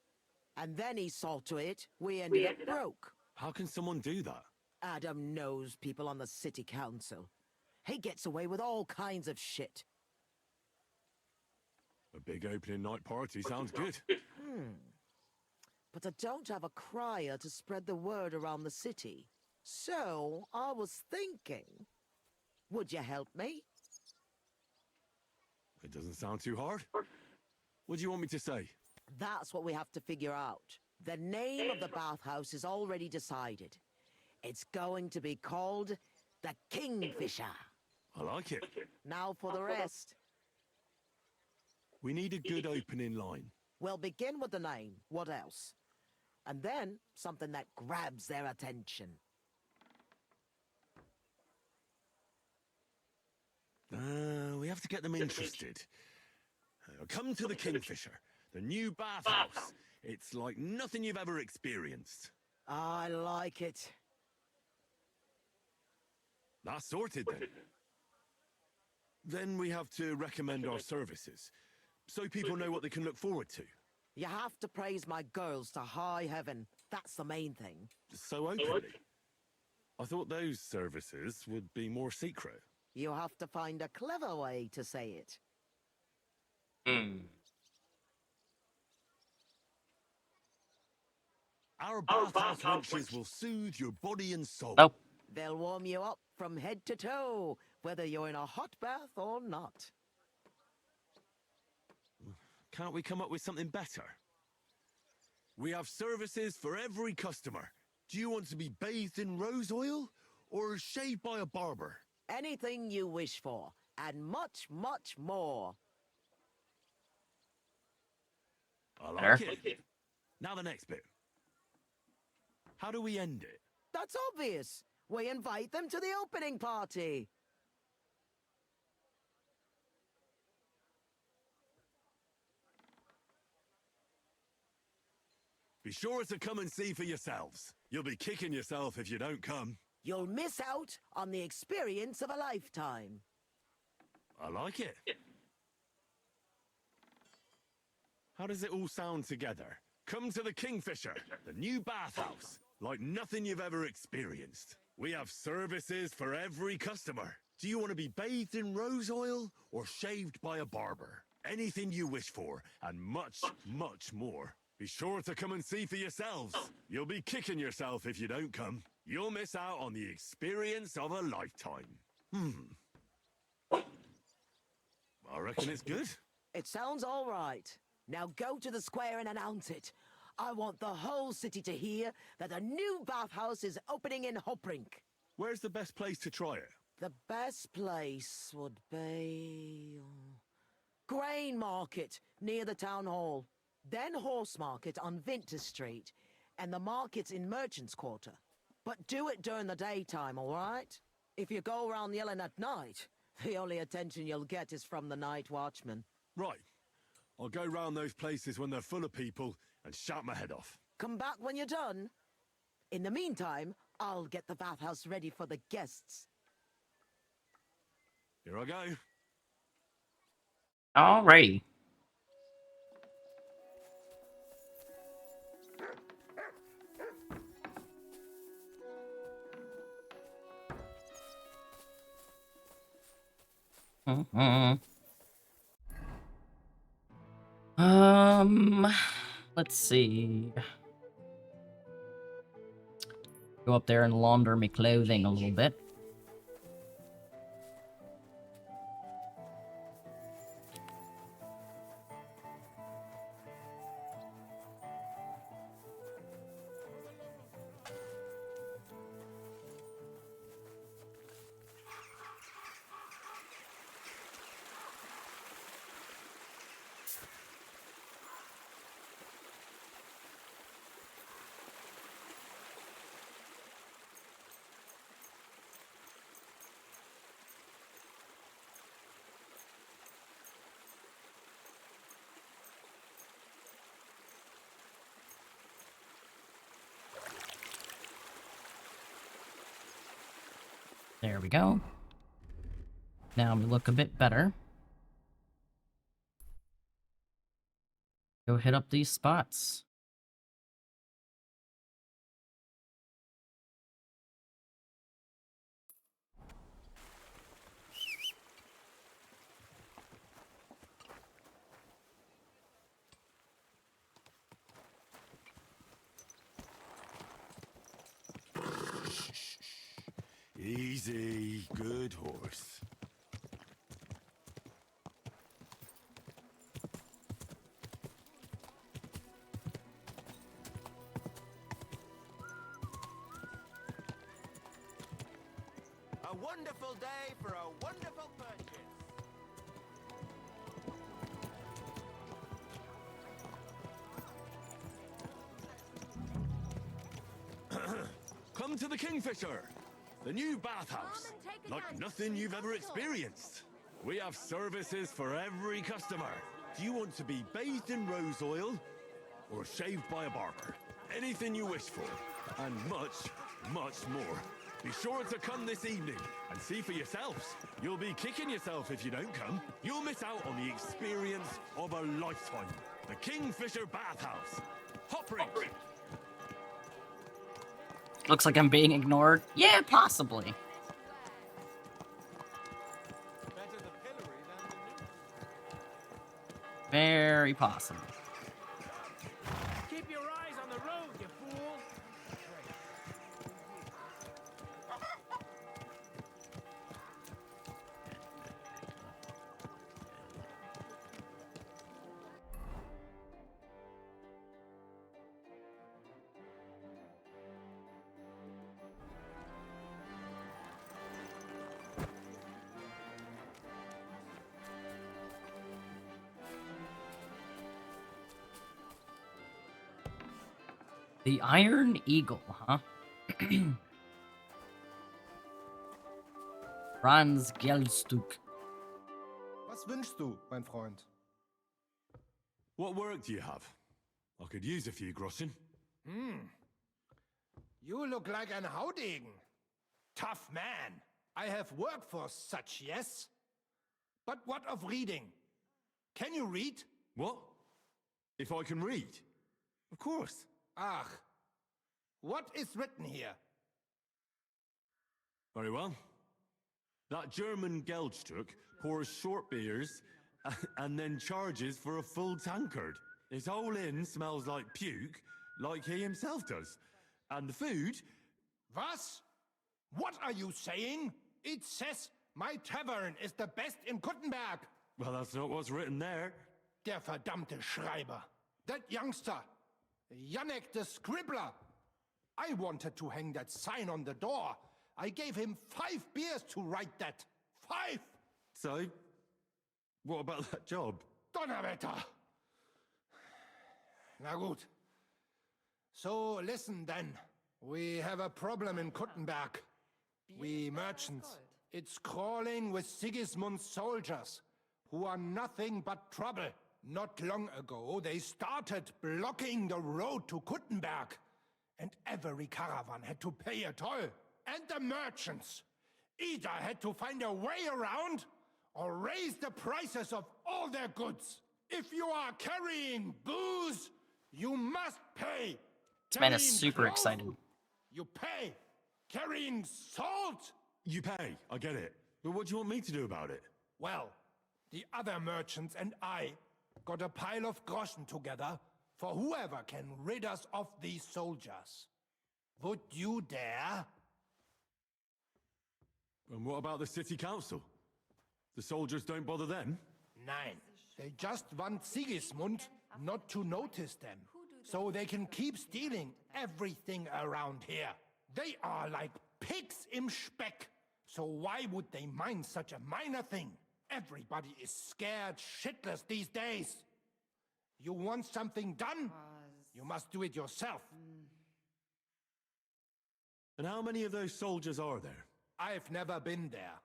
And then he saw to it we ended up broke. How can someone do that? Adam knows people on the city council. He gets away with all kinds of shit. A big opening night party sounds good. But I don't have a crier to spread the word around the city. So, I was thinking, would you help me? It doesn't sound too hard. What do you want me to say? That's what we have to figure out. The name of the bathhouse is already decided. It's going to be called the Kingfisher. I like it. Now for the rest. We need a good opening line. We'll begin with the name. What else? And then something that grabs their attention. We have to get them interested. Come to the Kingfisher, the new bathhouse. It's like nothing you've ever experienced. I like it. That's sorted then. Then we have to recommend our services, so people know what they can look forward to. You have to praise my girls to high heaven. That's the main thing. So openly. I thought those services would be more secret. You have to find a clever way to say it. Our bathhouse lunches will soothe your body and soul. Oh. They'll warm you up from head to toe, whether you're in a hot bath or not. Can't we come up with something better? We have services for every customer. Do you want to be bathed in rose oil or shaved by a barber? Anything you wish for, and much, much more. I like it. Now the next bit. How do we end it? That's obvious. We invite them to the opening party. Be sure to come and see for yourselves. You'll be kicking yourself if you don't come. You'll miss out on the experience of a lifetime. I like it. How does it all sound together? Come to the Kingfisher, the new bathhouse, like nothing you've ever experienced. We have services for every customer. Do you want to be bathed in rose oil or shaved by a barber? Anything you wish for, and much, much more. Be sure to come and see for yourselves. You'll be kicking yourself if you don't come. You'll miss out on the experience of a lifetime. I reckon it's good. It sounds all right. Now go to the square and announce it. I want the whole city to hear that a new bathhouse is opening in Hoprink. Where's the best place to try it? The best place would be... Grain Market, near the town hall. Then Horse Market on Vinter Street. And the markets in Merchant's Quarter. But do it during the daytime, all right? If you go around yelling at night, the only attention you'll get is from the night watchman. Right. I'll go round those places when they're full of people and shout my head off. Come back when you're done. In the meantime, I'll get the bathhouse ready for the guests. Here I go. Alrighty. Let's see. Go up there and launder my clothing a little bit. There we go. Now we look a bit better. Go hit up these spots. Easy, good horse. A wonderful day for a wonderful purchase. Come to the Kingfisher, the new bathhouse, like nothing you've ever experienced. We have services for every customer. Do you want to be bathed in rose oil or shaved by a barber? Anything you wish for, and much, much more. Be sure to come this evening and see for yourselves. You'll be kicking yourself if you don't come. You'll miss out on the experience of a lifetime. The Kingfisher Bathhouse. Hopring. Looks like I'm being ignored. Yeah, possibly. Very possible. Keep your eyes on the road, you fool. The Iron Eagle, huh? Franz Geldstück. Was wünschst du, mein Freund? What work do you have? I could use a few groschen. You look like an Haudegen. Tough man. I have work for such, yes? But what of reading? Can you read? What? If I can read? Of course. Ach, what is written here? Very well. That German Geldstück pours short beers and then charges for a full tankard. His whole inn smells like puke, like he himself does. And the food... Was? What are you saying? It says my tavern is the best in Kuttenberg. Well, that's not what's written there. Der verdammte Schreiber. That youngster. Janek the Scribbler. I wanted to hang that sign on the door. I gave him 5 beers to write that. 5! So, what about that job? Donnerwetter! Na gut. So, listen then. We have a problem in Kuttenberg. We merchants. It's crawling with Sigismund's soldiers, who are nothing but trouble. Not long ago, they started blocking the road to Kuttenberg, and every caravan had to pay a toll. And the merchants. Either had to find a way around or raise the prices of all their goods. If you are carrying booze, you must pay. This man is Carrying super clothes, excited. You pay. Carrying salt? You pay, I get it. But what do you want me to do about it? Well, the other merchants and I got a pile of groschen together for whoever can rid us of these soldiers. Would you dare? And what about the city council? The soldiers don't bother them? Nein. They just want Sigismund not to notice them, so they can keep stealing everything around here. They are like pigs im Speck, so why would they mind such a minor thing? Everybody is scared shitless these days. You want something done? You must do it yourself. And how many of those soldiers are there? I've never been there.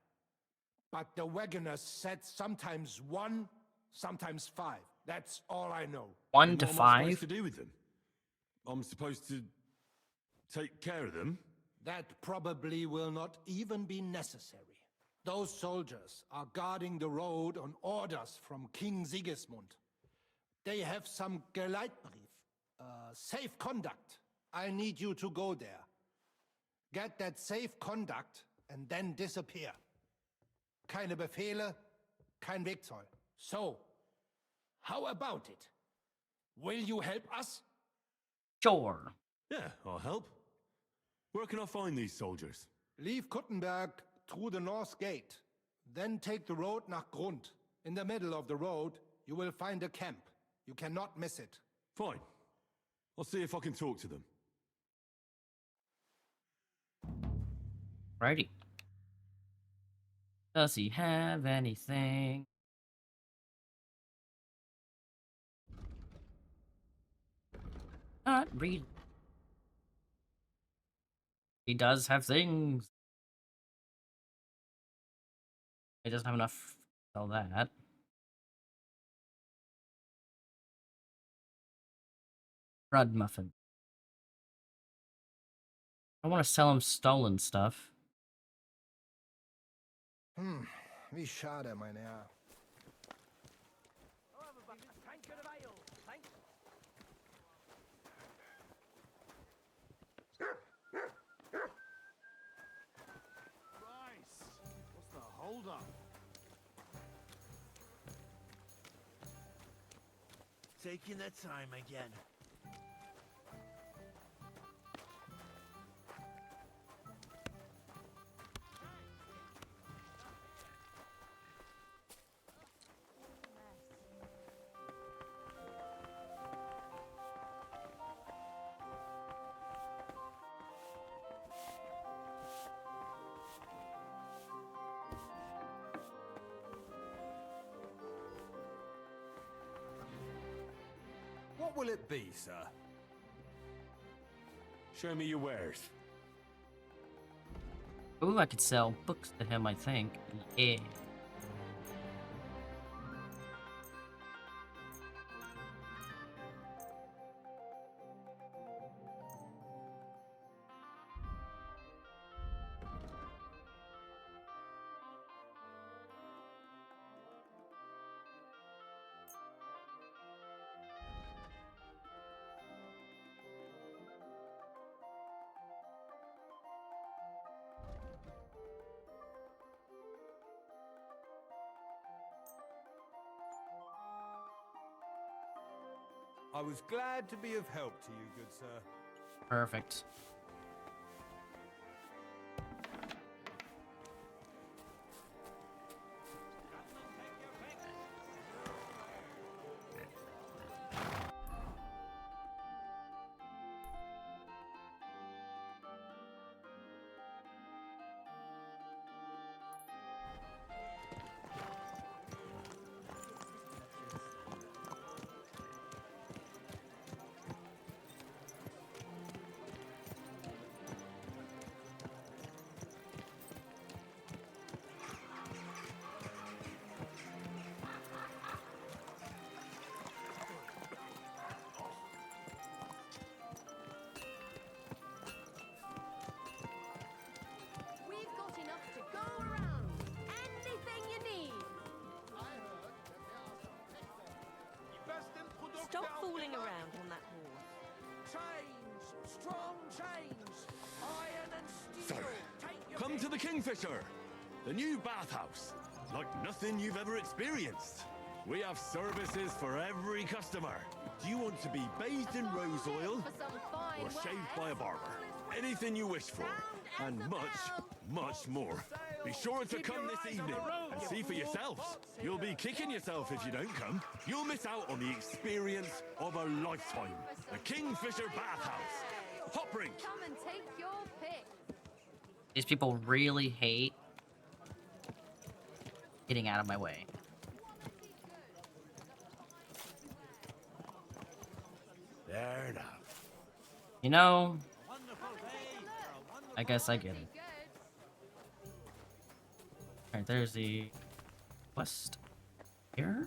But the wagoners said sometimes 1, sometimes 5. That's all I know. 1 to And what am I 5? supposed to do with them? I'm supposed to take care of them? That probably will not even be necessary. Those soldiers are guarding the road on orders from King Sigismund. They have some Geleitbrief, safe conduct. I need you to go there. Get that safe conduct and then disappear. Keine Befehle, kein Wegzoll. So, how about it? Will you help us? Sure. Yeah, I'll help. Where can I find these soldiers? Leave Kuttenberg through the north gate. Then take the road nach Grund. In the middle of the road, you will find a camp. You cannot miss it. Fine. I'll see if I can talk to them. Righty. Does he have anything? Not read. He does have things. He doesn't have enough to sell that. Bread muffin. I want to sell him stolen stuff. Wie schade, mein Herr. What's the hold up? Taking their time again. What will it be, sir? Show me your wares. Ooh, I could sell books to him, I think. Yeah. I was glad to be of help to you, good sir. Perfect. hang around on that horse. Chains! Strong chains! Iron and steel! So, come to the Kingfisher, the new bathhouse, like nothing you've ever experienced. We have services for every customer. Do you want to be bathed in rose oil or shaved by a barber? Anything you wish for, and much, much more. Be sure to come this evening and see for yourselves. You'll be kicking yourself if you don't come. You'll miss out on the experience of a lifetime. The Kingfisher Bathhouse. Hot drink. Come and take your pick. These people really hate getting out of my way. There now. You know, I guess I get it. Alright, there's the quest here.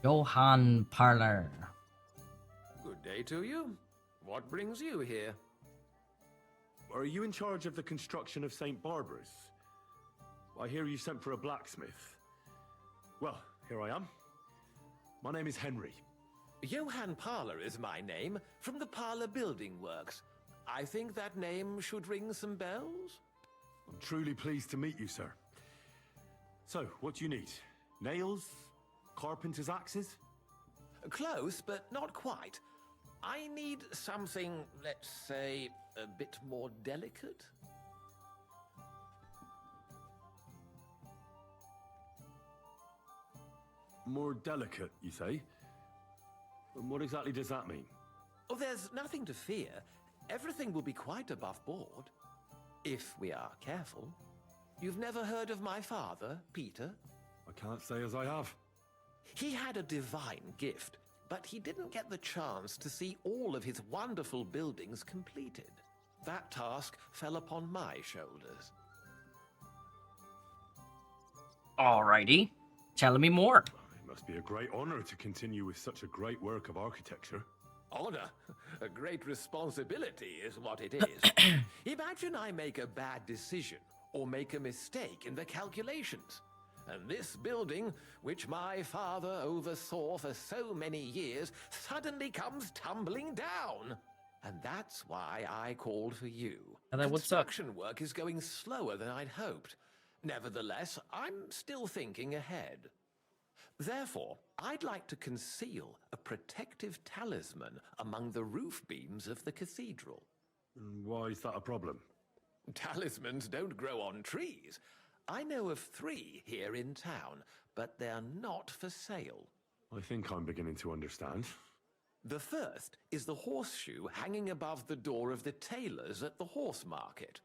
Johann Parlor. Good day to you. What brings you here? Are you in charge of the construction of St. Barbara's? I hear you sent for a blacksmith. Well, here I am. My name is Henry. Johann Parlor is my name, from the Parlor Building Works. I think that name should ring some bells? I'm truly pleased to meet you, sir. So, what do you need? Nails? Carpenter's axes? Close, but not quite. I need something, let's say, a bit more delicate. More delicate, you say? And what exactly does that mean? Oh, there's nothing to fear. Everything will be quite above board. If we are careful. You've never heard of my father, Peter? I can't say as I have. He had a divine gift, but he didn't get the chance to see all of his wonderful buildings completed. That task fell upon my shoulders. Alrighty. Tell me more. It must be a great honor to continue with such a great work of architecture. Honor? A great responsibility is what it is. Imagine I make a bad decision or make a mistake in the calculations. And this building, which my father oversaw for so many years, suddenly comes tumbling down. And that's why I called for you. And then what's up? Construction work is going slower than I'd hoped. Nevertheless, I'm still thinking ahead. Therefore, I'd like to conceal a protective talisman among the roof beams of the cathedral. Why is that a problem? Talismans don't grow on trees. I know of 3 here in town, but they're not for sale. I think I'm beginning to understand. The first is the horseshoe hanging above the door of the tailors at the horse market.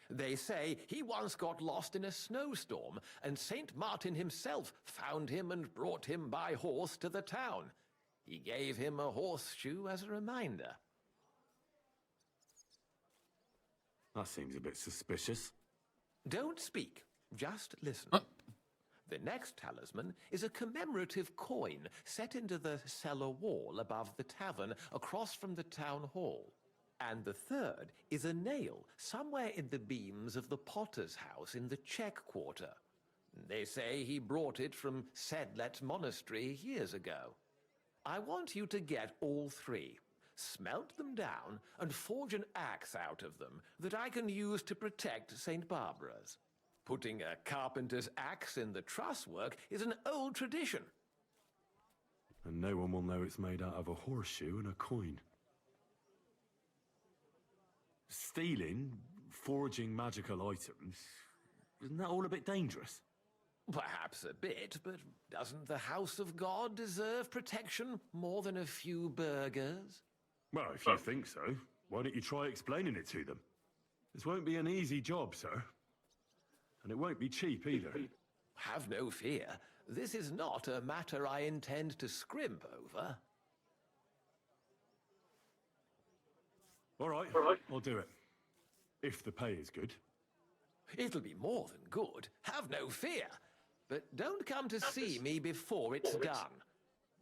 They say he once got lost in a snowstorm, and St. Martin himself found him and brought him by horse to the town. He gave him a horseshoe as a reminder. That seems a bit suspicious. Don't speak. Just listen. The next talisman is a commemorative coin set into the cellar wall above the tavern across from the town hall. And the third is a nail somewhere in the beams of the potter's house in the Czech Quarter. They say he brought it from Sedlet Monastery years ago. I want you to get all 3, smelt them down, and forge an axe out of them that I can use to protect St. Barbara's. Putting a carpenter's axe in the truss work is an old tradition. And no one will know it's made out of a horseshoe and a coin. Stealing, forging magical items, isn't that all a bit dangerous? Perhaps a bit, but doesn't the House of God deserve protection more than a few burgers? Well, if you think so, why don't you try explaining it to them? This won't be an easy job, sir. And it won't be cheap either. Have no fear. This is not a matter I intend to scrimp over. All right, I'll do it. If the pay is good. It'll be more than good. Have no fear. But don't come to see me before it's done.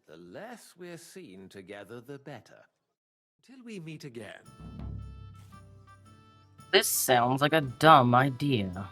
The less we're seen together, the better. Till we meet again. This sounds like a dumb idea.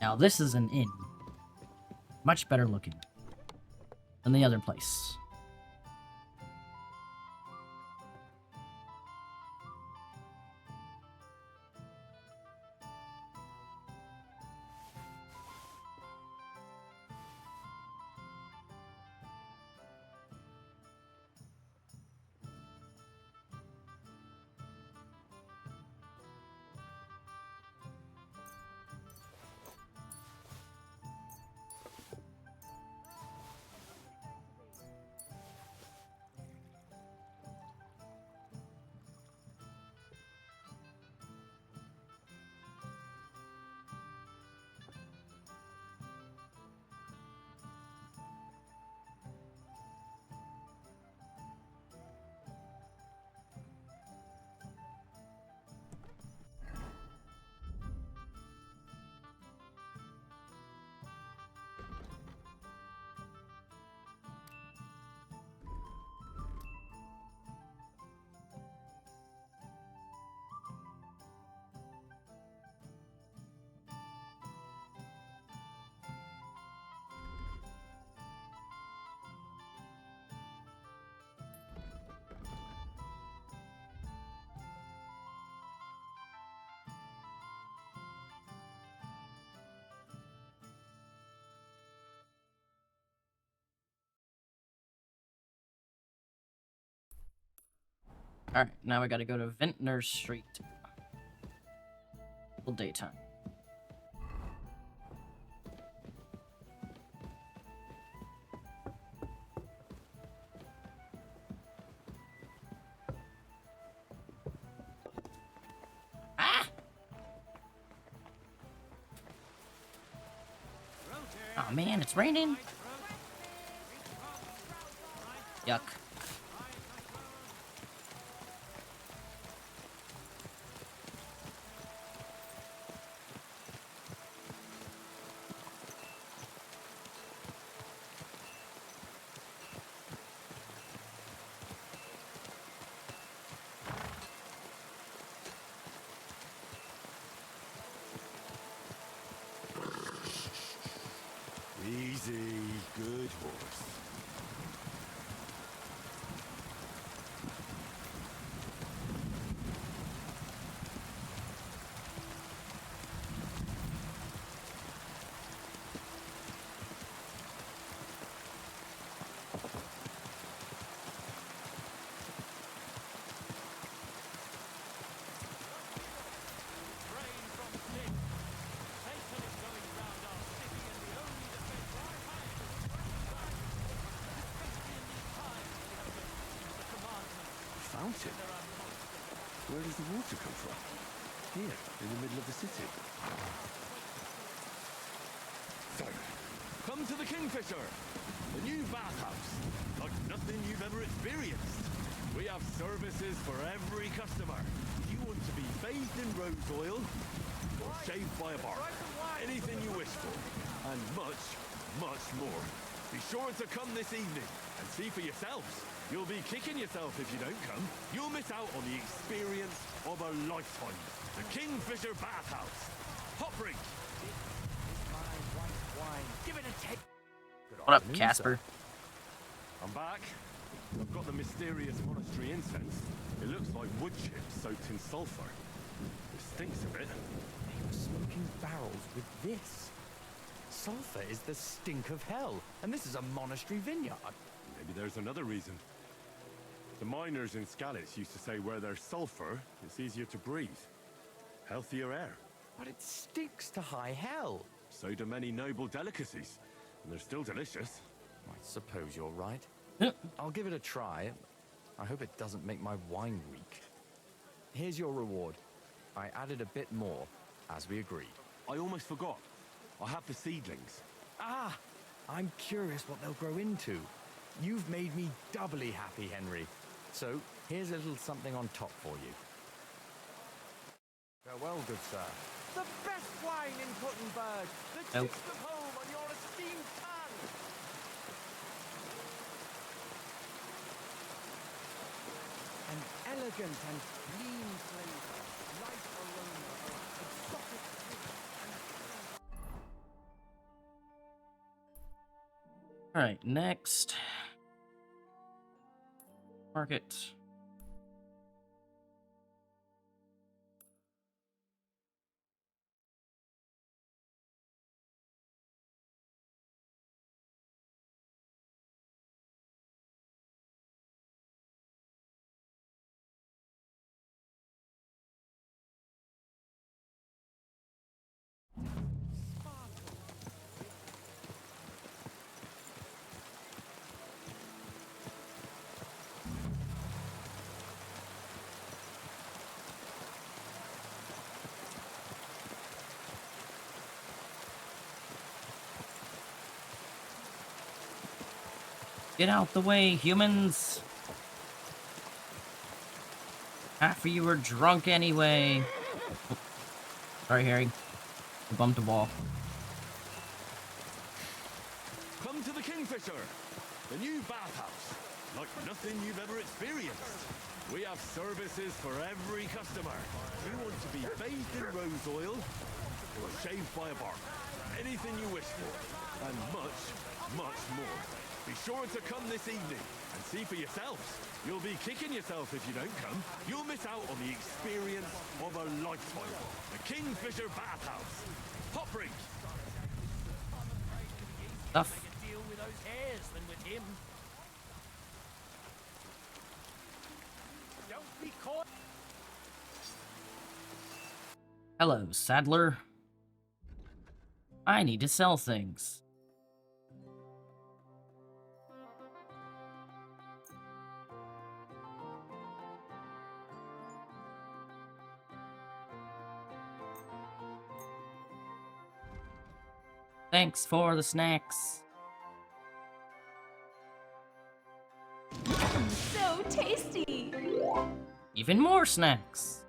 Now this is an inn. Much better looking than the other place. Alright, now we gotta go to Vintner Street. Full daytime. Oh man, it's raining. Yuck. Easy, good horse. Fountain? Where does the water come from? Here, in the middle of the city. So, come to the Kingfisher, the new bathhouse, like nothing you've ever experienced. We have services for every customer. If you want to be bathed in rose oil, or shaved by a barber, anything you wish for, and much, much more. Be sure to come this evening and see for yourselves. You'll be kicking yourself if you don't come. You'll miss out on the experience of a lifetime. The Kingfisher Bathhouse. Hot drink. Give it a take. What up, Casper? I'm back. I've got the mysterious monastery incense. It looks like wood chips soaked in sulfur. It stinks a bit. They were smoking barrels with this. sulfur is the stink of hell, and this is a monastery vineyard. Maybe there's another reason. The miners in Skalitz used to say where there's sulfur, it's easier to breathe. Healthier air. But it stinks to high hell. So do many noble delicacies, and they're still delicious. I suppose you're right. I'll give it a try. I hope it doesn't make my wine weak. Here's your reward. I added a bit more, as we agreed. I almost forgot. I have the seedlings. Ah! I'm curious what they'll grow into. You've made me doubly happy, Henry. So, here's a little something on top for you. Farewell, good sir. The best wine in Kuttenberg! The taste of home on your esteemed tongue! An elegant and clean flavor, light aroma, exotic fruit, and Alright, next. Market. Get out the way, humans! Half of you are drunk anyway. Oh. Sorry, Harry. I bumped a wall. Come to the Kingfisher, the new bathhouse, like nothing you've ever experienced. We have services for every customer. You want to be bathed in rose oil or shaved by a barber. Anything you wish for, and much, much more. Be sure to come this evening and see for yourselves. You'll be kicking yourself if you don't come. You'll miss out on the experience of a lifetime. The Kingfisher Bathhouse. Hot drink. Stuff. Deal with those hairs than with him. Don't be caught. Hello, Saddler. I need to sell things. Thanks for the snacks. So tasty! Even more snacks.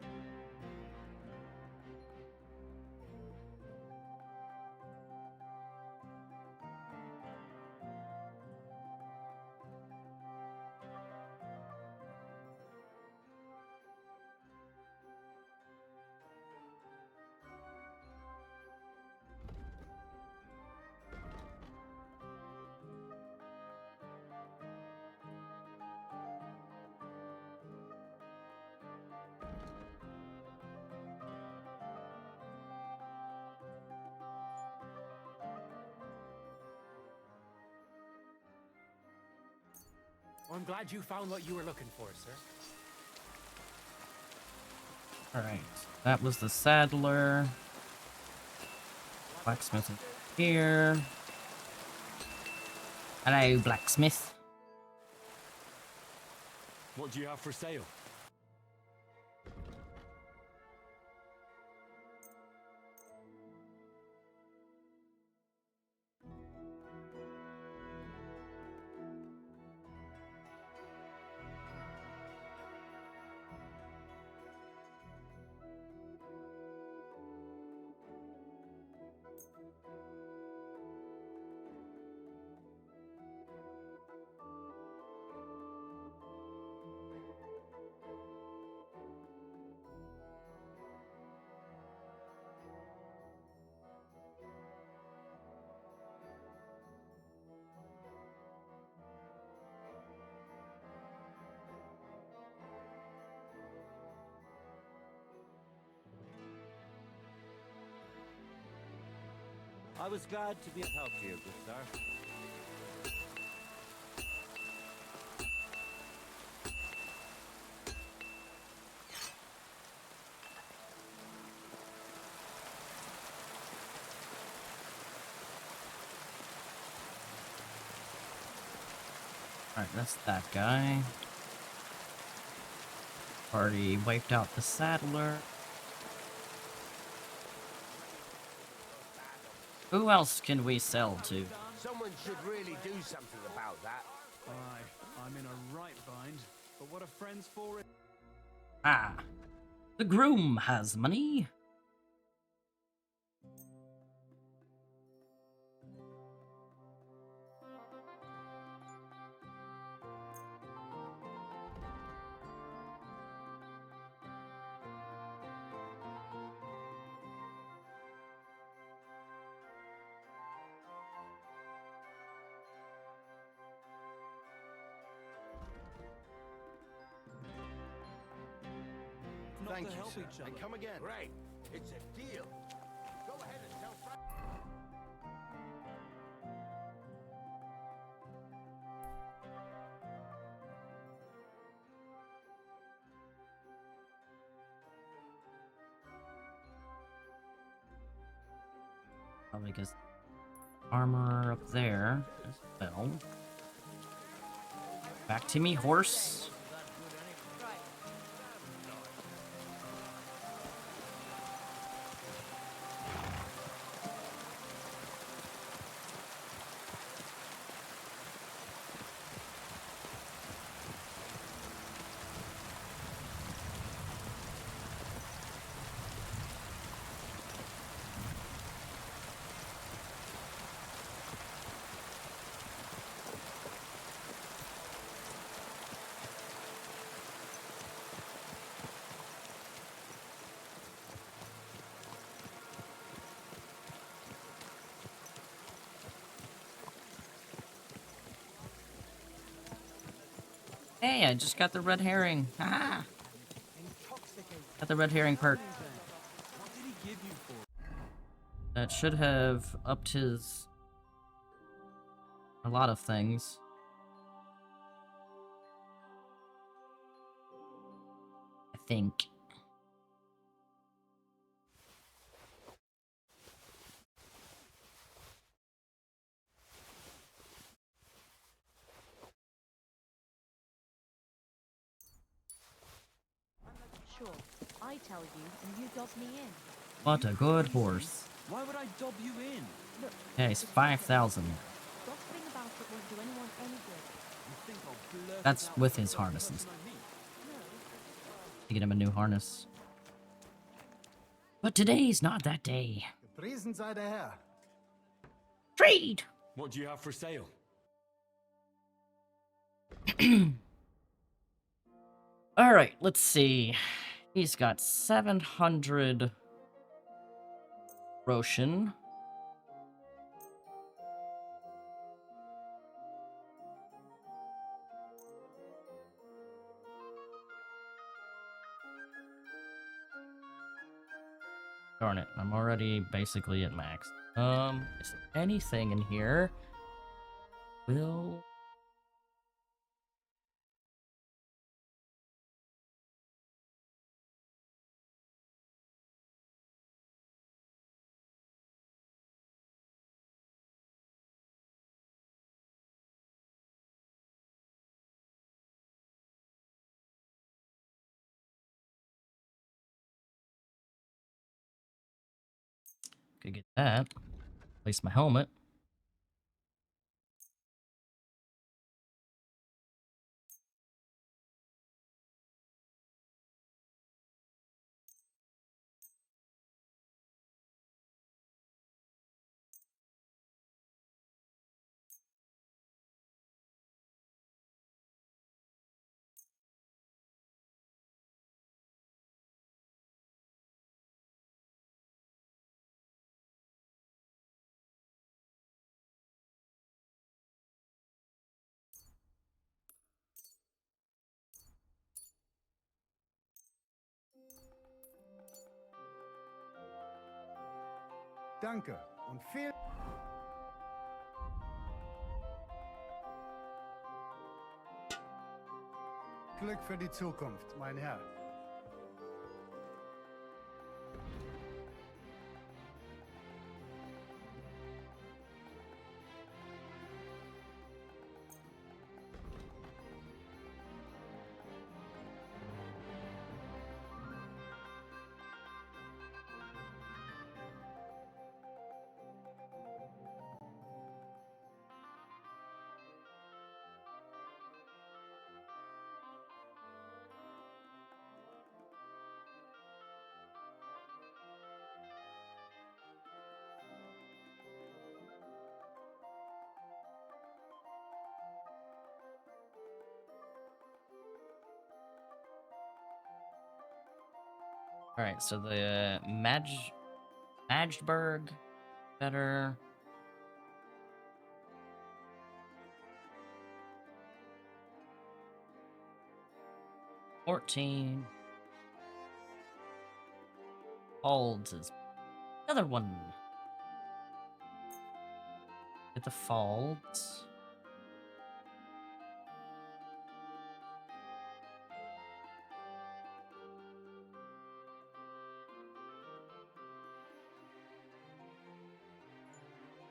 Well, I'm glad you found what you were looking for, sir. Alright, that was the Saddler. Blacksmith here. Hello, blacksmith. What do you have for sale? was glad to be of help to you, good sir. Alright, that's that guy. Already wiped out the saddler. Who else can we sell to? Someone should really do something about that. Aye, I'm in a right bind, but what are friends for? Ah, the groom has money. Thank you, sir. And come again. Great. It's a deal. Go ahead and tell Frank. Probably because armor up there as well. Back to me, horse. Hey, I just got the red herring. Ah! Got the red herring perk. That should have upped his... a lot of things. I think. Sure, I tell you, and you dob me in. What a good horse. Why would I dob you in? Look, Yeah, he's 5,000. gossiping about it won't do anyone any good. You think I'll blurt That's it out with before his the harnesses. person I meet? To get him a new harness. But today's not that day. Gepriesen sei der Herr. Trade! What do you have for sale? Alright, let's see. He's got 700 Roshan. Darn it, I'm already basically at max. Is there anything in here? Will... Could get that. Place my helmet. Danke. Und viel Glück für die Zukunft, mein Herr. All right, so the Magdeburg better. $14. Folds is another one. Get the folds.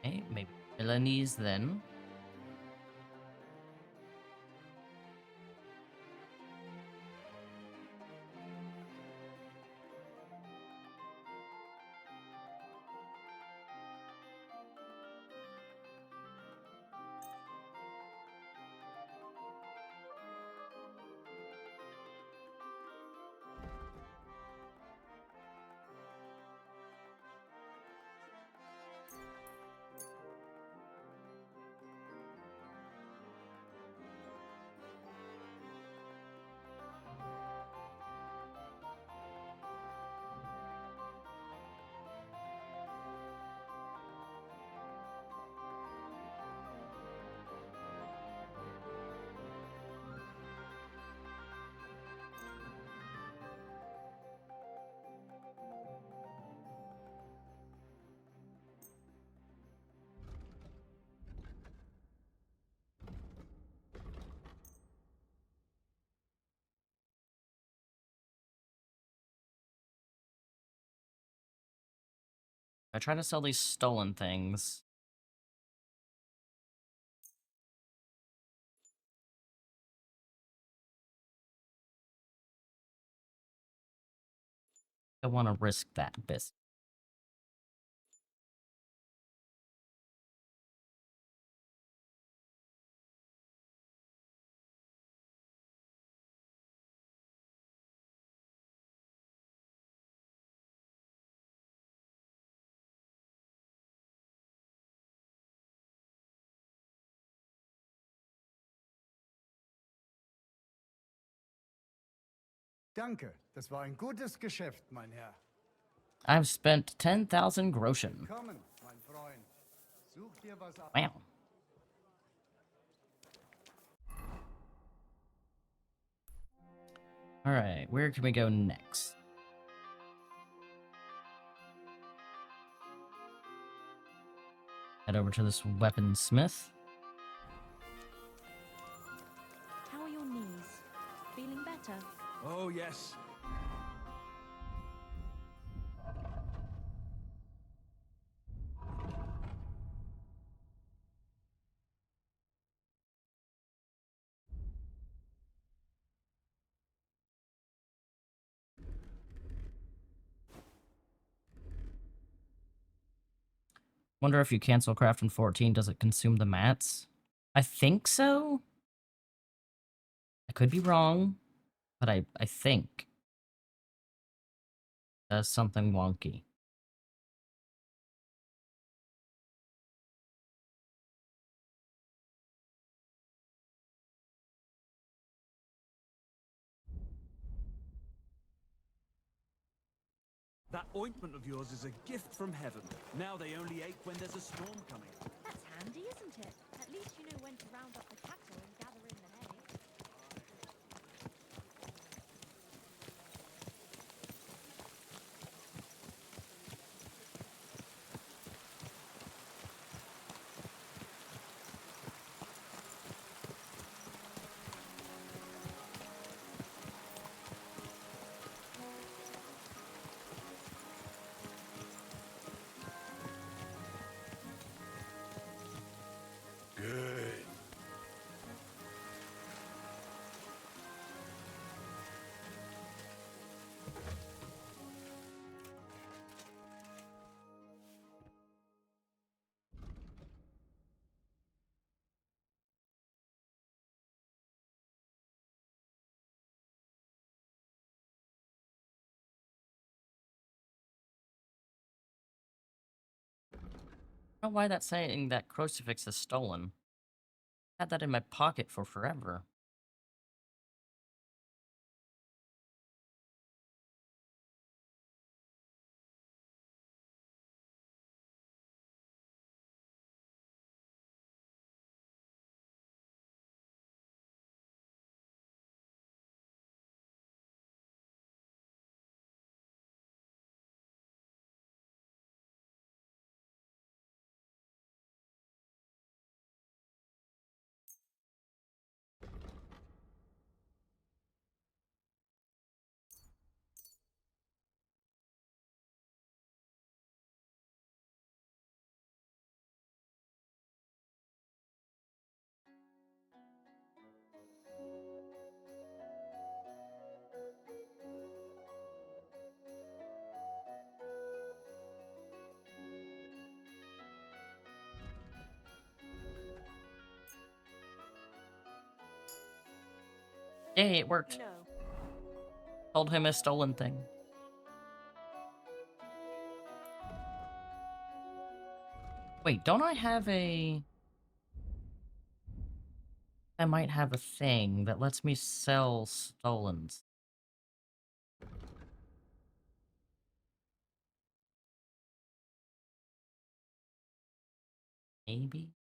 Okay, maybe Milanese then. I try to sell these stolen things. I want to risk that bit. Danke, das war ein gutes Geschäft, mein Herr. I've spent 10,000 Groschen. Willkommen, mein Freund. Such dir was ab. Wow. All right, where can we go next? Head over to this weaponsmith. How are your knees? Feeling better? Oh, yes. Wonder if you cancel craft in 14, does it consume the mats? I think so. I could be wrong, but I think that's something wonky. That ointment of yours is a gift from heaven. Now they only ache when there's a storm coming. That's handy, isn't it? At least you know when to round up the cattle and gather in the hay. I don't know why that's saying that crucifix is stolen. I had that in my pocket for forever. Yay, it worked. No. Told him a stolen thing. Wait, don't I have a... I might have a thing that lets me sell stolens. Maybe?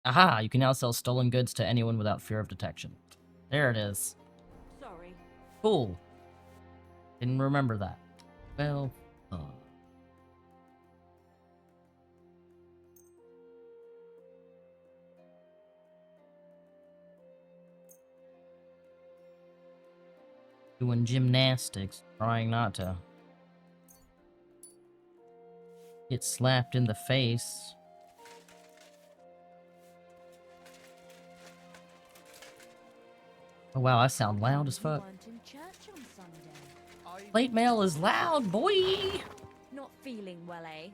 Aha! You can now sell stolen goods to anyone without fear of detection. There it is. Sorry. Cool. Didn't remember that. Well, doing gymnastics, trying not to get slapped in the face. Oh wow, I sound loud as fuck. Late mail is loud, boy! Not feeling well, eh?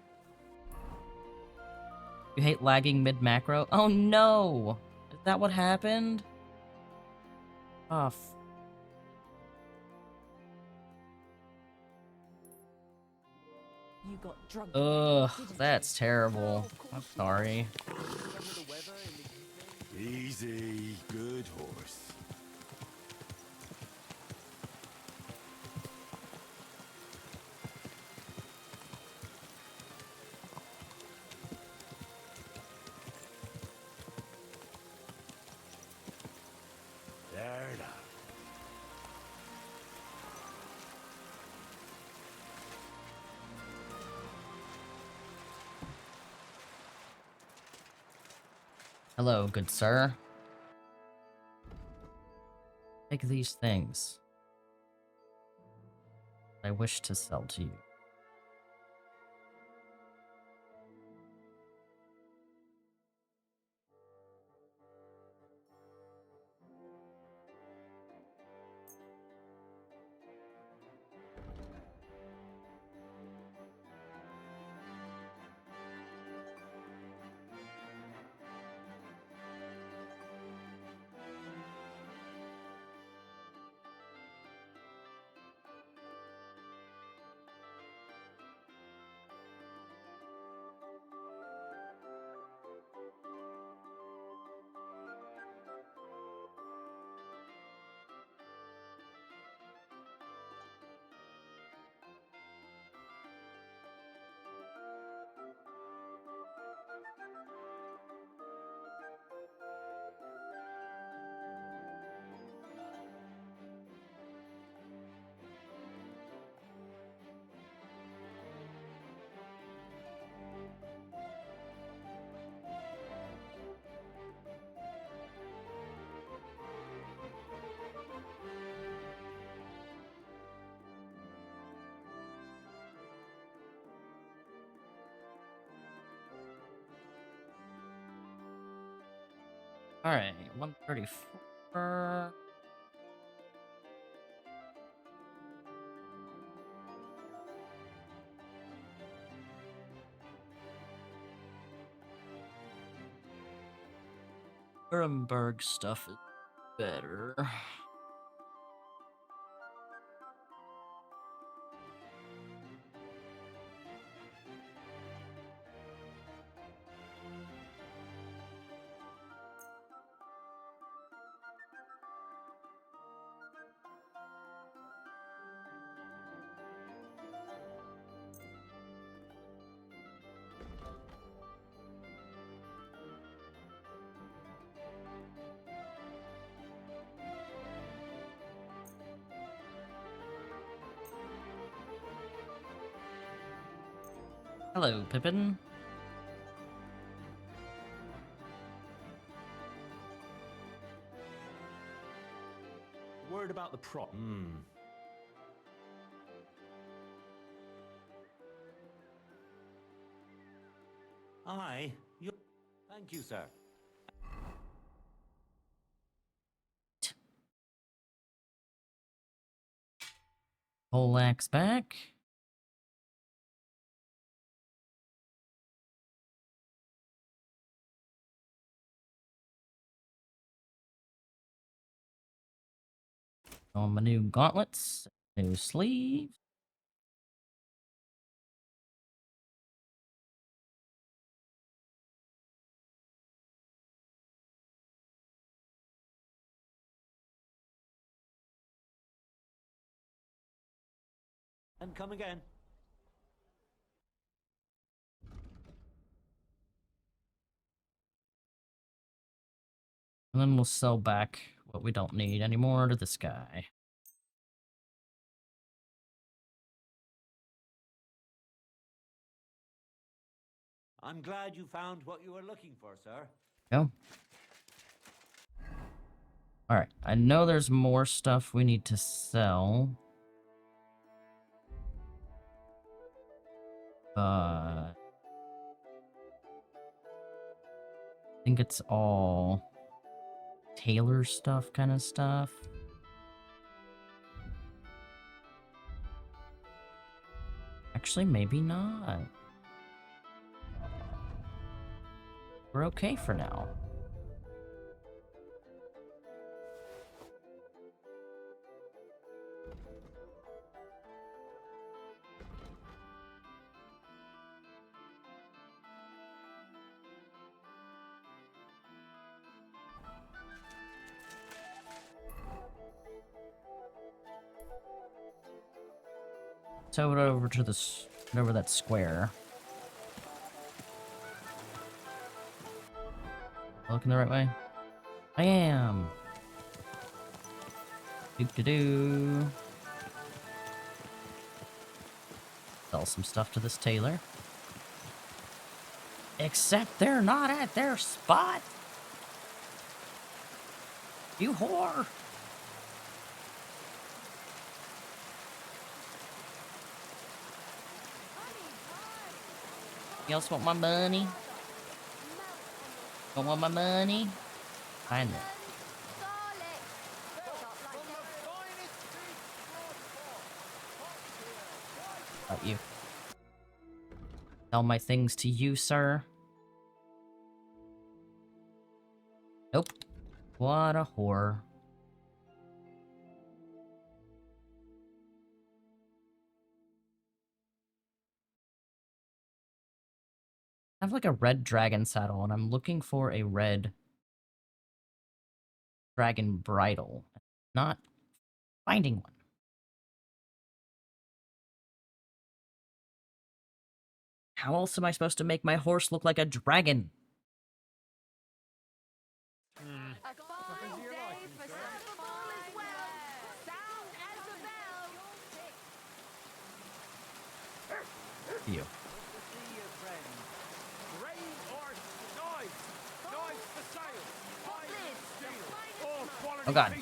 You hate lagging mid-macro? Oh no! Is that what happened? Oh, You got drunk. ugh, that's terrible. I'm sorry. Easy, good horse. There now. Hello, good sir. Take these things. I wish to sell to you. Alright, 134. Nuremberg stuff is better. Hello, Pippin. Worried about the prop? Aye. Thank you, sir. Poleaxe back. On my new gauntlets, new sleeve. And come again. And then we'll sell back what we don't need anymore to this guy. I'm glad you found what you were looking for, sir. Go. Alright, I know there's more stuff we need to sell. I think it's all tailor stuff kind of stuff. Actually, maybe not. We're okay for now. So over to over that square. Looking the right way? I am. Doo-doo-doo. Sell some stuff to this tailor. Except they're not at their spot. You whore. You else want my money? Don't want my money? I know. About you. Sell my things to you, sir. Nope. What a whore. I have like a red dragon saddle, and I'm looking for a red dragon bridle. Not finding one. How else am I supposed to make my horse look like a dragon? You. Oh god.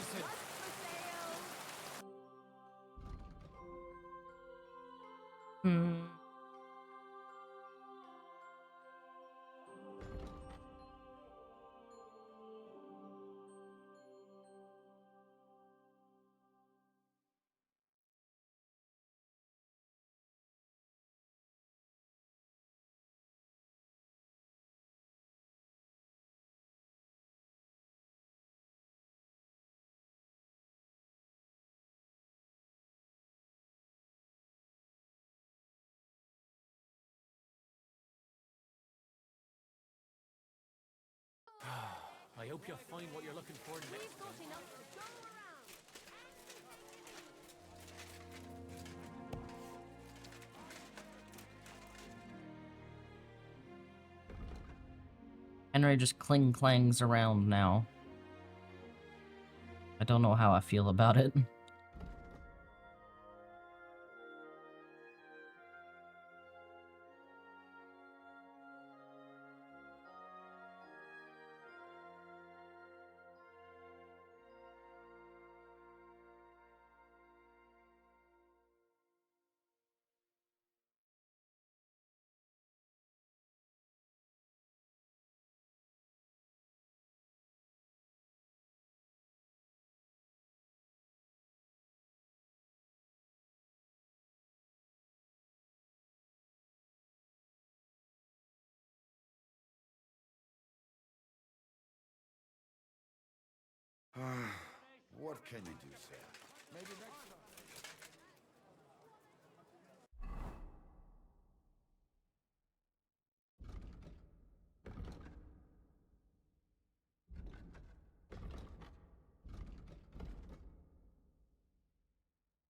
hope you'll find what you're looking for next We've got time. enough to go around. Henry just clangs around now. I don't know how I feel about it. What can you do, sir? Maybe next time.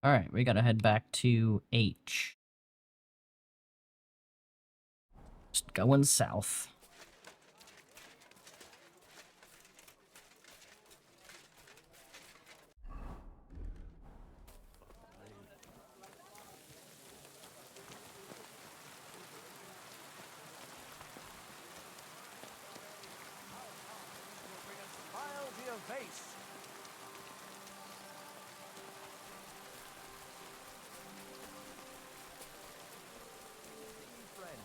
Alright, we gotta head back to H. Just going south. Smile to your face. Friend.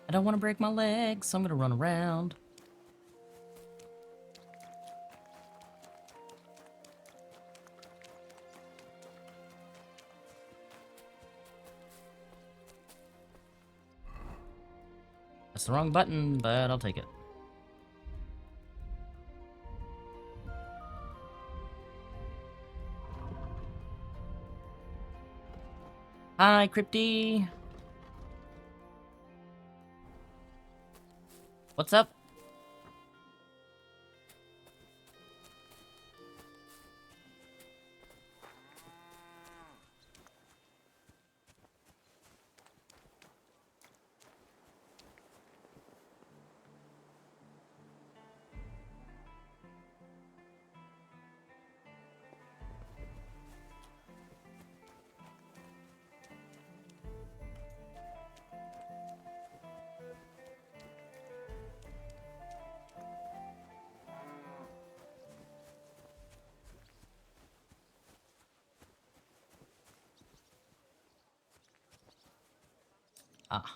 I don't want to break my legs, so I'm gonna run around. That's the wrong button, but I'll take it. Hi, Crypty. What's up? Ah,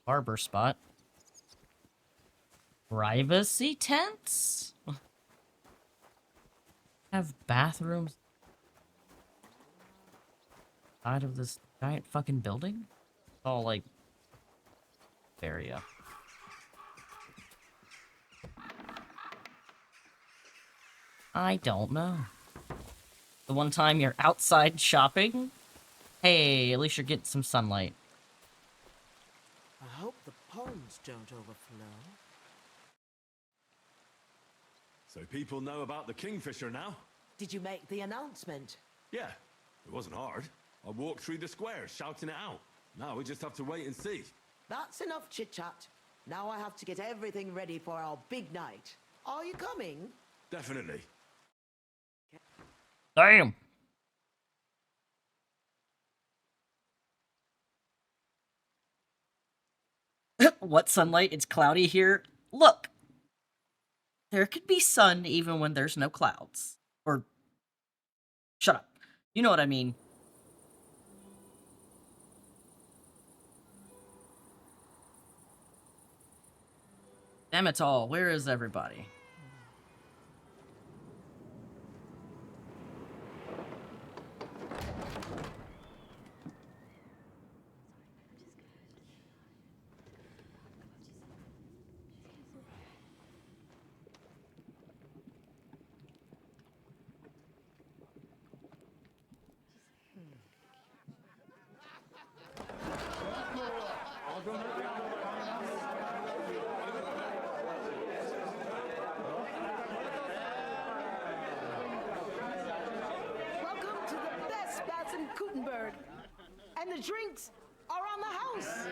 barber spot. Privacy tents? Have bathrooms side of this giant fucking building? All like area. I don't know. The one time you're outside shopping? Hey, at least you're getting some sunlight. I hope the ponds don't overflow. So people know about the Kingfisher now? Did you make the announcement? Yeah, it wasn't hard. I walked through the square shouting it out. Now we just have to wait and see. That's enough chit-chat. Now I have to get everything ready for our big night. Are you coming? Definitely. Damn. What sunlight? It's cloudy here. Look. There could be sun even when there's no clouds. Or shut up. You know what I mean. Damn it all. Where is everybody? Gutenberg. And the drinks are on the house.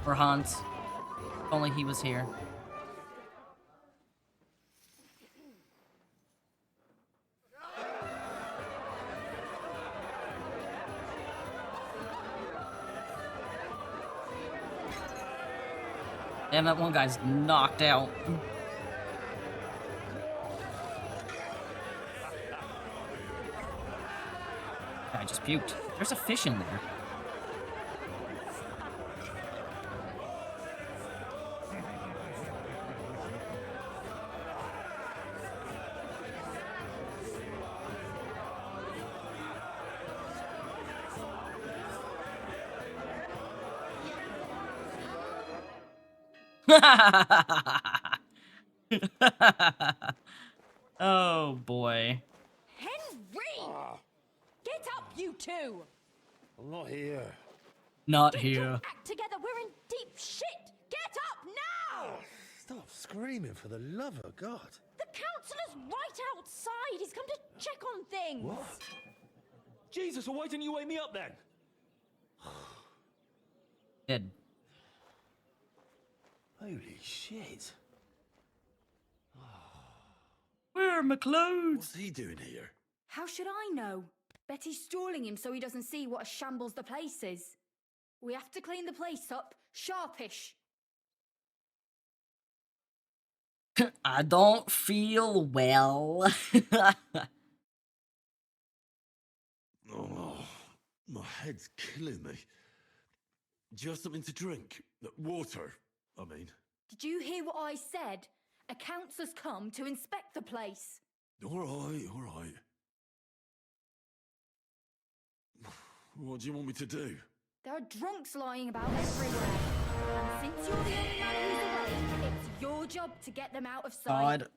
For Hans. If only he was here. Damn, that one guy's knocked out. I just puked. There's a fish in there. Oh boy. Henry! Get up, you two! I'm not here. Not Get here. your act together, we're in deep shit! Get up now! Stop screaming, for the love of God. The councillor's right outside. He's come to check on things. What? Jesus, well, why didn't you wake me up then? Dead. Holy shit. Where are my clothes? What's he doing here? How should I know? Betty's stalling him so he doesn't see what a shambles the place is. We have to clean the place up, sharpish. I don't feel well. Oh, my head's killing me. Do you have something to drink? Water, I mean. Did you hear what I said? A councillor's come to inspect the place. All right, all right. What do you want me to do? There are drunks lying about everywhere. And since you're the only man who's awake, it's your job to get them out of sight. God,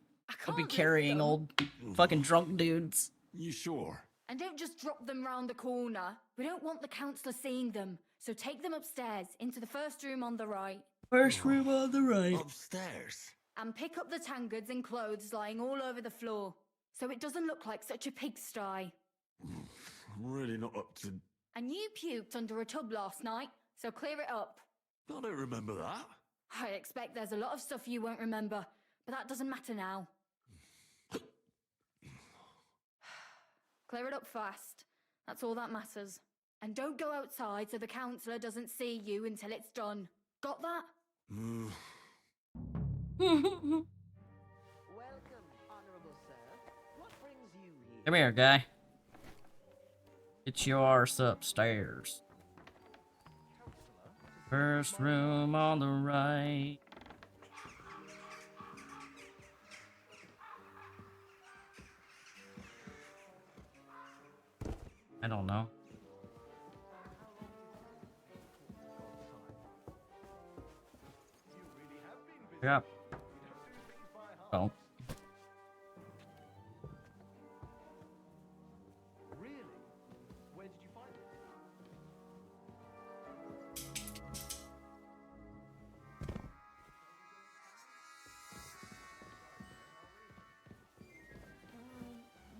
I'll be carrying old fucking drunk dudes. You sure? And don't just drop them round the corner. We don't want the councillor seeing them. So take them upstairs, into the first room on the right. First room on the right. Upstairs? And pick up the tankards and clothes lying all over the floor. So it doesn't look like such a pigsty. I'm really not up to... And you puked under a tub last night, so clear it up. I don't remember that. I expect there's a lot of stuff you won't remember, but that doesn't matter now. Clear it up fast. That's all that matters. And don't go outside so the councillor doesn't see you until it's done. Got that? Welcome, honorable sir. What brings you here? Come here, guy. Get your arse upstairs. First room on the right. I don't know. Yeah. Oh. Really? Where did you find it?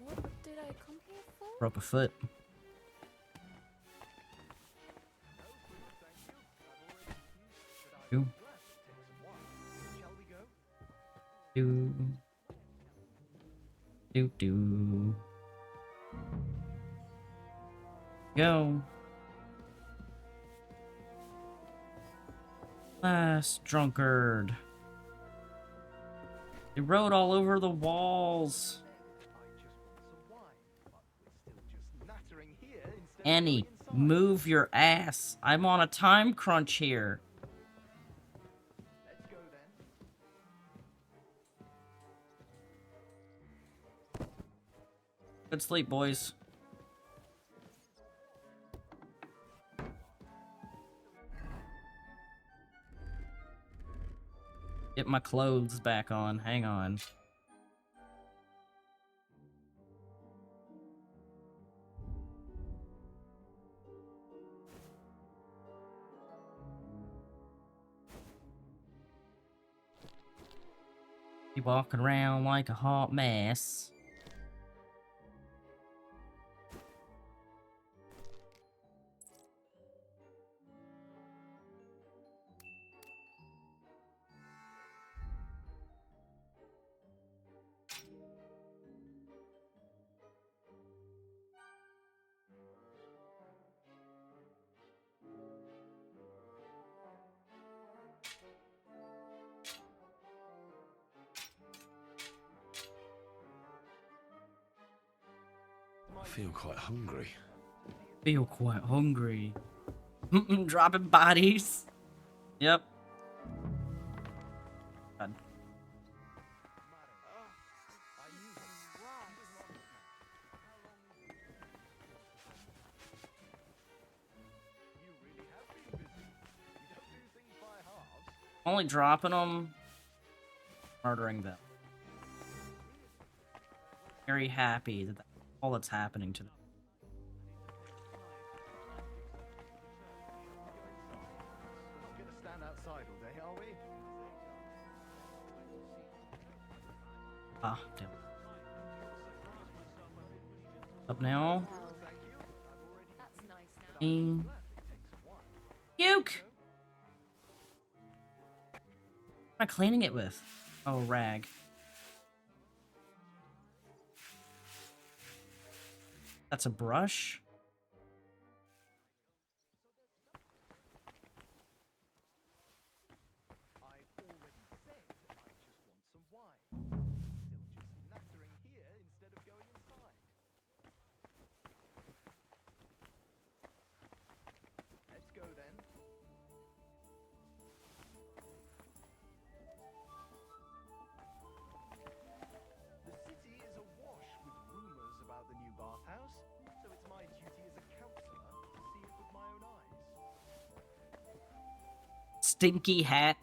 What did I come here for? Broke a foot. Do. Do. Do do. Go. Last drunkard. They wrote all over the walls. Annie, move your ass. I'm on a time crunch here. Good sleep, boys. Get my clothes back on. Hang on. Be walking around like a hot mess. I feel quite hungry. Feel quite hungry. Dropping bodies. Yep. God. Only dropping them, murdering them. Very happy that that's all that's happening to them. We're not gonna stand outside all day, are we? Ah, damn. Up now. Puke! What am I cleaning it with? Oh, rag. That's a brush? Let's go then. The city is awash with rumors about the new bathhouse, so it's my duty as a counselor to see it with my own eyes. Stinky hat.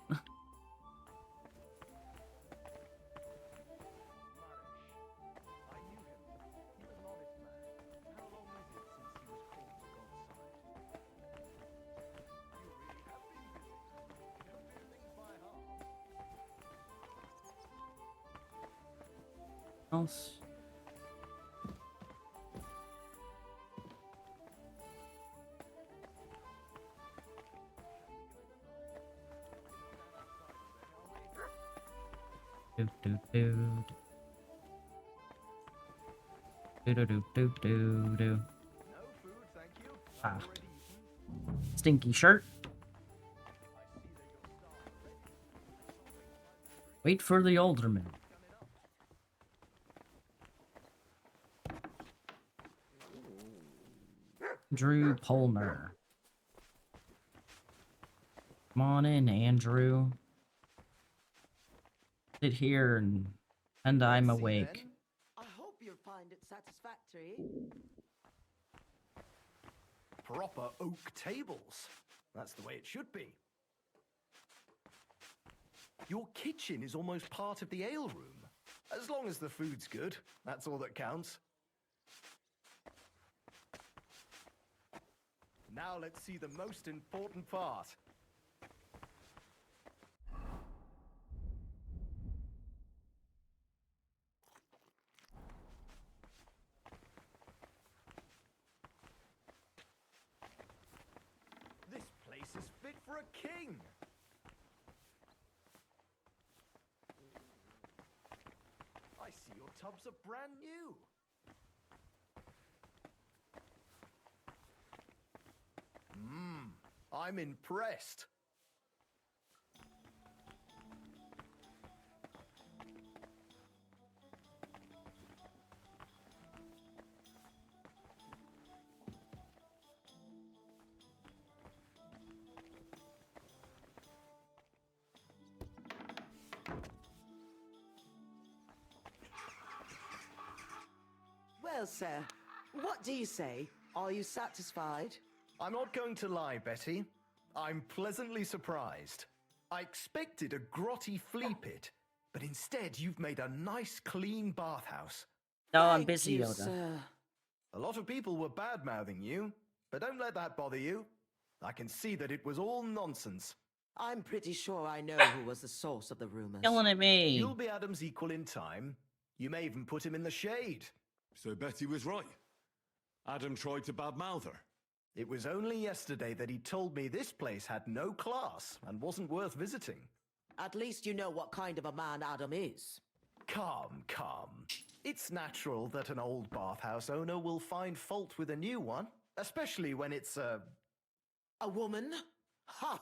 Else. Do do do do do do do do do. Ah. Stinky shirt. Wait for the alderman. Drew Palmer. Come on in, Andrew. Sit here and I'm awake. I hope you'll find it satisfactory. Proper oak tables. That's the way it should be. Your kitchen is almost part of the ale room. As long as the food's good, that's all that counts. Now let's see the most important part. This place is fit for a king. I see your tubs are brand new. I'm impressed. Well, sir, what do you say? Are you satisfied? I'm not going to lie, Betty. I'm pleasantly surprised. I expected a grotty flea pit, but instead you've made a nice, clean bathhouse. No, I'm Thank busy, you, Yoda. sir. A lot of people were bad-mouthing you, but don't let that bother you. I can see that it was all nonsense. I'm pretty sure I know who was the source of the rumors. Yelling at me. You'll be Adam's equal in time. You may even put him in the shade. So Betty was right. Adam tried to badmouth her. It was only yesterday that he told me this place had no class and wasn't worth visiting. At least you know what kind of a man Adam is. Calm, calm. It's natural that an old bathhouse owner will find fault with a new one, especially when it's a woman? Ha!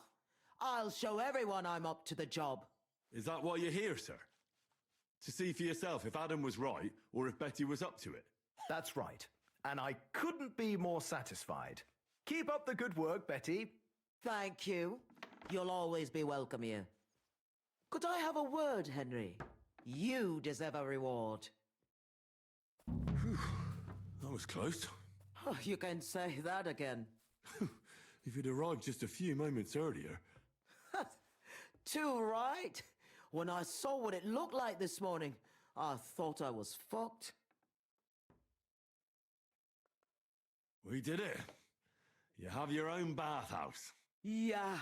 I'll show everyone I'm up to the job. Is that why you're here, sir? To see for yourself if Adam was right or if Betty was up to it? That's right. And I couldn't be more satisfied. Keep up the good work, Betty. Thank you. You'll always be welcome here. Could I have a word, Henry? You deserve a reward. Whew. That was close. Oh, you can say that again. If you'd arrived just a few moments earlier. Too right. When I saw what it looked like this morning, I thought I was fucked. We did it. You have your own bathhouse. Yeah.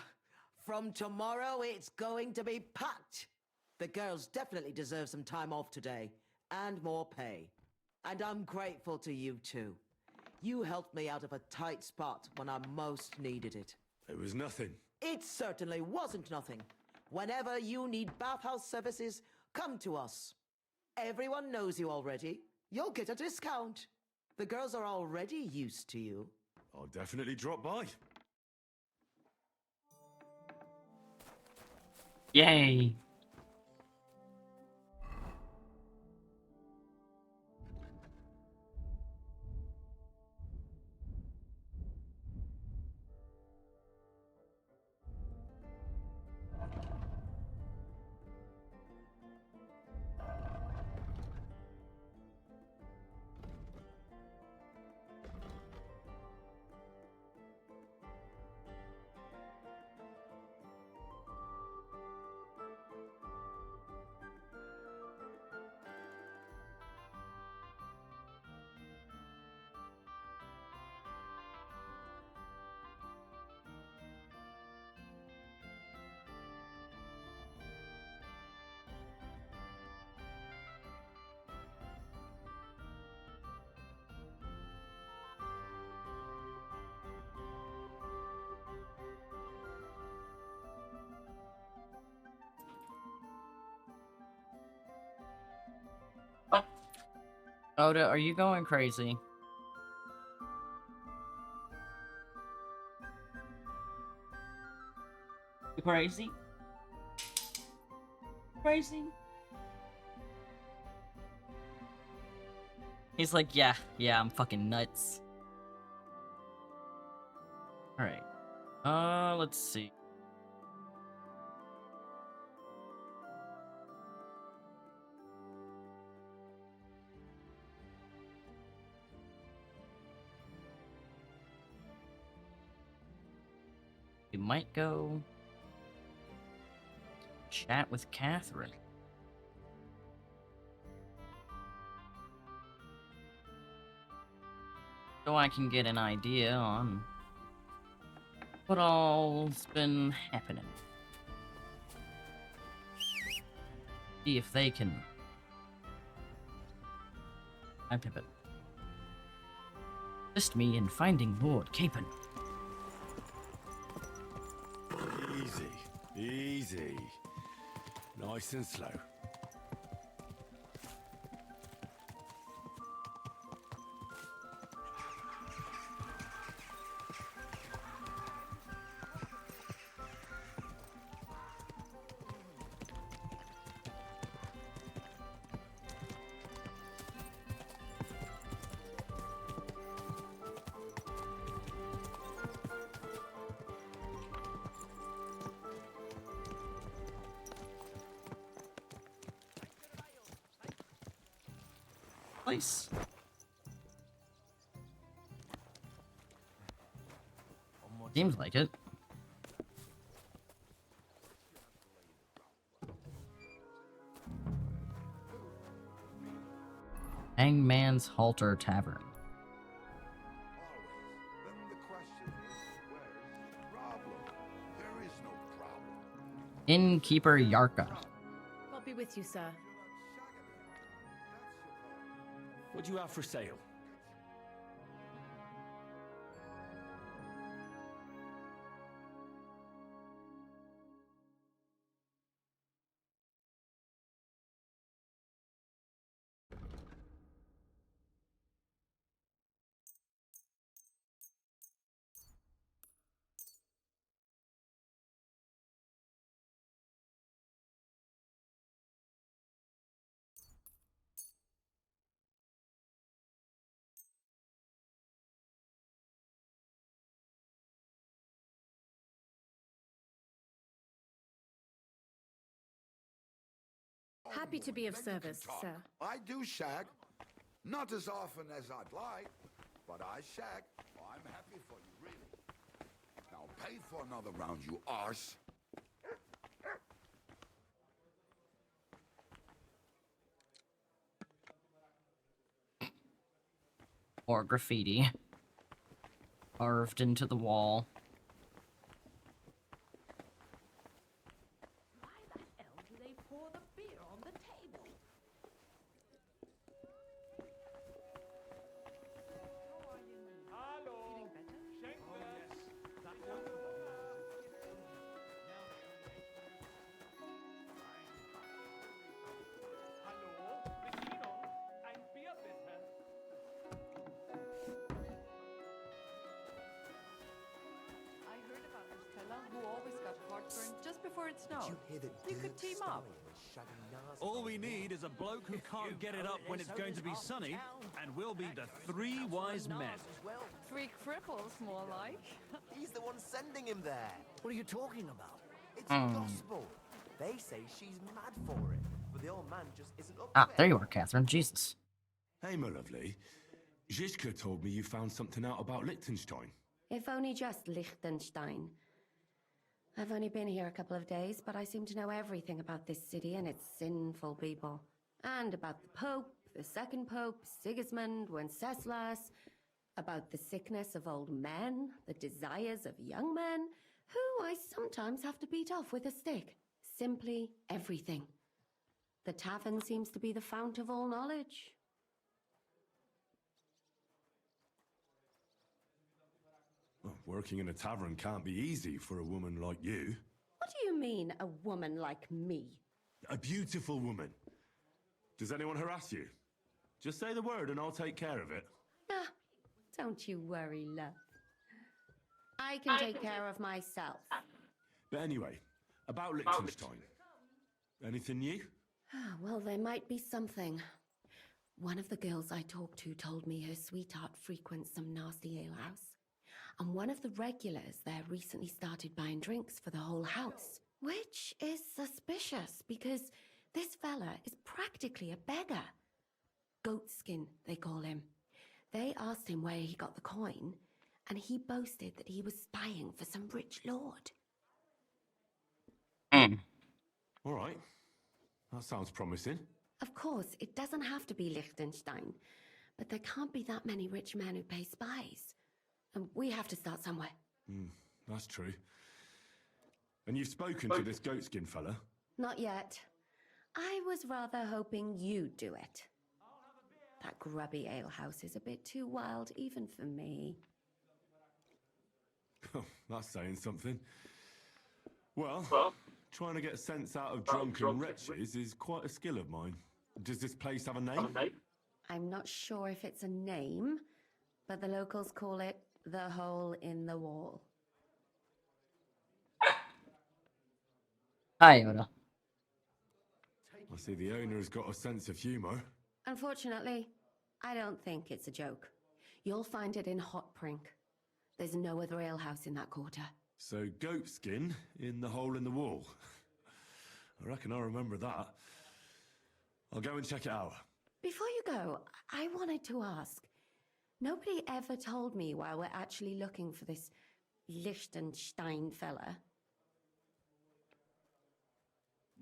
From tomorrow, it's going to be packed. The girls definitely deserve some time off today, and more pay. And I'm grateful to you too. You helped me out of a tight spot when I most needed it. It was nothing. It certainly wasn't nothing. Whenever you need bathhouse services, come to us. Everyone knows you already. You'll get a discount. The girls are already used to you. I'll definitely drop by. Yay. Oda, are you going crazy? You crazy? Crazy? He's like, yeah, I'm fucking nuts. Alright. Let's see. We might go chat with Catherine. So I can get an idea on what all's been happening. See if they can assist me in finding Lord Capon. Easy, easy. Nice and slow. Place. Seems like it. Hangman's Halter Tavern. Innkeeper Yarka. I'll be with you, sir. What do you have for sale? Happy to be of service, sir. I do shag. Not as often as I'd like, but I shag. I'm happy for you, really. Now pay for another round, you arse. Or graffiti. Carved into the wall. Just before it snowed. You could team up. All we need is a bloke who can't get it up when it's going to be sunny, and we'll be the three wise men. Three cripples, more like. He's the one sending him there. What are you talking about? It's gospel. They say she's mad for it, but the old man just isn't up Ah, to it. there you are, Catherine. Jesus. Hey, my lovely. Zizka told me you found something out about Liechtenstein. If only just Liechtenstein. I've only been here a couple of days, but I seem to know everything about this city and its sinful people. And about the Pope, the second Pope, Sigismund, Wenceslas, about the sickness of old men, the desires of young men, who I sometimes have to beat off with a stick. Simply everything. The tavern seems to be the fount of all knowledge. Well, working in a tavern can't be easy for a woman like you. What do you mean, a woman like me? A beautiful woman. Does anyone harass you? Just say the word and I'll take care of it. Ah, don't you worry, love. I can take care of myself. But anyway, about Liechtenstein. Anything new? Well, there might be something. One of the girls I talked to told me her sweetheart frequents some nasty alehouse. And one of the regulars there recently started buying drinks for the whole house. Which is suspicious, because this fella is practically a beggar. Goatskin, they call him. They asked him where he got the coin, and he boasted that he was spying for some rich lord. All right. That sounds promising. Of course, it doesn't have to be Liechtenstein, but there can't be that many rich men who pay spies. And we have to start somewhere. That's true. And you've spoken to this goatskin fella? Not yet. I was rather hoping you'd do it. That grubby alehouse is a bit too wild, even for me. That's saying something. Well, trying to get sense out of drunken wretches is quite a skill of mine. Does this place have a name? I'm not sure if it's a name, but the locals call it the Hole in the Wall. Hi, Yoda. I see the owner's got a sense of humour. Unfortunately, I don't think it's a joke. You'll find it in Hot Prink. There's no other alehouse in that quarter. So goatskin in the hole in the wall. I reckon I'll remember that. I'll go and check it out. Before you go, I wanted to ask. Nobody ever told me why we're actually looking for this Liechtenstein fella.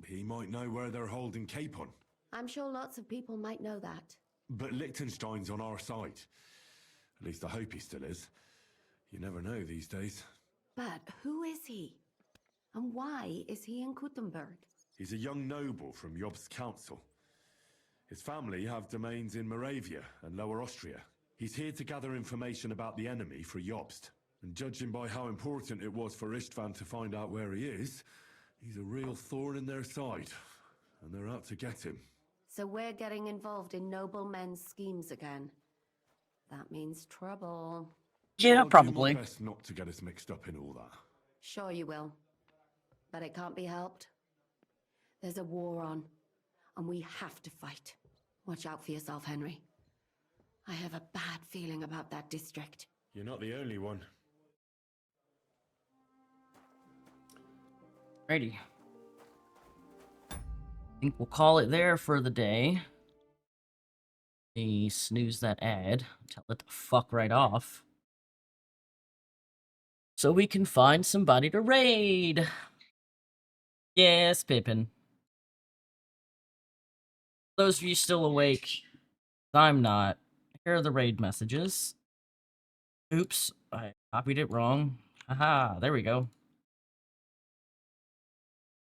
He might know where they're holding Capon. I'm sure lots of people might know that. But Liechtenstein's on our side. At least I hope he still is. You never know these days. But who is he? And why is he in Kuttenberg? He's a young noble from Jobst's council. His family have domains in Moravia and Lower Austria. He's here to gather information about the enemy for Jobst. And judging by how important it was for Istvan to find out where he is, he's a real thorn in their side. And they're out to get him. So we're getting involved in noblemen's schemes again. That means trouble. Yeah, I'll probably. do my best not to get us mixed up in all that. Sure you will. But it can't be helped. There's a war on, and we have to fight. Watch out for yourself, Henry. I have a bad feeling about that district. You're not the only one. Alrighty. I think we'll call it there for the day. Snooze that ad. Tell it to fuck right off. So we can find somebody to raid. Yes, Pippin. Those of you still awake, I'm not. Here are the raid messages. Oops, I copied it wrong. Haha, there we go.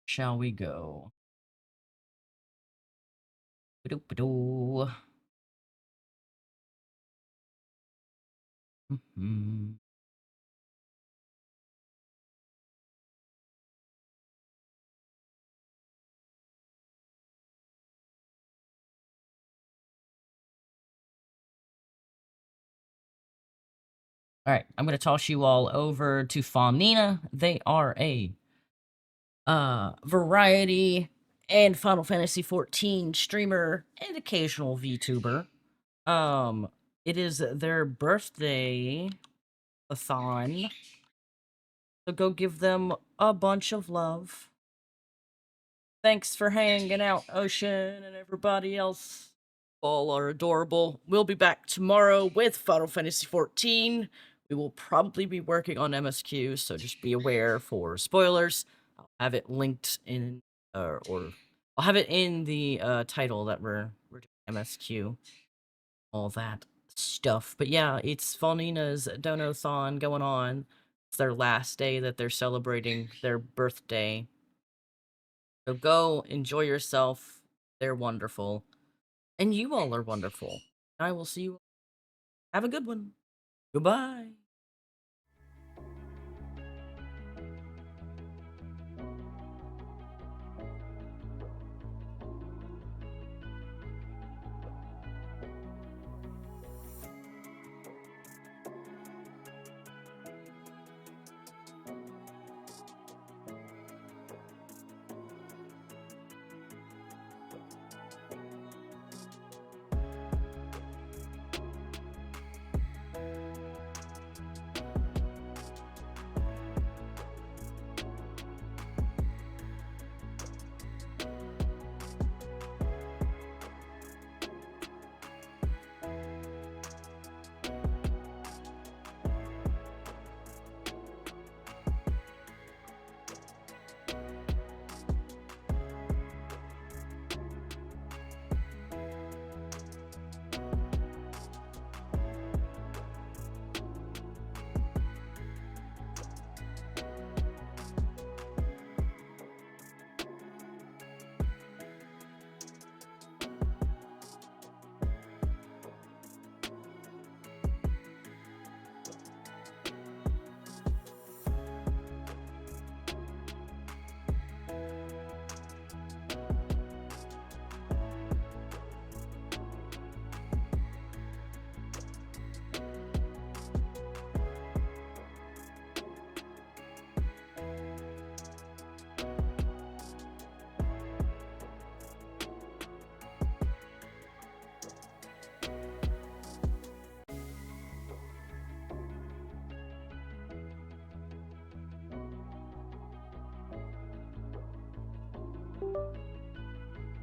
Shall we go? Ba-do-ba-do. Alright, I'm gonna toss you all over to Fawnina. They are a variety and Final Fantasy XIV streamer and occasional VTuber. It is their birthday-a-thon. So go give them a bunch of love. Thanks for hanging out, Ocean, and everybody else. All are adorable. We'll be back tomorrow with Final Fantasy XIV. We will probably be working on MSQ, so just be aware for spoilers. I'll have it linked in, or I'll have it in the title that we're doing MSQ. All that stuff. But yeah, it's Fawnina's Dono-thon going on. It's their last day that they're celebrating their birthday. So go enjoy yourself. They're wonderful. And you all are wonderful. I will see you. Have a good one. Goodbye.